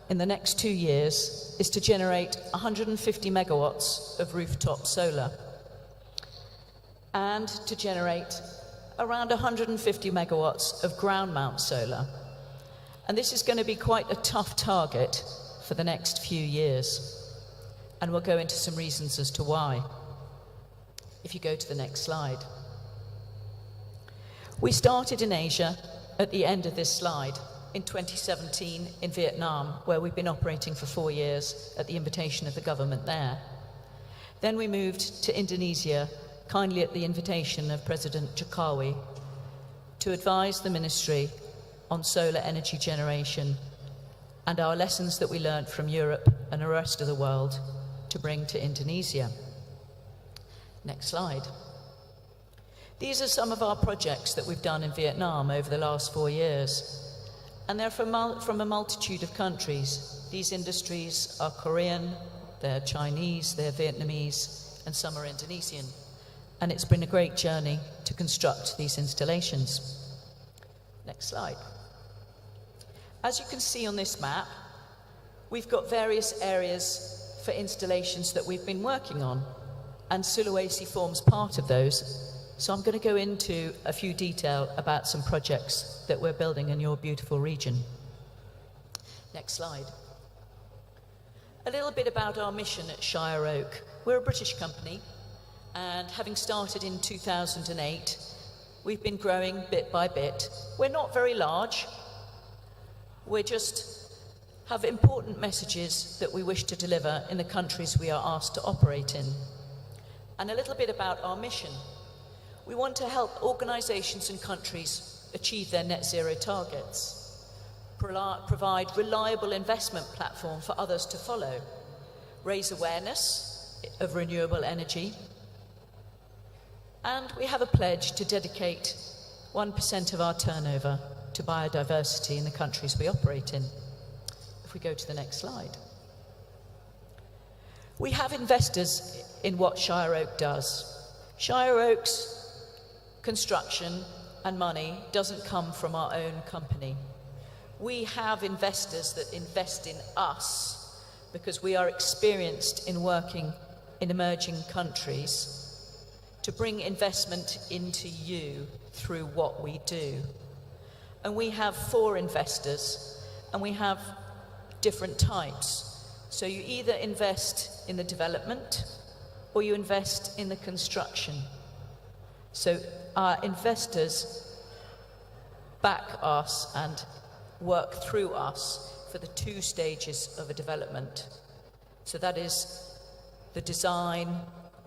in the next 2 years is to generate 150 megawatts of rooftop solar and to generate around 150 megawatts of ground mount solar. And this is going to be quite a tough target for the next few years. And we'll go into some reasons as to why. If you go to the next slide. We started in Asia at the end of this slide in 2017 in Vietnam, where we've been operating for 4 years at the invitation of the government there. Then we moved to Indonesia, kindly at the invitation of President Jokowi, to advise the ministry on solar energy generation and our lessons that we learned from Europe and the rest of the world to bring to Indonesia. Next slide. These are some of our projects that we've done in Vietnam over the last 4 years. And they're from a multitude of countries. These industries are Korean, they're Chinese, they're Vietnamese, and some are Indonesian. And it's been a great journey to construct these installations. Next slide. As you can see on this map, we've got various areas for installations that we've been working on, and Sulawesi forms part of those. So I'm going to go into a few detail about some projects that we're building in your beautiful region. Next slide. A little bit about our mission at Shire Oak. We're a British company, and having started in 2008, we've been growing bit by bit. We're not very large. We just have important messages that we wish to deliver in the countries we are asked to operate in. And a little bit about our mission. We want to help organisations and countries achieve their net zero targets, provide reliable investment platform for others to follow, raise awareness of renewable energy, and we have a pledge to dedicate 1% of our turnover to biodiversity in the countries we operate in. If we go to the next slide. We have investors in what Shire Oak does. Shire Oak's construction and money doesn't come from our own company. We have investors that invest in us because we are experienced in working in emerging countries to bring investment into you through what we do. And we have 4 investors, and we have different types. So you either invest in the development or you invest in the construction. So our investors back us and work through us for the 2 stages of a development. So that is the design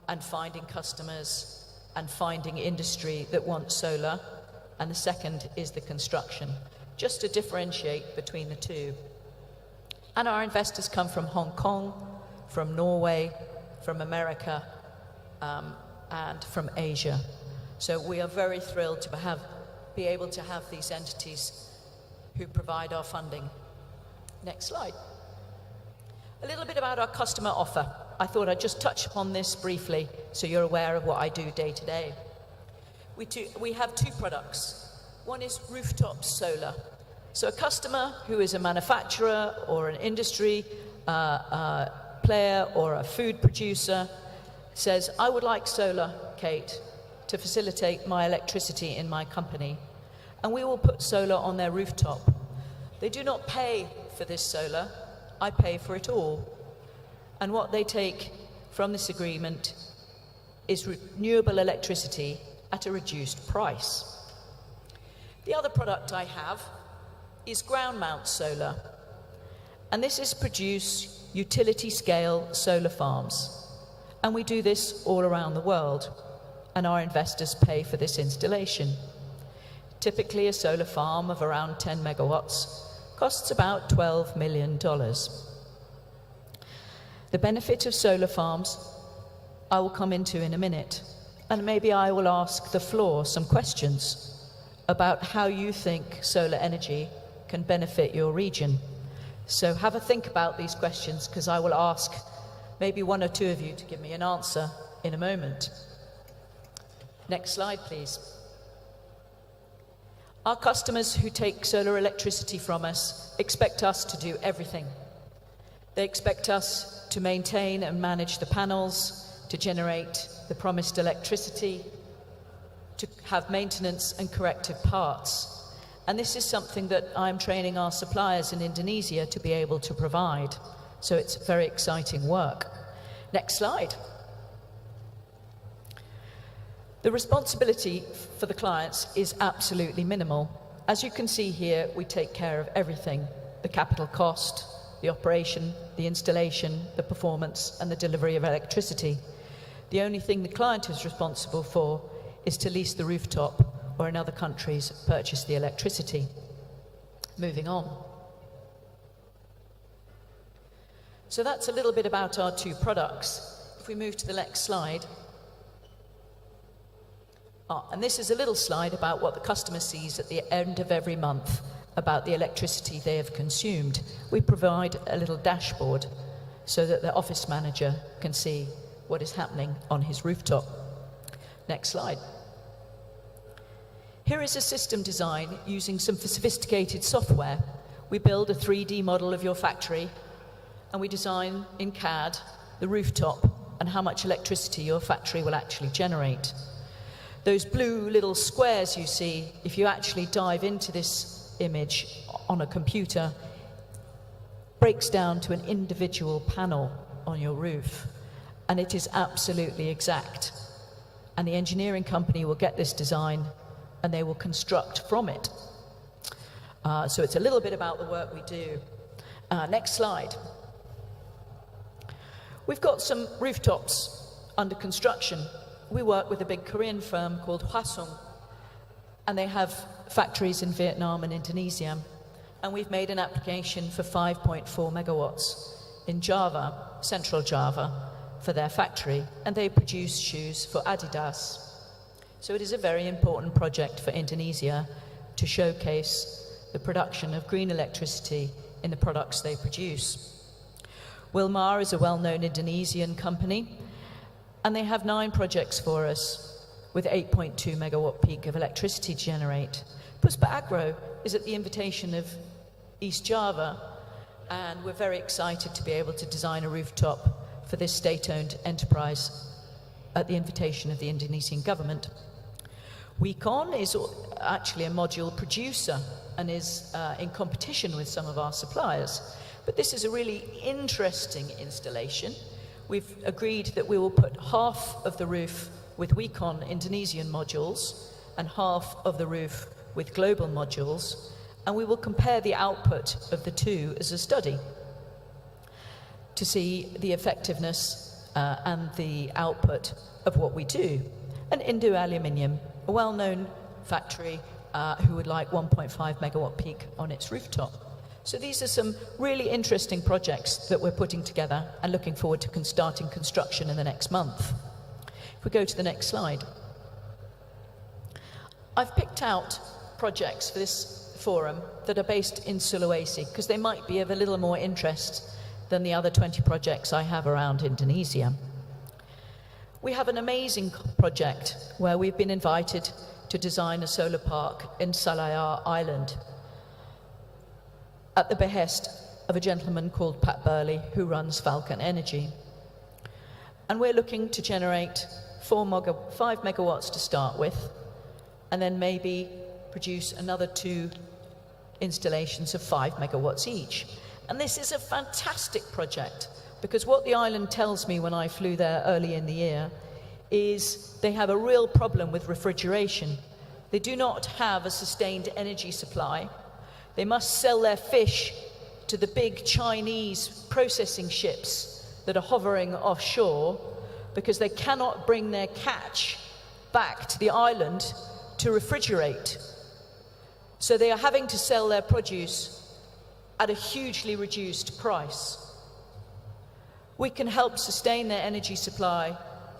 and finding customers and finding industry that wants solar, and the second is the construction, just to differentiate between the 2. And our investors come from Hong Kong, from Norway, from America, and from Asia. So we are very thrilled to be able to have these entities who provide our funding. Next slide. A little bit about our customer offer. I thought I'd just touch upon this briefly so you're aware of what I do day to day. We have two products. One is rooftop solar. So a customer who is a manufacturer or an industry player or a food producer says, I would like solar, Kate, to facilitate my electricity in my company. And we will put solar on their rooftop. They do not pay for this solar. I pay for it all. And what they take from this agreement is renewable electricity at a reduced price. The other product I have is ground mount solar. And this is produce utility scale solar farms. And we do this all around the world. And our investors pay for this installation. Typically a solar farm of around 10 megawatts costs about $12 million. The benefit of solar farms I will come into in a minute. And maybe I will ask the floor some questions about how you think solar energy can benefit your region. So have a think about these questions, because I will ask maybe one or two of you to give me an answer in a moment. Next slide, please. Our customers who take solar electricity from us expect us to do everything. They expect us to maintain and manage the panels, to generate the promised electricity, to have maintenance and corrective parts. And this is something that I'm training our suppliers in Indonesia to be able to provide. So it's very exciting work. Next slide. The responsibility for the clients is absolutely minimal. As you can see here, we take care of everything: the capital cost, the operation, the installation, the performance, and the delivery of electricity. The only thing the client is responsible for is to lease the rooftop, or in other countries, purchase the electricity. Moving on. So that's a little bit about our two products. If we move to the next slide. And this is a little slide about what the customer sees at the end of every month about the electricity they have consumed. We provide a little dashboard so that the office manager can see what is happening on his rooftop. Next slide. Here is a system design using some sophisticated software. We build a 3D model of your factory, and we design in CAD the rooftop and how much electricity your factory will actually generate. Those blue little squares you see, if you actually dive into this image on a computer, breaks down to an individual panel on your roof. And it is absolutely exact. And the engineering company will get this design and they will construct from it. So it's a little bit about the work we do. Next slide. We've got some rooftops under construction. We work with a big Korean firm called Hwasung, and they have factories in Vietnam and Indonesia. And we've made an application for 5.4 megawatts in Java, Central Java, for their factory, and they produce shoes for Adidas. So it is a very important project for Indonesia to showcase the production of green electricity in the products they produce. Wilmar is a well-known Indonesian company, and they have 9 projects for us with 8.2 megawatt peak of electricity to generate. Puspa Agro is at the invitation of East Java, and we're very excited to be able to design a rooftop for this state-owned enterprise at the invitation of the Indonesian government. Wecon is actually a module producer and is in competition with some of our suppliers. But this is a really interesting installation. We've agreed that we will put half of the roof with Wecon Indonesian modules and half of the roof with global modules, and we will compare the output of the two as a study to see the effectiveness and the output of what we do. And Indo Aluminium, a well-known factory who would like 1.5 megawatt peak on its rooftop. So these are some really interesting projects that we're putting together and looking forward to starting construction in the next month. If we go to the next slide. I've picked out projects for this forum that are based in Sulawesi because they might be of a little more interest than the other 20 projects I have around Indonesia. We have an amazing project where we've been invited to design a solar park in Selayar Island at the behest of a gentleman called Pat Burley who runs Falcon Energy. And we're looking to generate 5 megawatts to start with, and then maybe produce another 2 installations of 5 megawatts each. And this is a fantastic project because what the island tells me when I flew there early in the year is they have a real problem with refrigeration. They do not have a sustained energy supply. They must sell their fish to the big Chinese processing ships that are hovering offshore because they cannot bring their catch back to the island to refrigerate. So they are having to sell their produce at a hugely reduced price. We can help sustain their energy supply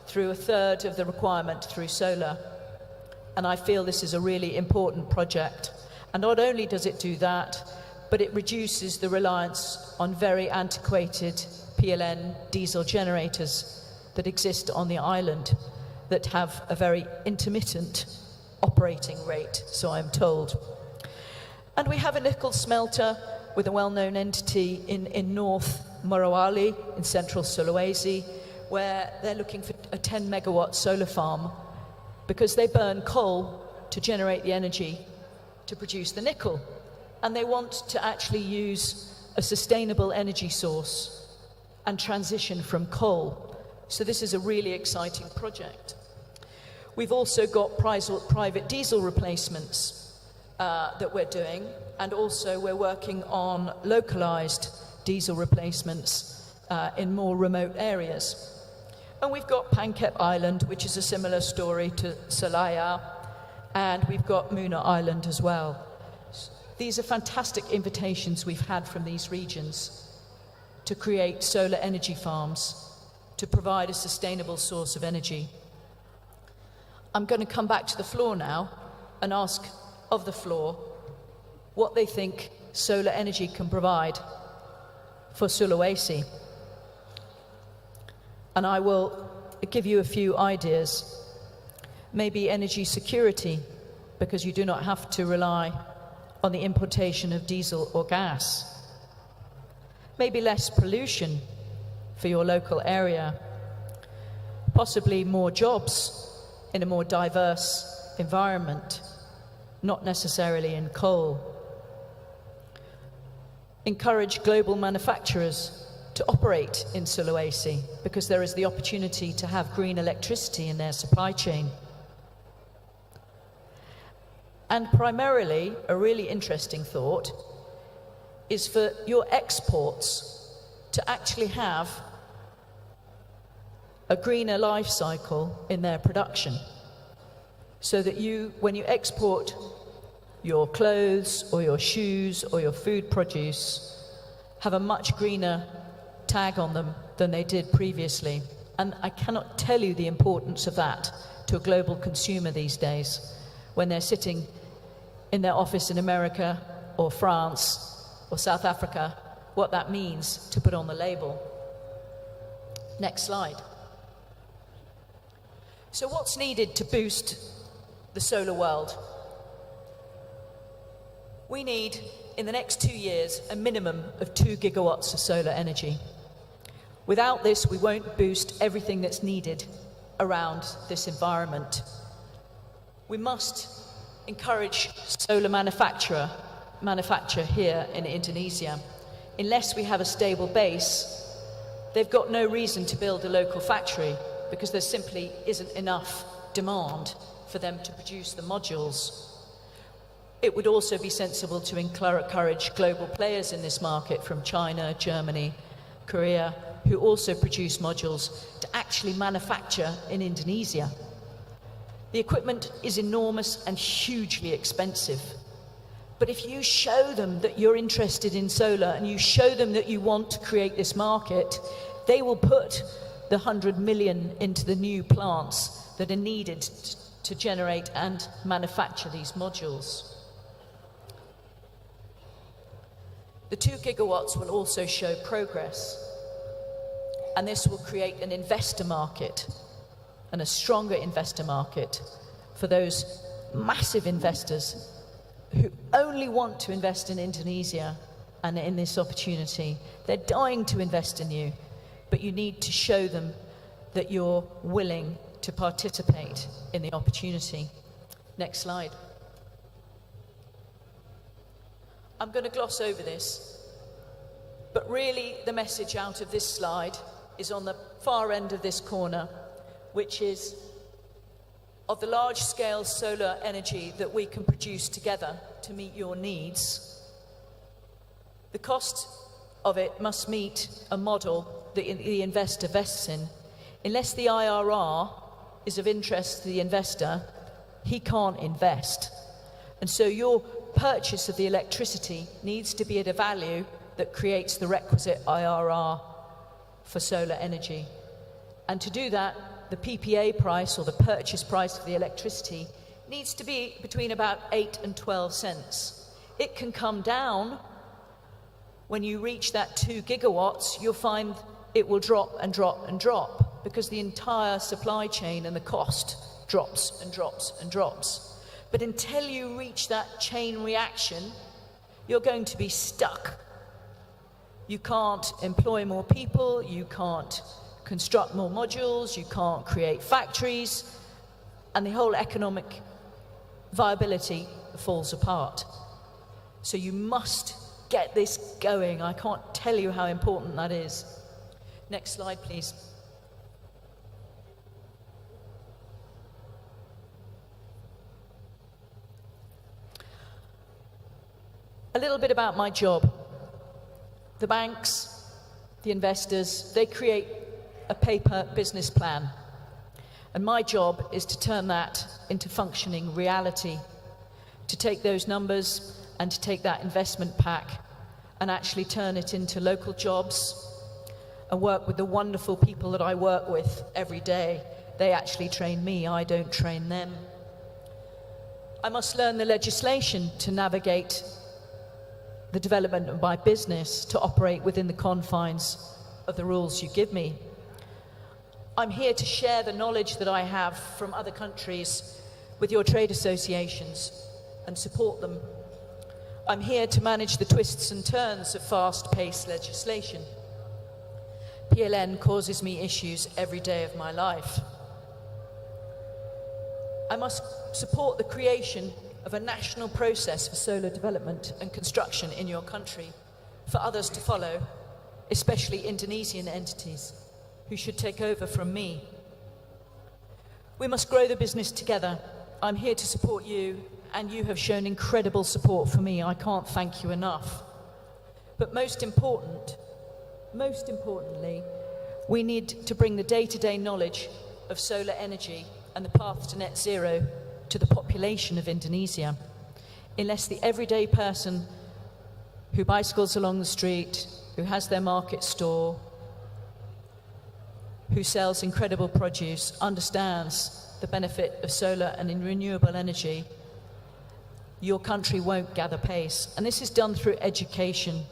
through 1/3 of the requirement through solar. And I feel this is a really important project. And not only does it do that, but it reduces the reliance on very antiquated PLN diesel generators that exist on the island that have a very intermittent operating rate, so I'm told. And we have a nickel smelter with a well-known entity in North Morowali in central Sulawesi, where they're looking for a 10 megawatt solar farm because they burn coal to generate the energy to produce the nickel. And they want to actually use a sustainable energy source and transition from coal. So this is a really exciting project. We've also got private diesel replacements that we're doing, and also we're working on localized diesel replacements in more remote areas. And we've got Pankep Island, which is a similar story to Selayar, and we've got Muna Island as well. These are fantastic invitations we've had from these regions to create solar energy farms, to provide a sustainable source of energy. I'm going to come back to the floor now and ask of the floor what they think solar energy can provide for Sulawesi. And I will give you a few ideas. Maybe energy security, because you do not have to rely on the importation of diesel or gas. Maybe less pollution for your local area. Possibly more jobs in a more diverse environment, not necessarily in coal. Encourage global manufacturers to operate in Sulawesi because there is the opportunity to have green electricity in their supply chain. And primarily, a really interesting thought is for your exports to actually have a greener life cycle in their production, so that you, when you export your clothes or your shoes or your food produce, have a much greener tag on them than they did previously. And I cannot tell you the importance of that to a global consumer these days, when they're sitting in their office in America or France or South Africa, what that means to put on the label. Next slide. So what's needed to boost the solar world? We need, in the next 2 years, a minimum of 2 gigawatts of solar energy. Without this, we won't boost everything that's needed around this environment. We must encourage solar manufacture here in Indonesia. Unless we have a stable base, they've got no reason to build a local factory because there simply isn't enough demand for them to produce the modules. It would also be sensible to encourage global players in this market from China, Germany, Korea, who also produce modules, to actually manufacture in Indonesia. The equipment is enormous and hugely expensive. But if you show them that you're interested in solar and you show them that you want to create this market, they will put the 100 million into the new plants that are needed to generate and manufacture these modules. The 2 gigawatts will also show progress, and this will create an investor market and a stronger investor market for those massive investors who only want to invest in Indonesia and in this opportunity. They're dying to invest in you, but you need to show them that you're willing to participate in the opportunity. Next slide. I'm going to gloss over this, but really the message out of this slide is on the far end of this corner, which is of the large-scale solar energy that we can produce together to meet your needs. The cost of it must meet a model that the investor vests in. Unless the IRR is of interest to the investor, he can't invest. And so your purchase of the electricity needs to be at a value that creates the requisite IRR for solar energy. And to do that, the PPA price, or the purchase price for the electricity, needs to be between about 8 and 12 cents. It can come down. When you reach that 2 gigawatts, you'll find it will drop and drop and drop, because the entire supply chain and the cost drops and drops and drops. But until you reach that chain reaction, you're going to be stuck. You can't employ more people, you can't construct more modules, you can't create factories, and the whole economic viability falls apart. So you must get this going. I can't tell you how important that is. Next slide, please. A little bit about my job. The banks, the investors, they create a paper business plan. And my job is to turn that into functioning reality, to take those numbers and to take that investment pack and actually turn it into local jobs and work with the wonderful people that I work with every day. They actually train me, I don't train them. I must learn the legislation to navigate the development of my business, to operate within the confines of the rules you give me. I'm here to share the knowledge that I have from other countries with your trade associations and support them. I'm here to manage the twists and turns of fast-paced legislation. PLN causes me issues every day of my life. I must support the creation of a national process for solar development and construction in your country for others to follow, especially Indonesian entities who should take over from me. We must grow the business together. I'm here to support you, and you have shown incredible support for me. I can't thank you enough. But most importantly, we need to bring the day-to-day knowledge of solar energy and the path to net zero to the population of Indonesia. Unless the everyday person who bicycles along the street, who has their market store, who sells incredible produce, understands the benefit of solar and in renewable energy, your country won't gather pace. And this is done through education,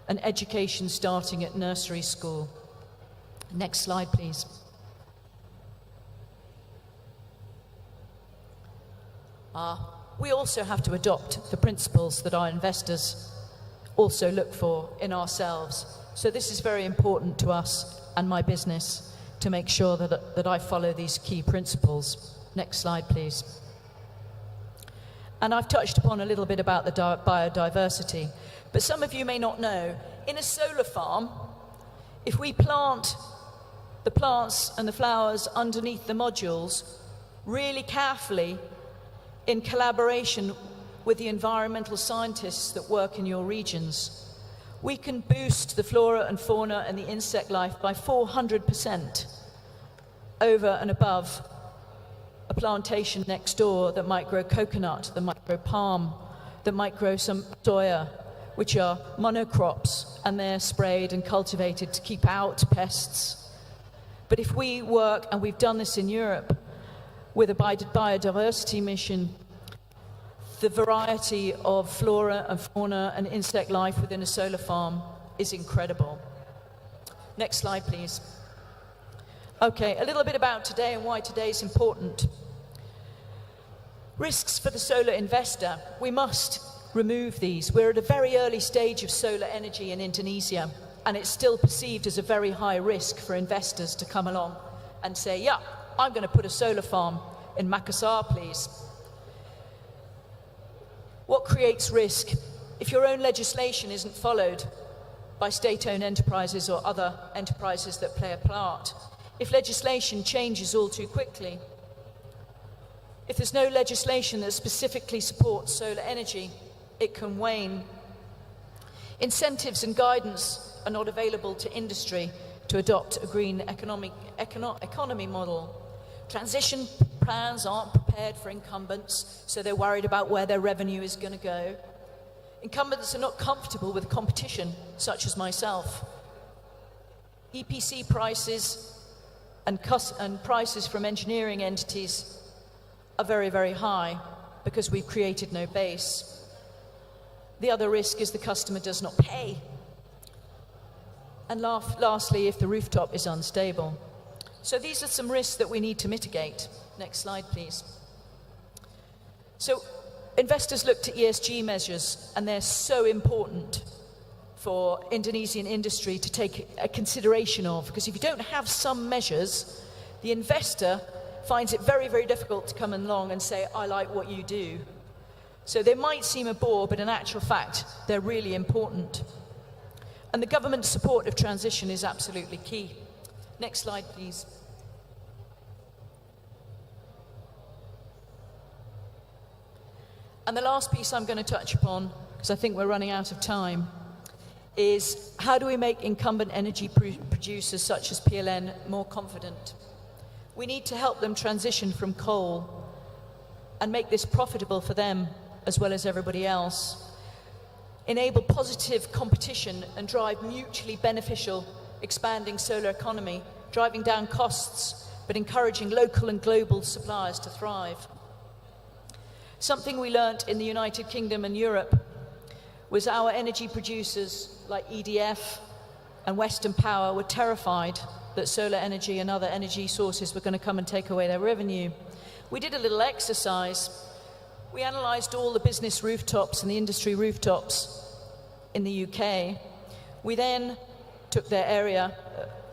and education starting at nursery school. Next slide, please. We also have to adopt the principles that our investors also look for in ourselves. So this is very important to us and my business to make sure that I follow these key principles. Next slide, please. And I've touched upon a little bit about the biodiversity, but some of you may not know, in a solar farm, if we plant the plants and the flowers underneath the modules really carefully in collaboration with the environmental scientists that work in your regions, we can boost the flora and fauna and the insect life by 400% over and above a plantation next door that might grow coconut, that might grow palm, that might grow some soya, which are monocrops, and they're sprayed and cultivated to keep out pests. But if we work, and we've done this in Europe, with a biodiversity mission, the variety of flora and fauna and insect life within a solar farm is incredible. Next slide, please. Okay, a little bit about today and why today is important. Risks for the solar investor. We must remove these. We're at a very early stage of solar energy in Indonesia, and it's still perceived as a very high risk for investors to come along and say, yeah, I'm going to put a solar farm in Makassar, please. What creates risk? If your own legislation isn't followed by state-owned enterprises or other enterprises that play a part, if legislation changes all too quickly, if there's no legislation that specifically supports solar energy, it can wane. Incentives and guidance are not available to industry to adopt a green economy model. Transition plans aren't prepared for incumbents, so they're worried about where their revenue is going to go. Incumbents are not comfortable with competition, such as myself. EPC prices and prices from engineering entities are very, very high because we've created no base. The other risk is the customer does not pay. And lastly, if the rooftop is unstable. So these are some risks that we need to mitigate. Next slide, please. So investors looked at ESG measures, and they're so important for Indonesian industry to take a consideration of, because if you don't have some measures, the investor finds it very, very difficult to come along and say, I like what you do. So they might seem a bore, but in actual fact, they're really important. And the government support of transition is absolutely key. Next slide, please. And the last piece I'm going to touch upon, because I think we're running out of time, is how do we make incumbent energy producers such as PLN more confident? We need to help them transition from coal and make this profitable for them as well as everybody else. Enable positive competition and drive mutually beneficial expanding solar economy, driving down costs, but encouraging local and global suppliers to thrive. Something we learnt in the United Kingdom and Europe was our energy producers like EDF and Western Power were terrified that solar energy and other energy sources were going to come and take away their revenue. We did a little exercise. We analysed all the business rooftops and the industry rooftops in the UK. We then took their area,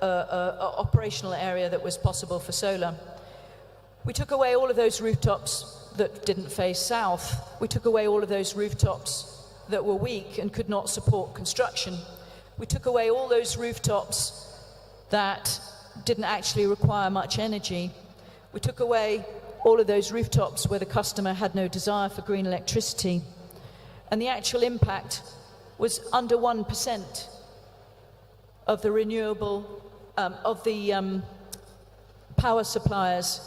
operational area that was possible for solar. We took away all of those rooftops that didn't face south. We took away all of those rooftops that were weak and could not support construction. We took away all those rooftops that didn't actually require much energy. We took away all of those rooftops where the customer had no desire for green electricity. And the actual impact was under 1% of the renewable, power suppliers'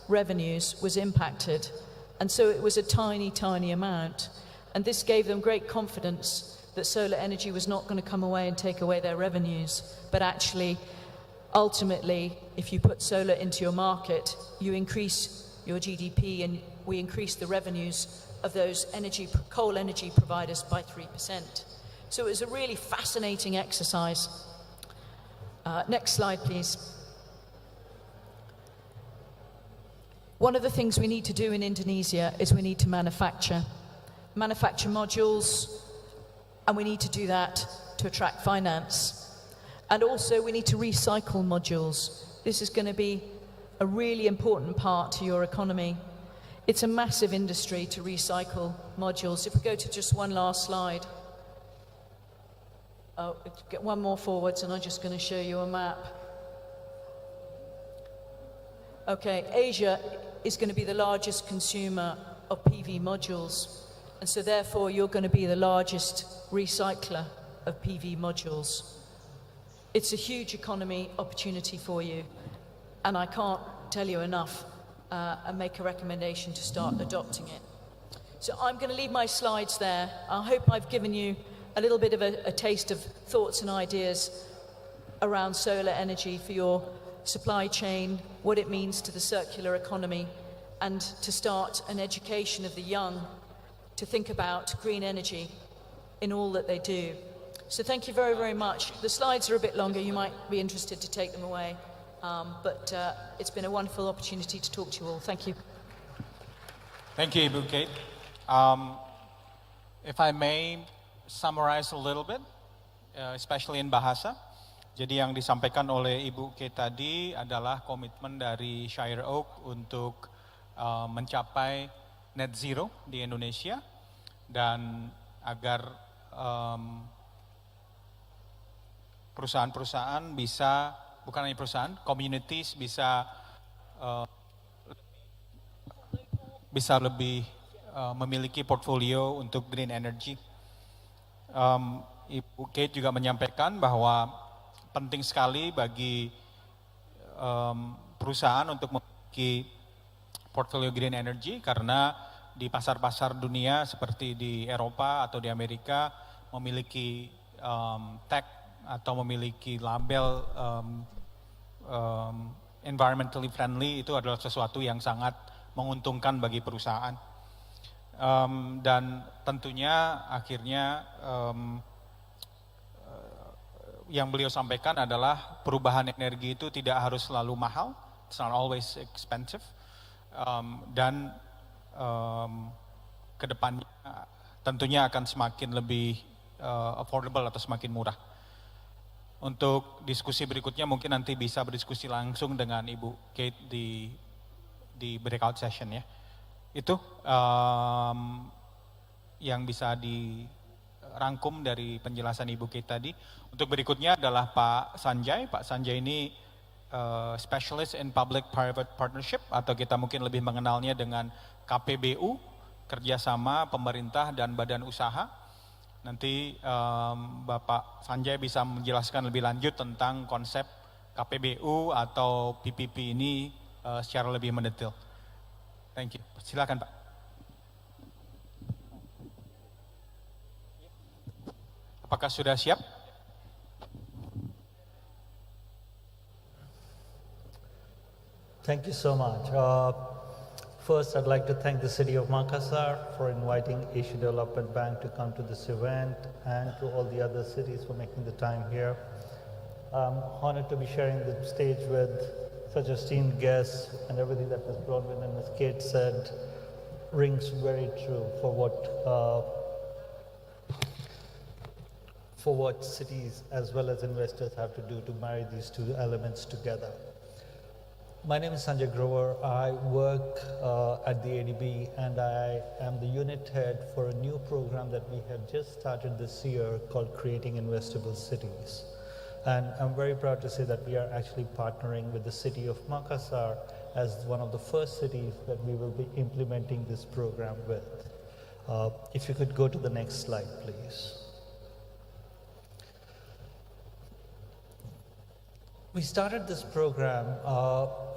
revenues was impacted. And so it was a tiny, tiny amount. And this gave them great confidence that solar energy was not going to come away and take away their revenues, but actually, ultimately, if you put solar into your market, you increase your GDP, and we increase the revenues of those coal energy providers by 3%. So it was a really fascinating exercise. Next slide, please. One of the things we need to do in Indonesia is we need to manufacture modules, and we need to do that to attract finance. And also we need to recycle modules. This is going to be a really important part to your economy. It's a massive industry to recycle modules. If we go to just one last slide. Oh, get one more forwards, and I'm just going to show you a map. Okay, Asia is going to be the largest consumer of PV modules, and so therefore you're going to be the largest recycler of PV modules. It's a huge economy opportunity for you, and I can't tell you enough and make a recommendation to start adopting it. So I'm going to leave my slides there. I hope I've given you a little bit of a taste of thoughts and ideas around solar energy for your supply chain, what it means to the circular economy, and to start an education of the young to think about green energy in all that they do. So thank you very, very much. The slides are a bit longer. You might be interested to take them away. But it's been a wonderful opportunity to talk to you all. Thank you. Thank you, Ibu Kate. If I may summarize a little bit, especially in bahasa. Jadi yang disampaikan oleh Ibu Kate tadi adalah komitmen dari Shire Oak untuk mencapai net zero di Indonesia dan agar perusahaan-perusahaan bisa, bukan hanya perusahaan, communities bisa lebih memiliki portfolio untuk green energy. Ibu Kate juga menyampaikan bahwa penting sekali bagi perusahaan untuk memiliki portfolio green energy karena di pasar-pasar dunia seperti di Eropa atau di Amerika memiliki tag atau memiliki label environmentally friendly itu adalah sesuatu yang sangat menguntungkan bagi perusahaan. Dan tentunya akhirnya yang beliau sampaikan adalah perubahan energi itu tidak harus selalu mahal, it's not always expensive, dan kedepannya tentunya akan semakin lebih affordable atau semakin murah. Untuk diskusi berikutnya mungkin nanti bisa berdiskusi langsung dengan Ibu Kate di breakout session ya. Itu yang bisa dirangkum dari penjelasan Ibu Kate tadi. Untuk berikutnya adalah Pak Sanjay. Pak Sanjay ini specialist in public-private partnership atau kita mungkin lebih mengenalnya dengan KPBU, kerjasama pemerintah dan badan usaha. Nanti Bapak Sanjay bisa menjelaskan lebih lanjut tentang konsep KPBU atau PPP ini secara lebih mendetail. Thank you. Silakan Pak. Apakah sudah siap? Thank you so much. First, I'd like to thank the City of Makassar for inviting Asia Development Bank to come to this event and to all the other cities for making the time here. I'm honored to be sharing the stage with such esteemed guests, and everything that Ms. Bronwyn and Ms. Kate said rings very true for what cities as well as investors have to do to marry these two elements together. My name is Sanjay Grover. I work at the ADB and I am the unit head for a new program that we have just started this year called Creating Investable Cities. And I'm very proud to say that we are actually partnering with the City of Makassar as one of the first cities that we will be implementing this program with. If you could go to the next slide, please. We started this program,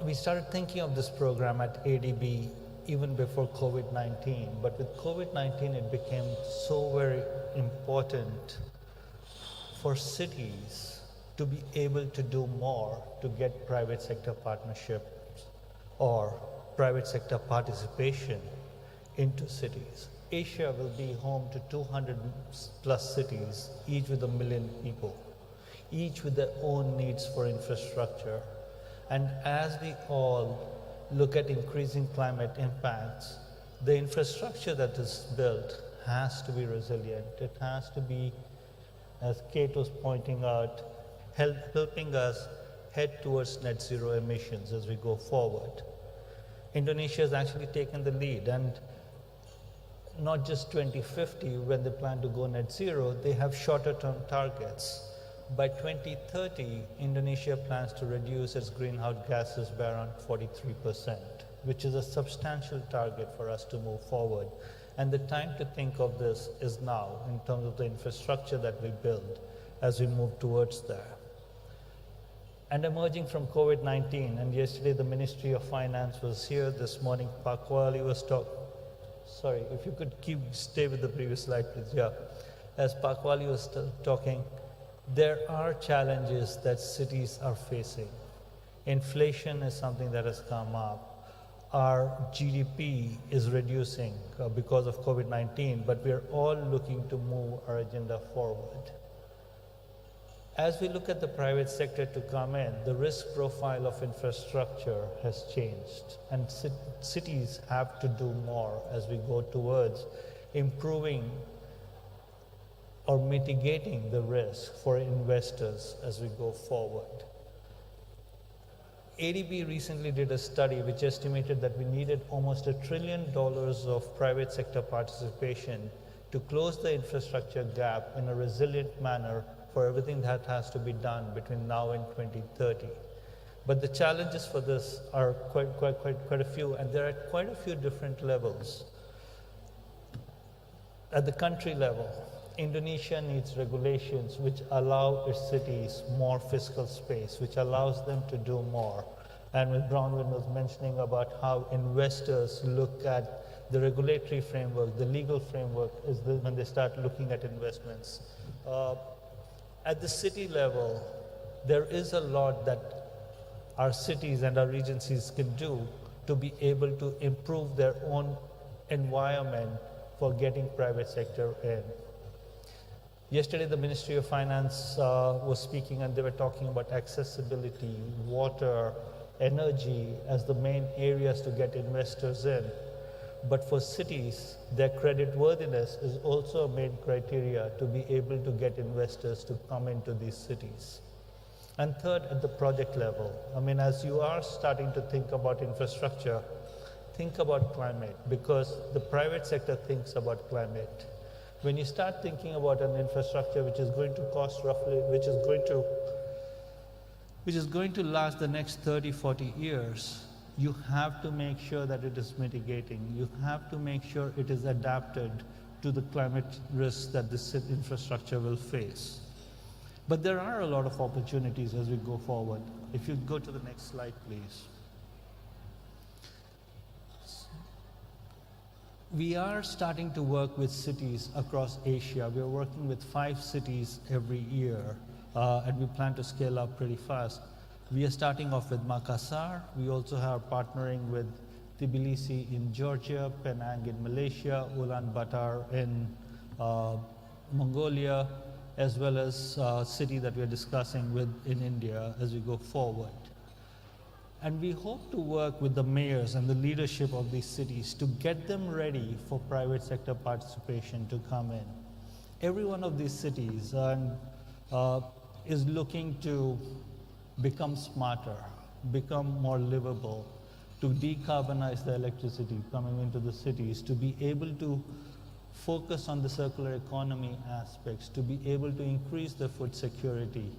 we started thinking of this program at ADB even before COVID-19, but with COVID-19 it became so very important for cities to be able to do more to get private sector partnerships or private sector participation into cities. Asia will be home to 200 plus cities, each with 1 million people, each with their own needs for infrastructure. And as we all look at increasing climate impacts, the infrastructure that is built has to be resilient. It has to be, as Kate was pointing out, helping us head towards net zero emissions as we go forward. Indonesia has actually taken the lead, and not just 2050 when they plan to go net zero, they have shorter term targets. By 2030, Indonesia plans to reduce its greenhouse gases by around 43%, which is a substantial target for us to move forward. And the time to think of this is now in terms of the infrastructure that we build as we move towards there. And emerging from COVID-19, and yesterday the Ministry of Finance was here, this morning Pakwali was sorry, if you could stay with the previous slide, please, yeah. As Pakwali was talking, there are challenges that cities are facing. Inflation is something that has come up. our GDP is reducing because of COVID-19, but we're all looking to move our agenda forward. As we look at the private sector to come in, the risk profile of infrastructure has changed, and cities have to do more as we go towards improving or mitigating the risk for investors as we go forward. ADB recently did a study which estimated that we needed almost $1 trillion of private sector participation to close the infrastructure gap in a resilient manner for everything that has to be done between now and 2030. But the challenges for this are quite a few, and they're at quite a few different levels. At the country level, Indonesia needs regulations which allow its cities more fiscal space, which allows them to do more. And Ms. Brownwin was mentioning about how investors look at the regulatory framework, the legal framework, when they start looking at investments. At the city level, there is a lot that our cities and our regencies can do to be able to improve their own environment for getting private sector in. Yesterday, the Ministry of Finance was speaking, and they were talking about accessibility, water, energy as the main areas to get investors in. But for cities, their creditworthiness is also a main criteria to be able to get investors to come into these cities. And third, at the project level, I mean, as you are starting to think about infrastructure, think about climate, because the private sector thinks about climate. When you start thinking about an infrastructure which is going to cost roughly, which is going to last the next 30, 40 years, you have to make sure that it is mitigating. You have to make sure it is adapted to the climate risks that this infrastructure will face. But there are a lot of opportunities as we go forward. If you go to the next slide, please. We are starting to work with cities across Asia. We are working with 5 cities every year, and we plan to scale up pretty fast. We are starting off with Makassar. We also are partnering with Tbilisi in Georgia, Penang in Malaysia, Ulaanbaatar in Mongolia, as well as a city that we are discussing with in India as we go forward. And we hope to work with the mayors and the leadership of these cities to get them ready for private sector participation to come in. Every one of these cities is looking to become smarter, become more livable, to decarbonize the electricity coming into the cities, to be able to focus on the circular economy aspects, to be able to increase the food security.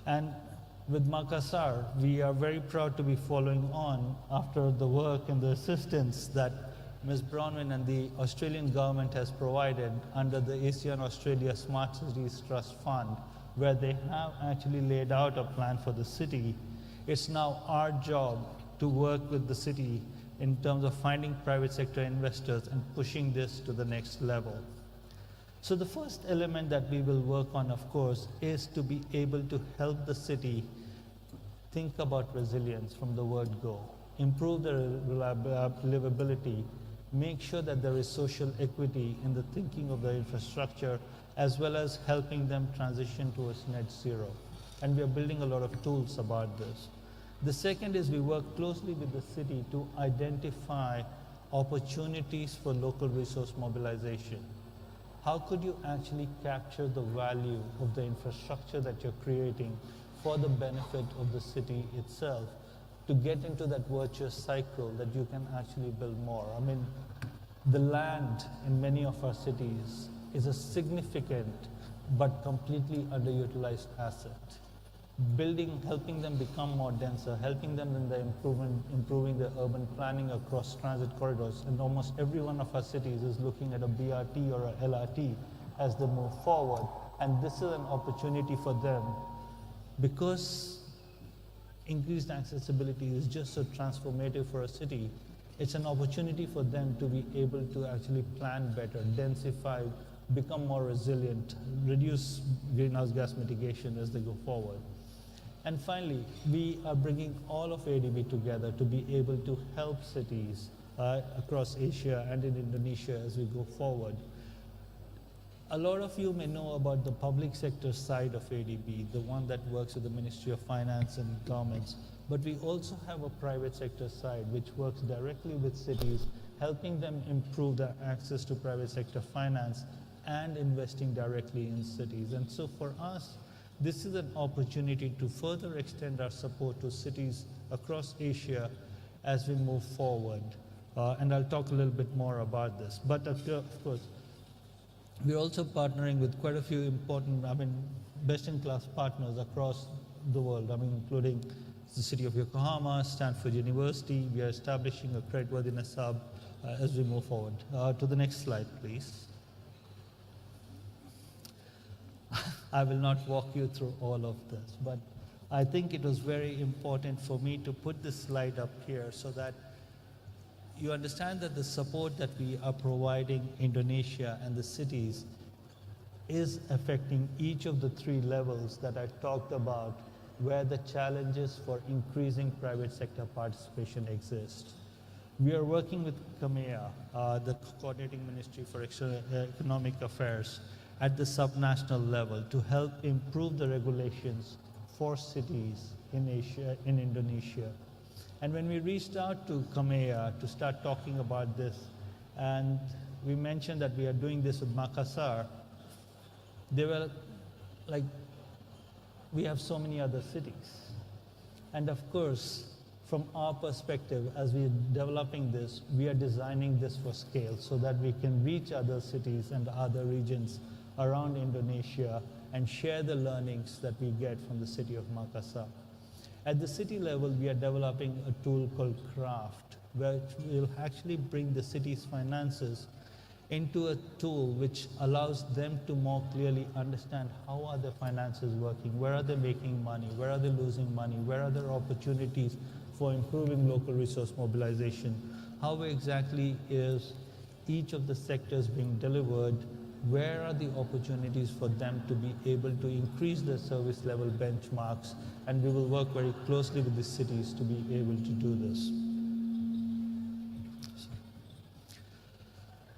And with Makassar, we are very proud to be following on after the work and the assistance that Ms. Brownwin and the Australian government has provided under the ASEAN Australia Smart Cities Trust Fund, where they have actually laid out a plan for the city. It's now our job to work with the city in terms of finding private sector investors and pushing this to the next level. So the first element that we will work on, of course, is to be able to help the city think about resilience from the word go, improve their livability, make sure that there is social equity in the thinking of the infrastructure, as well as helping them transition towards net zero. And we are building a lot of tools about this. The second is we work closely with the city to identify opportunities for local resource mobilization. How could you actually capture the value of the infrastructure that you're creating for the benefit of the city itself to get into that virtuous cycle that you can actually build more? I mean, the land in many of our cities is a significant but completely underutilized asset. Helping them become more denser, helping them in the improving the urban planning across transit corridors. And almost every one of our cities is looking at a BRT or a LRT as they move forward. And this is an opportunity for them, because increased accessibility is just so transformative for a city. It's an opportunity for them to be able to actually plan better, densify, become more resilient, reduce greenhouse gas mitigation as they go forward. And finally, we are bringing all of ADB together to be able to help cities across Asia and in Indonesia as we go forward. A lot of you may know about the public sector side of ADB, the one that works with the Ministry of Finance and governments, but we also have a private sector side which works directly with cities, helping them improve their access to private sector finance and investing directly in cities. And so for us, this is an opportunity to further extend our support to cities across Asia as we move forward. And I'll talk a little bit more about this. But of course, we're also partnering with quite a few important, best-in-class partners across the world, including the city of Yokohama, Stanford University. We are establishing a creditworthiness hub as we move forward. To the next slide, please. I will not walk you through all of this, but I think it was very important for me to put this slide up here so that you understand that the support that we are providing Indonesia and the cities is affecting each of the three levels that I talked about, where the challenges for increasing private sector participation exist. We are working with KEMEA, the Coordinating Ministry for Economic Affairs, at the subnational level to help improve the regulations for cities in Asia, in Indonesia. And when we reached out to KEMEA to start talking about this, and we mentioned that we are doing this with Makassar, they were like, we have so many other cities. And of course, from our perspective, as we're developing this, we are designing this for scale so that we can reach other cities and other regions around Indonesia and share the learnings that we get from the city of Makassar. At the city level, we are developing a tool called Craft, which will actually bring the city's finances into a tool which allows them to more clearly understand how are their finances working, where are they making money, where are they losing money, where are there opportunities for improving local resource mobilization, how exactly is each of the sectors being delivered, where are the opportunities for them to be able to increase their service level benchmarks, and we will work very closely with the cities to be able to do this.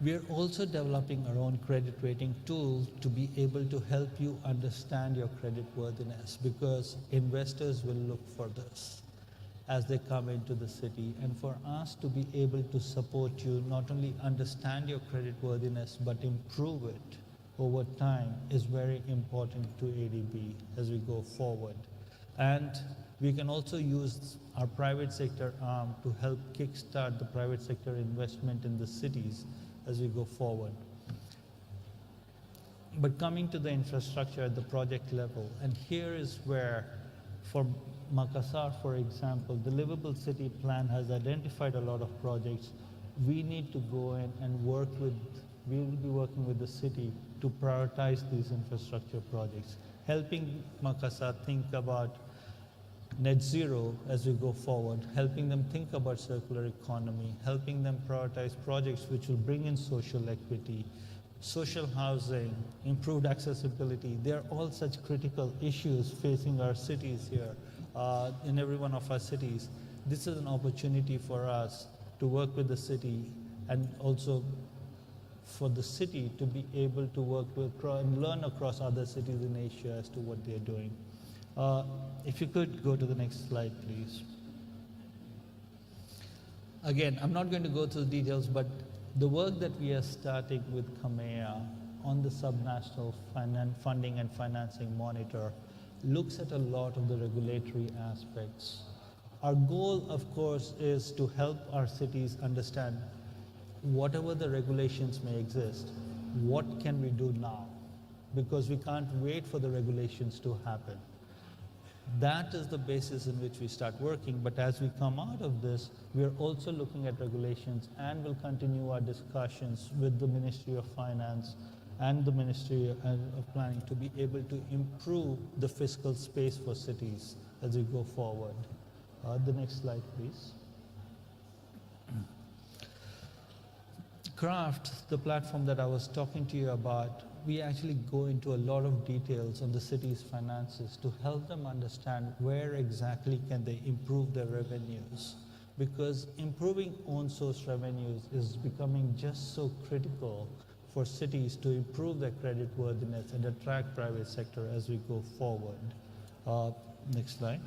We are also developing our own credit rating tool to be able to help you understand your credit worthiness, because investors will look for this as they come into the city. And for us to be able to support you, not only understand your credit worthiness, but improve it over time is very important to ADB as we go forward. And we can also use our private sector arm to help kickstart the private sector investment in the cities as we go forward. But coming to the infrastructure at the project level, and here is where, for Makassar, for example, the Livable City Plan has identified a lot of projects. We need to go in and we will be working with the city to prioritize these infrastructure projects, helping Makassar think about net zero as we go forward, helping them think about circular economy, helping them prioritize projects which will bring in social equity, social housing, improved accessibility. They're all such critical issues facing our cities here, in every one of our cities. This is an opportunity for us to work with the city, and also for the city to be able to work with and learn across other cities in Asia as to what they're doing. If you could go to the next slide, please. Again, I'm not going to go through the details, but the work that we are starting with KEMEA on the subnational funding and financing monitor looks at a lot of the regulatory aspects. Our goal, of course, is to help our cities understand whatever the regulations may exist, what can we do now? Because we can't wait for the regulations to happen. That is the basis in which we start working, but as we come out of this, we are also looking at regulations and will continue our discussions with the Ministry of Finance and the Ministry of Planning to be able to improve the fiscal space for cities as we go forward. The next slide, please. Craft, the platform that I was talking to you about, we actually go into a lot of details on the city's finances to help them understand where exactly can they improve their revenues. Because improving own source revenues is becoming just so critical for cities to improve their creditworthiness and attract private sector as we go forward. Next slide.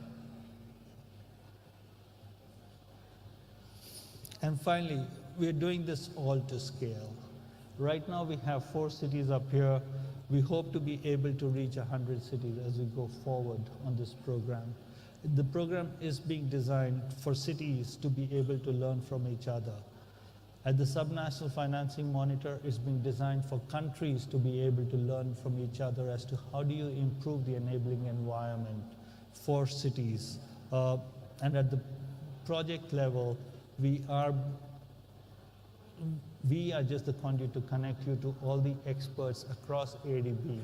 And finally, we're doing this all to scale. Right now we have 4 cities up here. We hope to be able to reach 100 cities as we go forward on this program. The program is being designed for cities to be able to learn from each other. At the Subnational Financing Monitor is being designed for countries to be able to learn from each other as to how do you improve the enabling environment for cities. And at the project level, we are just the conduit to connect you to all the experts across ADB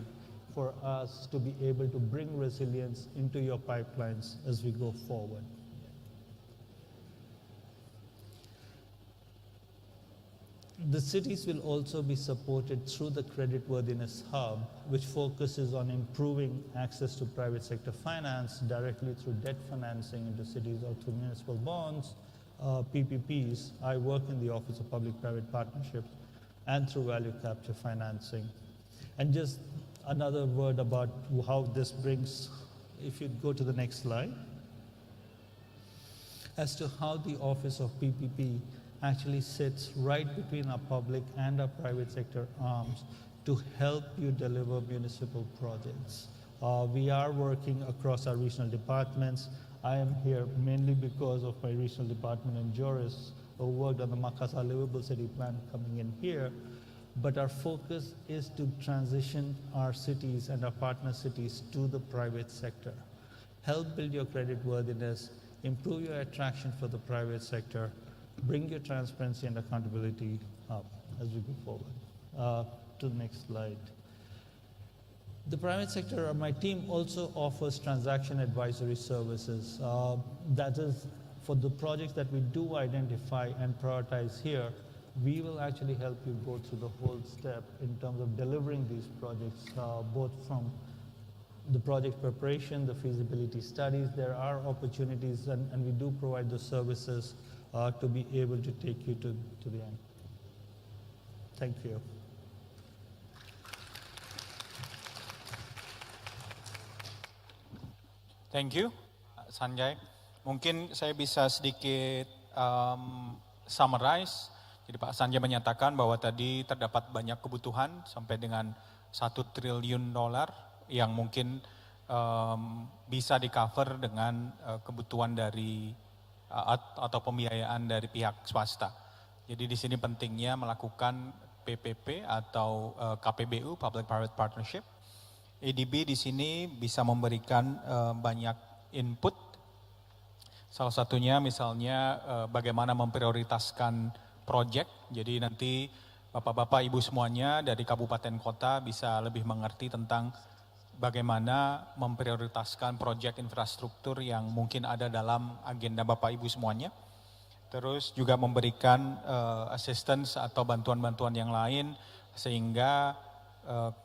for us to be able to bring resilience into your pipelines as we go forward. The cities will also be supported through the Creditworthiness Hub, which focuses on improving access to private sector finance directly through debt financing into cities or through municipal bonds, PPPs. I work in the Office of Public-Private Partnerships, and through value capture financing. And just another word about how this brings, if you go to the next slide, as to how the Office of PPP actually sits right between our public and our private sector arms to help you deliver municipal projects. We are working across our regional departments. I am here mainly because of my regional department and jurists who worked on the Makassar Livable City Plan coming in here. But our focus is to transition our cities and our partner cities to the private sector. Help build your creditworthiness, improve your attraction for the private sector, bring your transparency and accountability up as we go forward. To the next slide. The private sector, my team also offers transaction advisory services. That is, for the projects that we do identify and prioritize here, we will actually help you go through the whole step in terms of delivering these projects, both from the project preparation, the feasibility studies. There are opportunities, and we do provide the services to be able to take you to the end. Thank you. Thank you, Sanjay. Mungkin saya bisa sedikit summarize. Jadi Pak Sanjay menyatakan bahwa tadi terdapat banyak kebutuhan sampai dengan $1 triliun yang mungkin bisa di-cover dengan kebutuhan dari atau pembiayaan dari pihak swasta. Jadi di sini pentingnya melakukan PPP atau KPBU, Public Private Partnership. ADB di sini bisa memberikan banyak input. Salah satunya misalnya bagaimana memprioritaskan proyek. Jadi nanti Bapak-bapak, Ibu semuanya dari kabupaten kota bisa lebih mengerti tentang bagaimana memprioritaskan proyek infrastruktur yang mungkin ada dalam agenda Bapak Ibu semuanya. Terus juga memberikan assistance atau bantuan-bantuan yang lain sehingga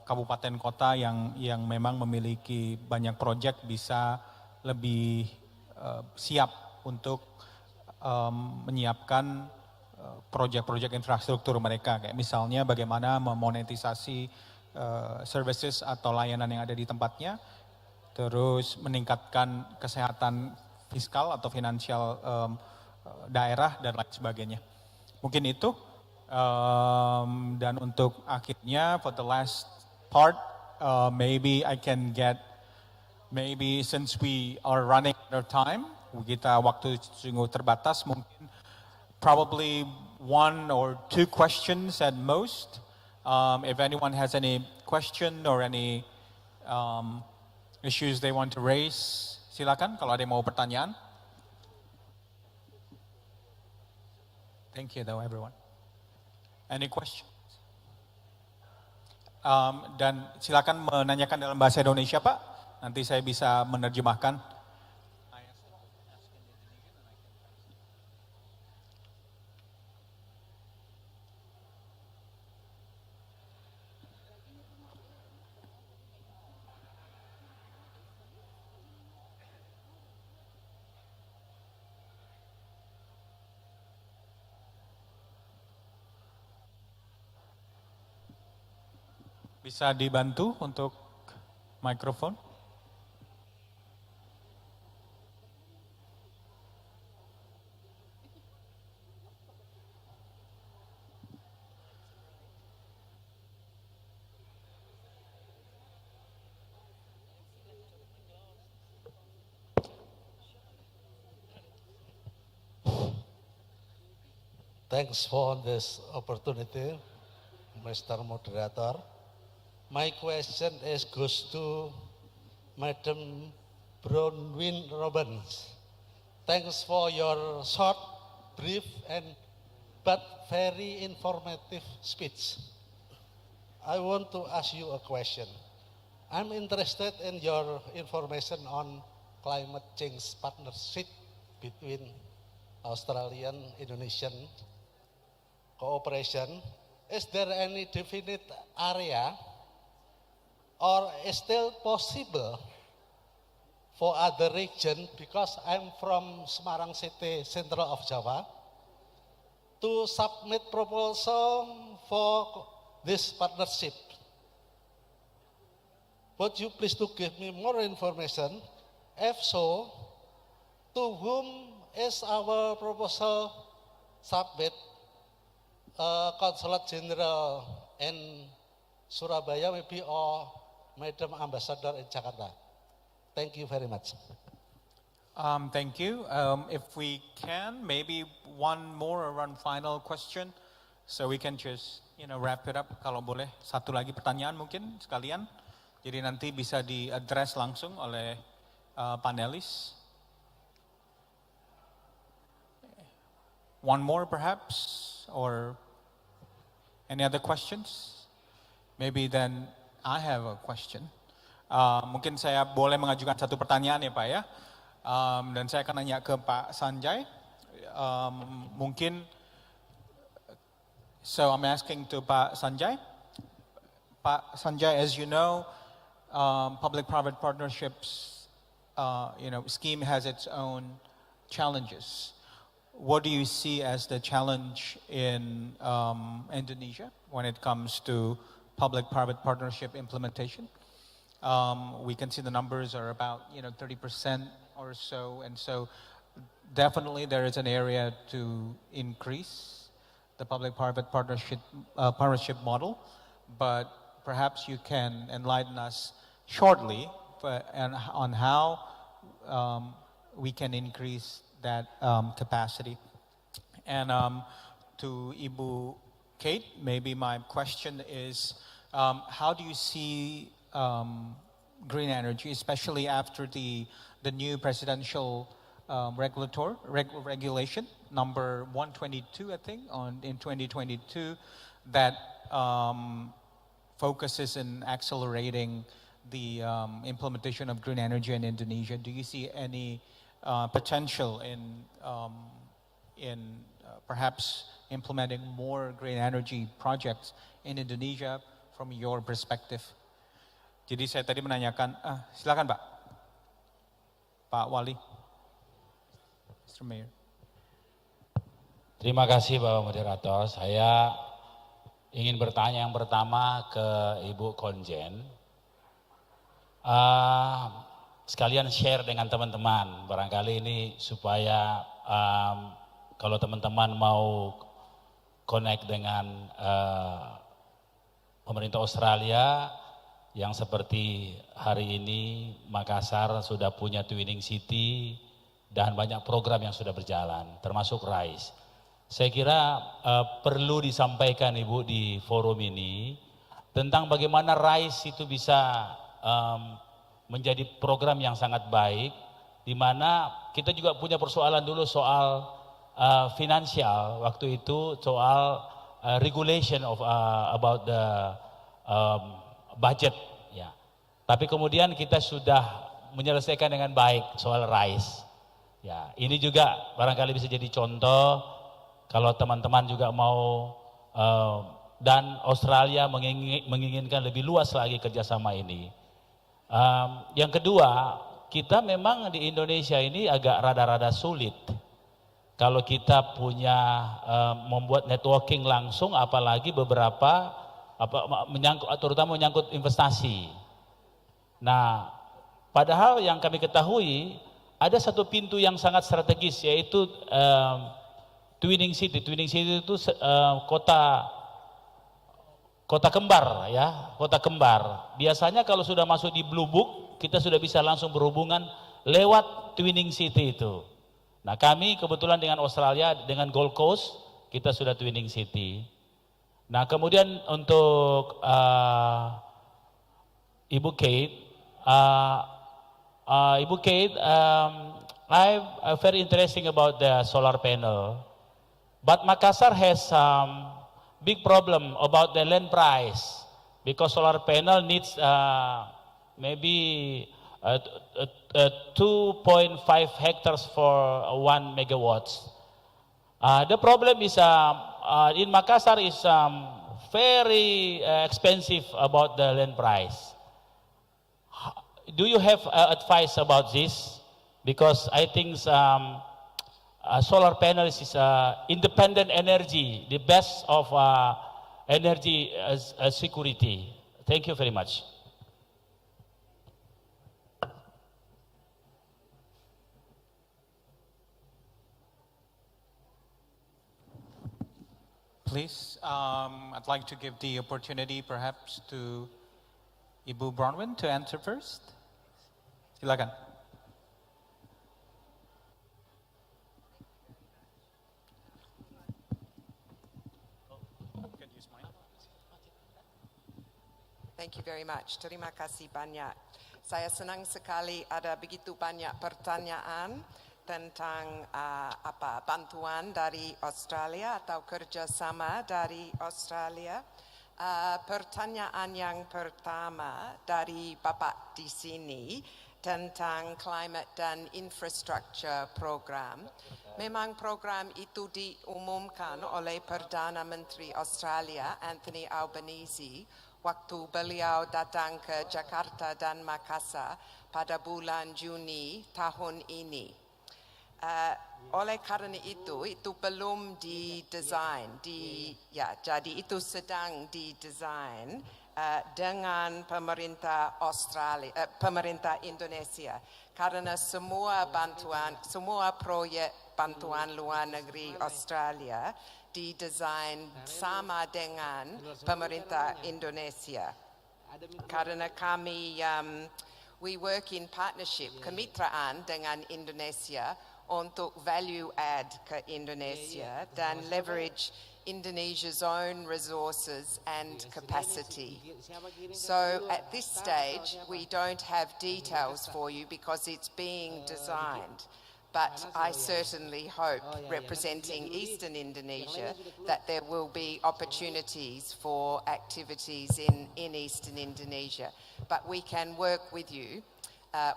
kabupaten kota yang memang memiliki banyak proyek bisa lebih siap untuk menyiapkan proyek-proyek infrastruktur mereka. Kayak misalnya bagaimana memonetisasi services atau layanan yang ada di tempatnya, terus meningkatkan kesehatan fiskal atau finansial daerah dan lain sebagainya. Mungkin itu. Dan untuk akhirnya, for the last part, maybe I can get, maybe since we are running out of time, kita waktu sungguh terbatas, mungkin probably 1 or 2 questions at most. If anyone has any question or any issues they want to raise, silakan kalau ada yang mau pertanyaan. Thank you though everyone. Any questions? Dan silakan menanyakan dalam bahasa Indonesia Pak, nanti saya bisa menerjemahkan. Bisa dibantu untuk mikrofon? Thanks for this opportunity, Mr. Moderator. My question goes to Madam Bronwyn Robbins. Thanks for your short, brief, but very informative speech. I want to ask you a question. I'm interested in your information on climate change partnership between Australian, Indonesian cooperation. Is there any definite area or is still possible for other region, because I'm from Semarang City, central of Java, to submit proposal for this partnership? Would you please to give me more information? If so, to whom is our proposal submit? Consulate General in Surabaya maybe, or Madam Ambassador in Jakarta. Thank you very much. Thank you. If we can, maybe one more or one final question, so we can just wrap it up. Kalau boleh, satu lagi pertanyaan mungkin sekalian. Jadi nanti bisa di-address langsung oleh panelis. One more perhaps, or any other questions? Maybe then I have a question. Mungkin saya boleh mengajukan satu pertanyaan ya Pak ya. Dan saya akan nanya ke Pak Sanjay. Mungkin, so I'm asking to Pak Sanjay. Pak Sanjay, as you know, public-private partnerships, scheme has its own challenges. What do you see as the challenge in Indonesia when it comes to public-private partnership implementation? We can see the numbers are about 30% or so, and so definitely there is an area to increase the public-private partnership model, but perhaps you can enlighten us shortly on how we can increase that capacity. And to Ibu Kate, maybe my question is, how do you see green energy, especially after the new presidential regulation number 122, I think, in 2022, that focuses in accelerating the implementation of green energy in Indonesia? Do you see any potential in perhaps implementing more green energy projects in Indonesia from your perspective? Jadi saya tadi menanyakan, silakan Pak. Pak Wali. Mr. Mayor. Terima kasih Bapak Moderator. Saya ingin bertanya yang pertama ke Ibu Konjen. Sekalian share dengan teman-teman, barangkali ini supaya kalau teman-teman mau connect dengan pemerintah Australia, yang seperti hari ini Makassar sudah punya Twinning City dan banyak program yang sudah berjalan, termasuk RISE. Saya kira perlu disampaikan Ibu di forum ini tentang bagaimana RISE itu bisa menjadi program yang sangat baik, di mana kita juga punya persoalan dulu soal finansial, waktu itu soal regulation of about the budget, ya. Tapi kemudian kita sudah menyelesaikan dengan baik soal RISE. Ya, ini juga barangkali bisa jadi contoh kalau teman-teman juga mau dan Australia menginginkan lebih luas lagi kerjasama ini. Yang kedua, kita memang di Indonesia ini agak rada-rada sulit kalau kita punya membuat networking langsung, apalagi beberapa terutama menyangkut investasi. Nah, padahal yang kami ketahui ada satu pintu yang sangat strategis, yaitu Twinning City. Twinning City itu kota kembar, ya, kota kembar. Biasanya kalau sudah masuk di Blue Book, kita sudah bisa langsung berhubungan lewat Twinning City itu. Nah, kami kebetulan dengan Australia, dengan Gold Coast, kita sudah Twinning City. Nah, kemudian untuk Ibu Kate, I'm very interesting about the solar panel, but Makassar has some big problem about the land price, because solar panel needs maybe 2.5 hectares for 1 megawatts. The problem is in Makassar is very expensive about the land price. Do you have advice about this? Because I think solar panels is independent energy, the best of energy security. Thank you very much. Please, I'd like to give the opportunity perhaps to Ibu Bronwyn to answer first. Silakan. Thank you very much. Terima kasih banyak. Saya senang sekali ada begitu banyak pertanyaan tentang bantuan dari Australia atau kerjasama dari Australia. Pertanyaan yang pertama dari Bapak di sini tentang climate dan infrastructure program. Memang program itu diumumkan oleh Perdana Menteri Australia Anthony Albanese waktu beliau datang ke Jakarta dan Makassar pada bulan Juni tahun ini. Oleh karena itu belum didesain, jadi itu sedang didesain dengan pemerintah Australia, pemerintah Indonesia, karena semua proyek bantuan luar negeri Australia didesain sama dengan pemerintah Indonesia. Karena kami we work in partnership, kemitraan dengan Indonesia untuk value add ke Indonesia dan leverage Indonesia's own resources and capacity. So at this stage, we don't have details for you because it's being designed. But I certainly hope, representing Eastern Indonesia, that there will be opportunities for activities in Eastern Indonesia. But we can work with you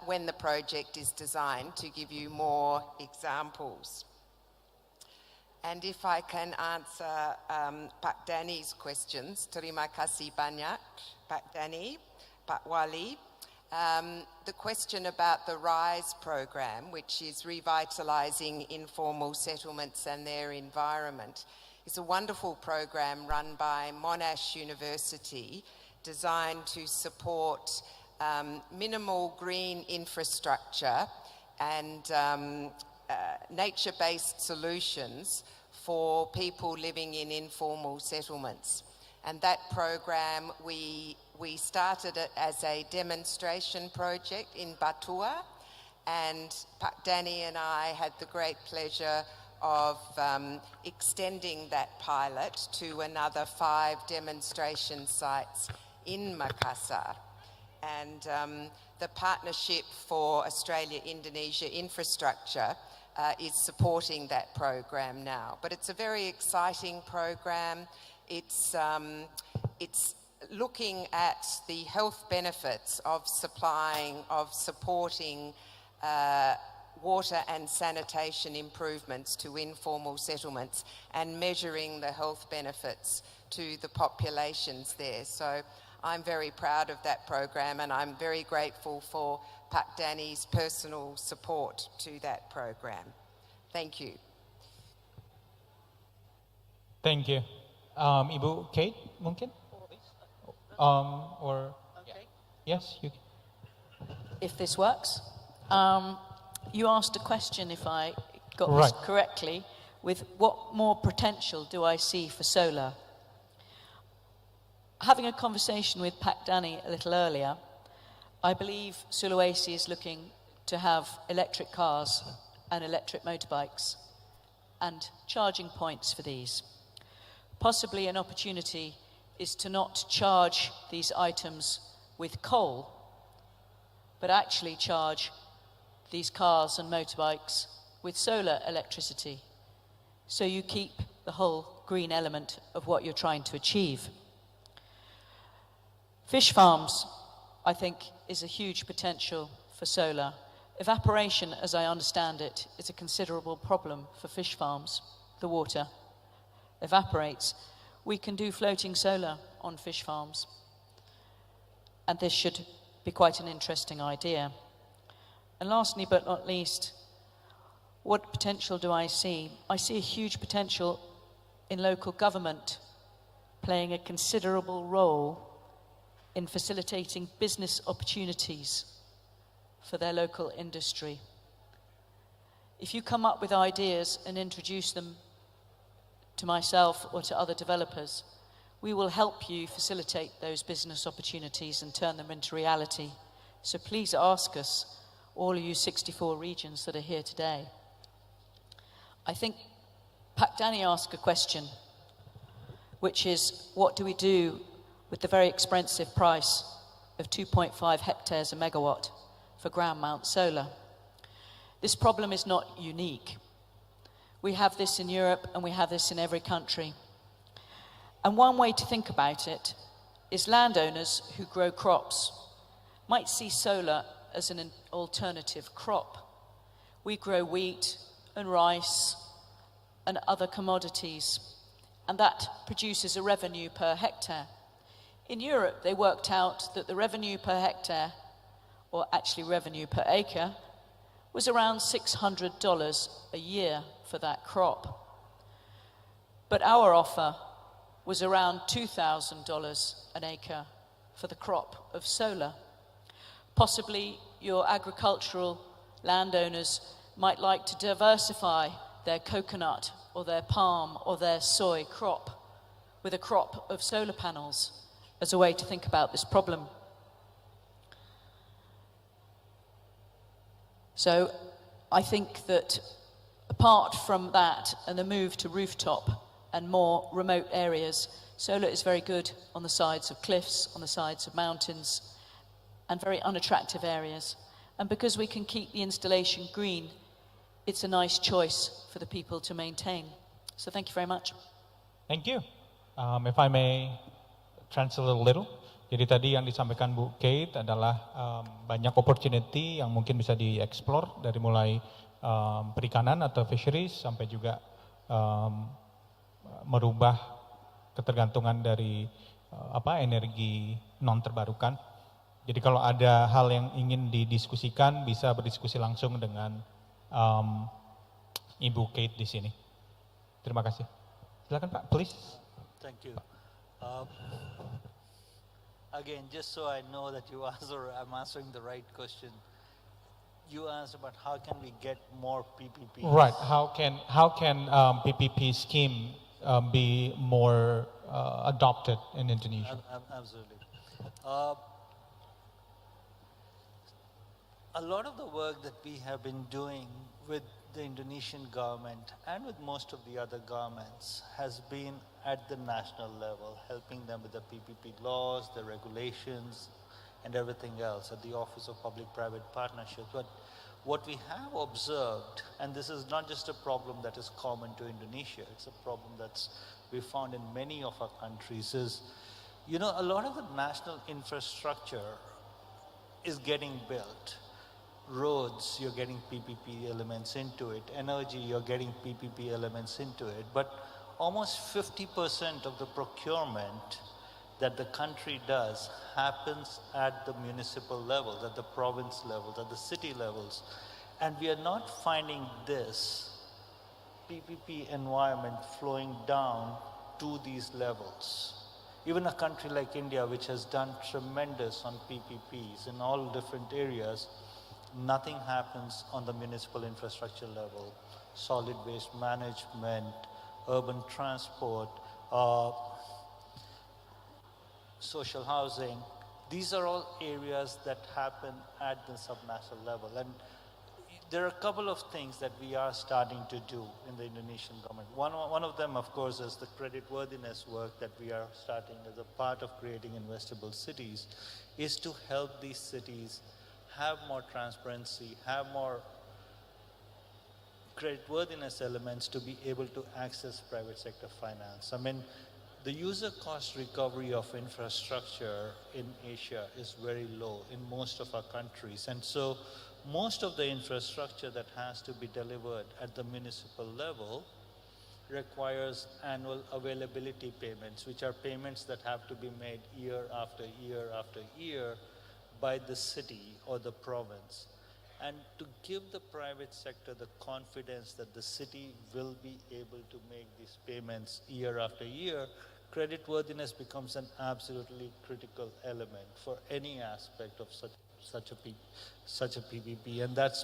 when the project is designed to give you more examples. And if I can answer Pak Danny's questions, terima kasih banyak, Pak Danny, Pak Wali. The question about the RISE program, which is revitalizing informal settlements and their environment, is a wonderful program run by Monash University, designed to support minimal green infrastructure and nature-based solutions for people living in informal settlements. And that program, we started it as a demonstration project in Batua, and Pak Danny and I had the great pleasure of extending that pilot to another 5 demonstration sites in Makassar. And the Partnership for Australia-Indonesia Infrastructure is supporting that program now. But it's a very exciting program. It's looking at the health benefits of supporting water and sanitation improvements to informal settlements and measuring the health benefits to the populations there. So I'm very proud of that program, and I'm very grateful for Pak Danny's personal support to that program. Thank you. Thank you. Ibu Kate, mungkin? or yes, you. If this works. You asked a question, if I got Right. this correctly, with what more potential do I see for solar? Having a conversation with Pak Danny a little earlier, I believe Sulawesi is looking to have electric cars and electric motorbikes and charging points for these. Possibly an opportunity is to not charge these items with coal, but actually charge these cars and motorbikes with solar electricity. So you keep the whole green element of what you're trying to achieve. Fish farms, I think, is a huge potential for solar. Evaporation, as I understand it, is a considerable problem for fish farms. The water evaporates. We can do floating solar on fish farms. And this should be quite an interesting idea. And lastly, but not least, what potential do I see? I see a huge potential in local government playing a considerable role in facilitating business opportunities for their local industry. If you come up with ideas and introduce them to myself or to other developers, we will help you facilitate those business opportunities and turn them into reality. So please ask us, all of you 64 regions that are here today. I think Pak Danny asked a question, which is, what do we do with the very expensive price of 2.5 hectares a megawatt for ground mount solar? This problem is not unique. We have this in Europe and we have this in every country. And one way to think about it is landowners who grow crops might see solar as an alternative crop. We grow wheat and rice and other commodities, and that produces a revenue per hectare. In Europe, they worked out that the revenue per hectare, or actually revenue per acre, was around $600 a year for that crop. But our offer was around $2,000 an acre for the crop of solar. Possibly your agricultural landowners might like to diversify their coconut or their palm or their soy crop with a crop of solar panels as a way to think about this problem. So I think that apart from that and the move to rooftop and more remote areas, solar is very good on the sides of cliffs, on the sides of mountains, and very unattractive areas. And because we can keep the installation green, it's a nice choice for the people to maintain. So thank you very much. Thank you. If I may translate a little. Jadi tadi yang disampaikan Bu Kate adalah banyak opportunity yang mungkin bisa dieksplor dari mulai perikanan atau fisheries sampai juga merubah ketergantungan dari energi non terbarukan. Jadi kalau ada hal yang ingin didiskusikan bisa berdiskusi langsung dengan Ibu Kate di sini. Terima kasih. Silakan Pak, please. Thank you. Again, just so I know that I'm answering the right question. You asked about how can we get more PPPs. Right. How can PPP scheme be more adopted in Indonesia? Absolutely. A lot of the work that we have been doing with the Indonesian government and with most of the other governments has been at the national level, helping them with the PPP laws, the regulations, and everything else at the Office of Public-Private Partnerships. But what we have observed, and this is not just a problem that is common to Indonesia, it's a problem that's we found in many of our countries, is, a lot of the national infrastructure is getting built. Roads, you're getting PPP elements into it. Energy, you're getting PPP elements into it. But almost 50% of the procurement that the country does happens at the municipal levels, at the province levels, at the city levels. And we are not finding this PPP environment flowing down to these levels. Even a country like India, which has done tremendous on PPPs in all different areas, nothing happens on the municipal infrastructure level. Solid waste management, urban transport, social housing. These are all areas that happen at the subnational level. And there are a couple of things that we are starting to do in the Indonesian government. One of them, of course, is the creditworthiness work that we are starting as a part of creating investable cities, is to help these cities have more transparency, have more creditworthiness elements to be able to access private sector finance. I mean, the user cost recovery of infrastructure in Asia is very low in most of our countries. And so most of the infrastructure that has to be delivered at the municipal level requires annual availability payments, which are payments that have to be made year after year after year by the city or the province. And to give the private sector the confidence that the city will be able to make these payments year after year, creditworthiness becomes an absolutely critical element for any aspect of such a PPP. And that's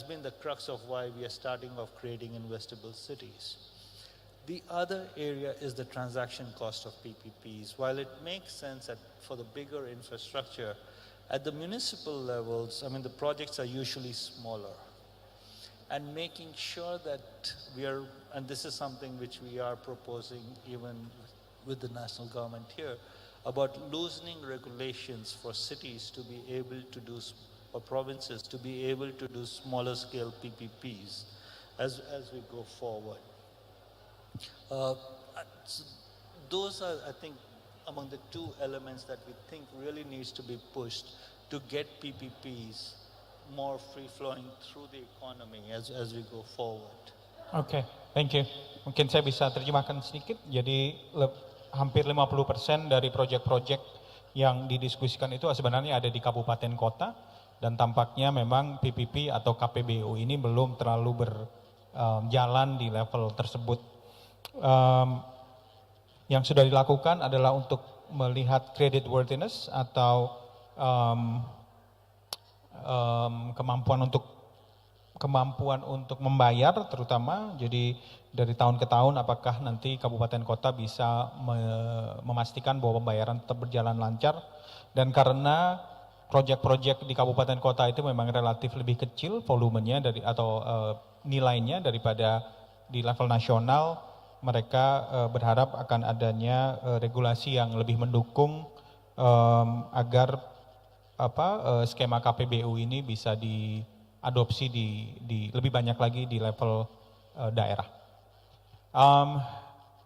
been the crux of why we are starting off creating investable cities. The other area is the transaction cost of PPPs. While it makes sense for the bigger infrastructure, at the municipal levels, I mean, the projects are usually smaller. And making sure that and this is something which we are proposing even with the national government here, about loosening regulations for cities to be able to do, or provinces to be able to do smaller scale PPPs as we go forward. Those are, I think, among the two elements that we think really needs to be pushed to get PPPs more free-flowing through the economy as we go forward. Oke, thank you. Mungkin saya bisa terjemahkan sedikit. Jadi hampir 50% dari proyek-proyek yang didiskusikan itu sebenarnya ada di kabupaten kota, dan tampaknya memang PPP atau KPBU ini belum terlalu berjalan di level tersebut. Yang sudah dilakukan adalah untuk melihat creditworthiness atau kemampuan untuk membayar terutama. Jadi dari tahun ke tahun apakah nanti kabupaten kota bisa memastikan bahwa pembayaran tetap berjalan lancar, dan karena proyek-proyek di kabupaten kota itu memang relatif lebih kecil volumenya atau nilainya daripada di level nasional, mereka berharap akan adanya regulasi yang lebih mendukung agar skema KPBU ini bisa diadopsi di lebih banyak lagi di level daerah.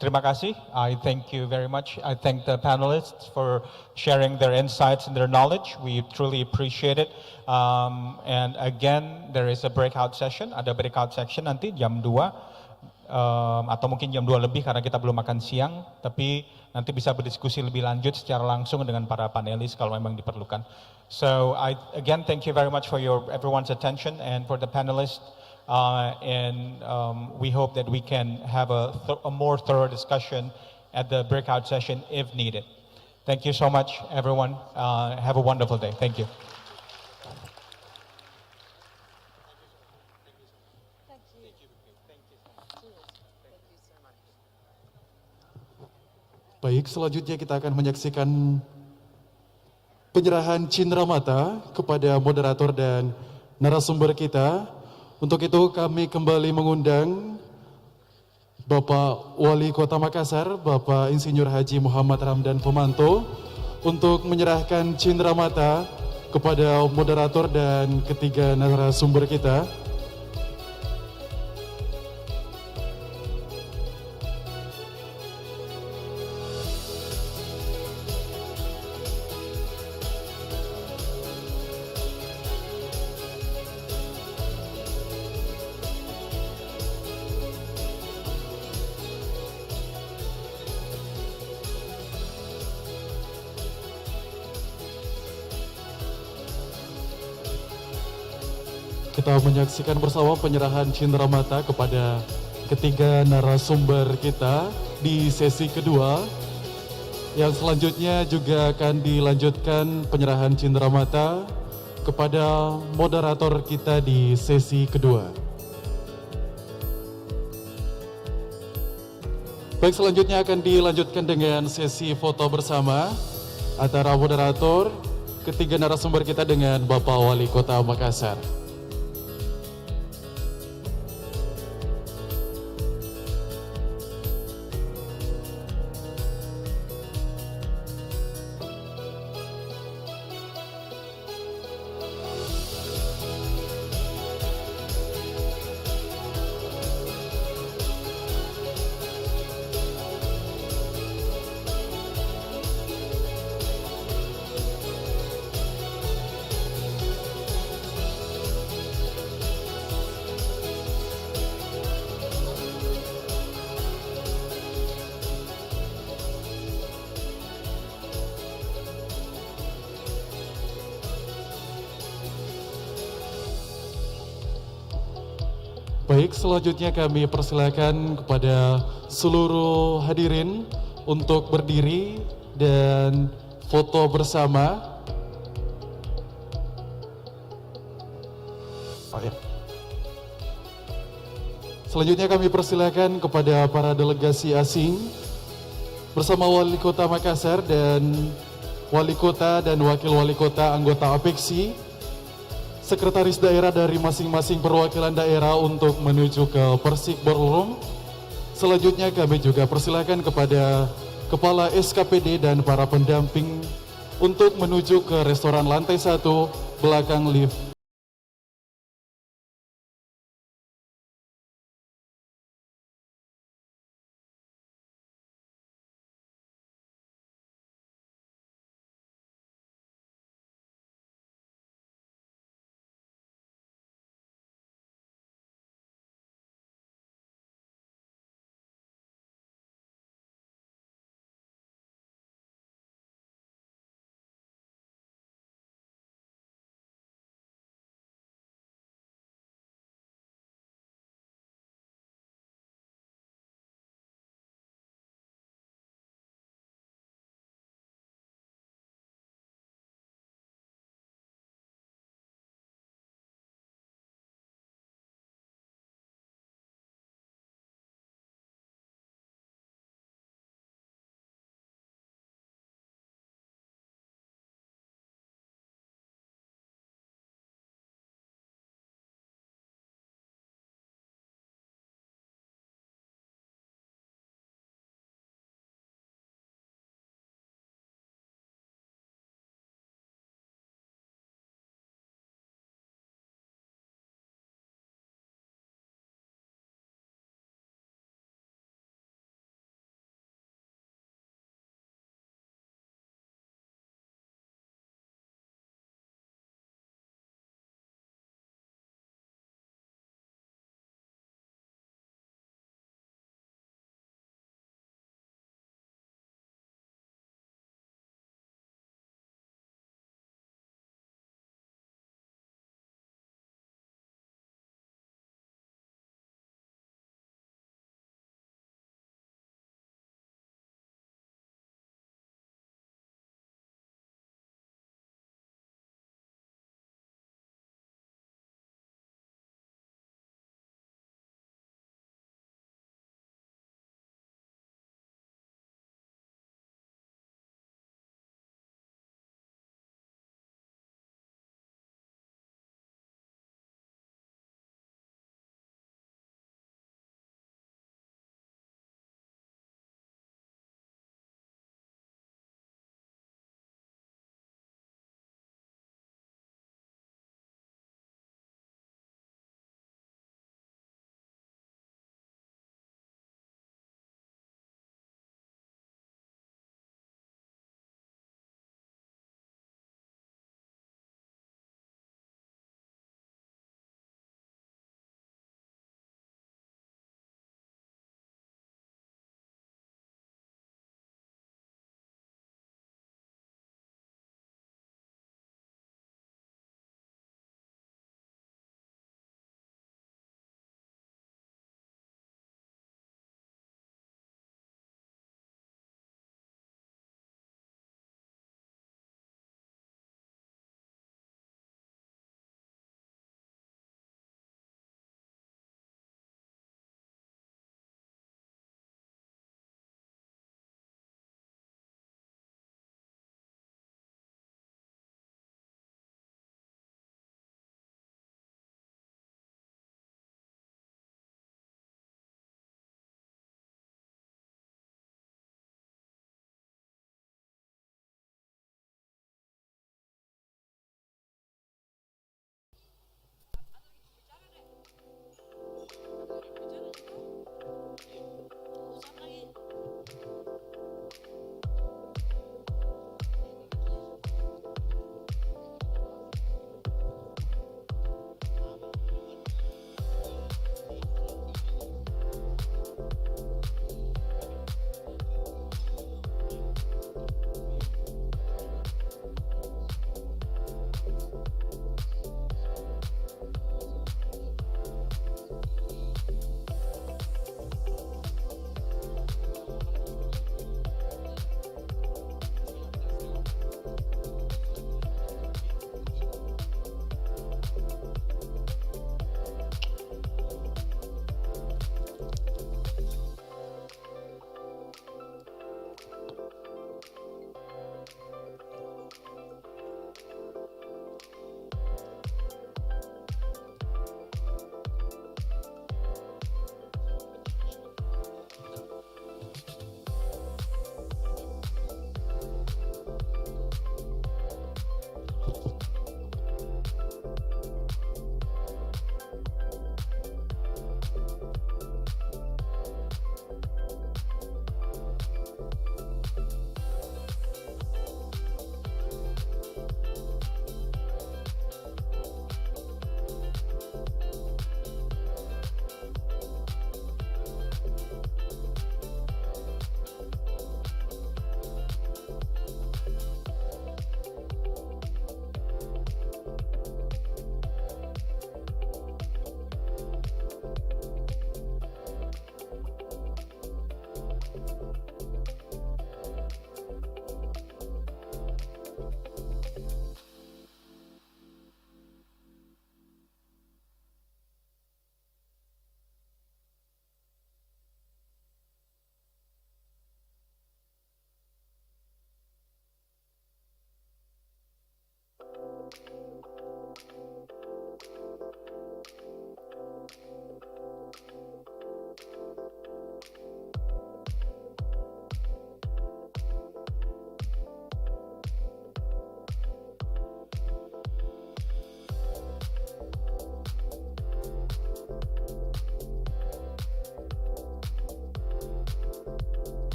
Terima kasih. I thank you very much. I thank the panelists for sharing their insights and their knowledge. We truly appreciate it. And again, there is a breakout session. Ada breakout session nanti jam 2. Atau mungkin jam 2 lebih karena kita belum makan siang, tapi nanti bisa berdiskusi lebih lanjut secara langsung dengan para panelis kalau memang diperlukan. So I again thank you very much for everyone's attention and for the panelists, and we hope that we can have a more thorough discussion at the breakout session if needed. Thank you so much, everyone. Have a wonderful day. Thank you. Baik, selanjutnya kita akan menyaksikan penyerahan cindramata kepada moderator dan narasumber kita. Untuk itu kami kembali mengundang Bapak Wali Kota Makassar, Bapak Insinyur Haji Muhammad Ramdan Pemanto, untuk menyerahkan cindramata kepada moderator dan ketiga narasumber kita. Kita menyaksikan bersama penyerahan cindramata kepada ketiga narasumber kita di sesi kedua. Yang selanjutnya juga akan dilanjutkan penyerahan cenderamata kepada moderator kita di sesi kedua. Baik, selanjutnya akan dilanjutkan dengan sesi foto bersama antara moderator, ketiga narasumber kita dengan Bapak Wali Kota Makassar. Baik, selanjutnya kami persilakan kepada seluruh hadirin untuk berdiri dan foto bersama. Selanjutnya kami persilakan kepada para delegasi asing bersama Wali Kota Makassar dan Wali Kota dan Wakil Wali Kota anggota Apeksi, Sekretaris Daerah dari masing-masing perwakilan daerah untuk menuju ke Persik Ballroom. Selanjutnya kami juga persilakan kepada Kepala SKPD dan para pendamping untuk menuju ke restoran lantai 1 belakang lift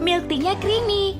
Milk tea-nya creamy,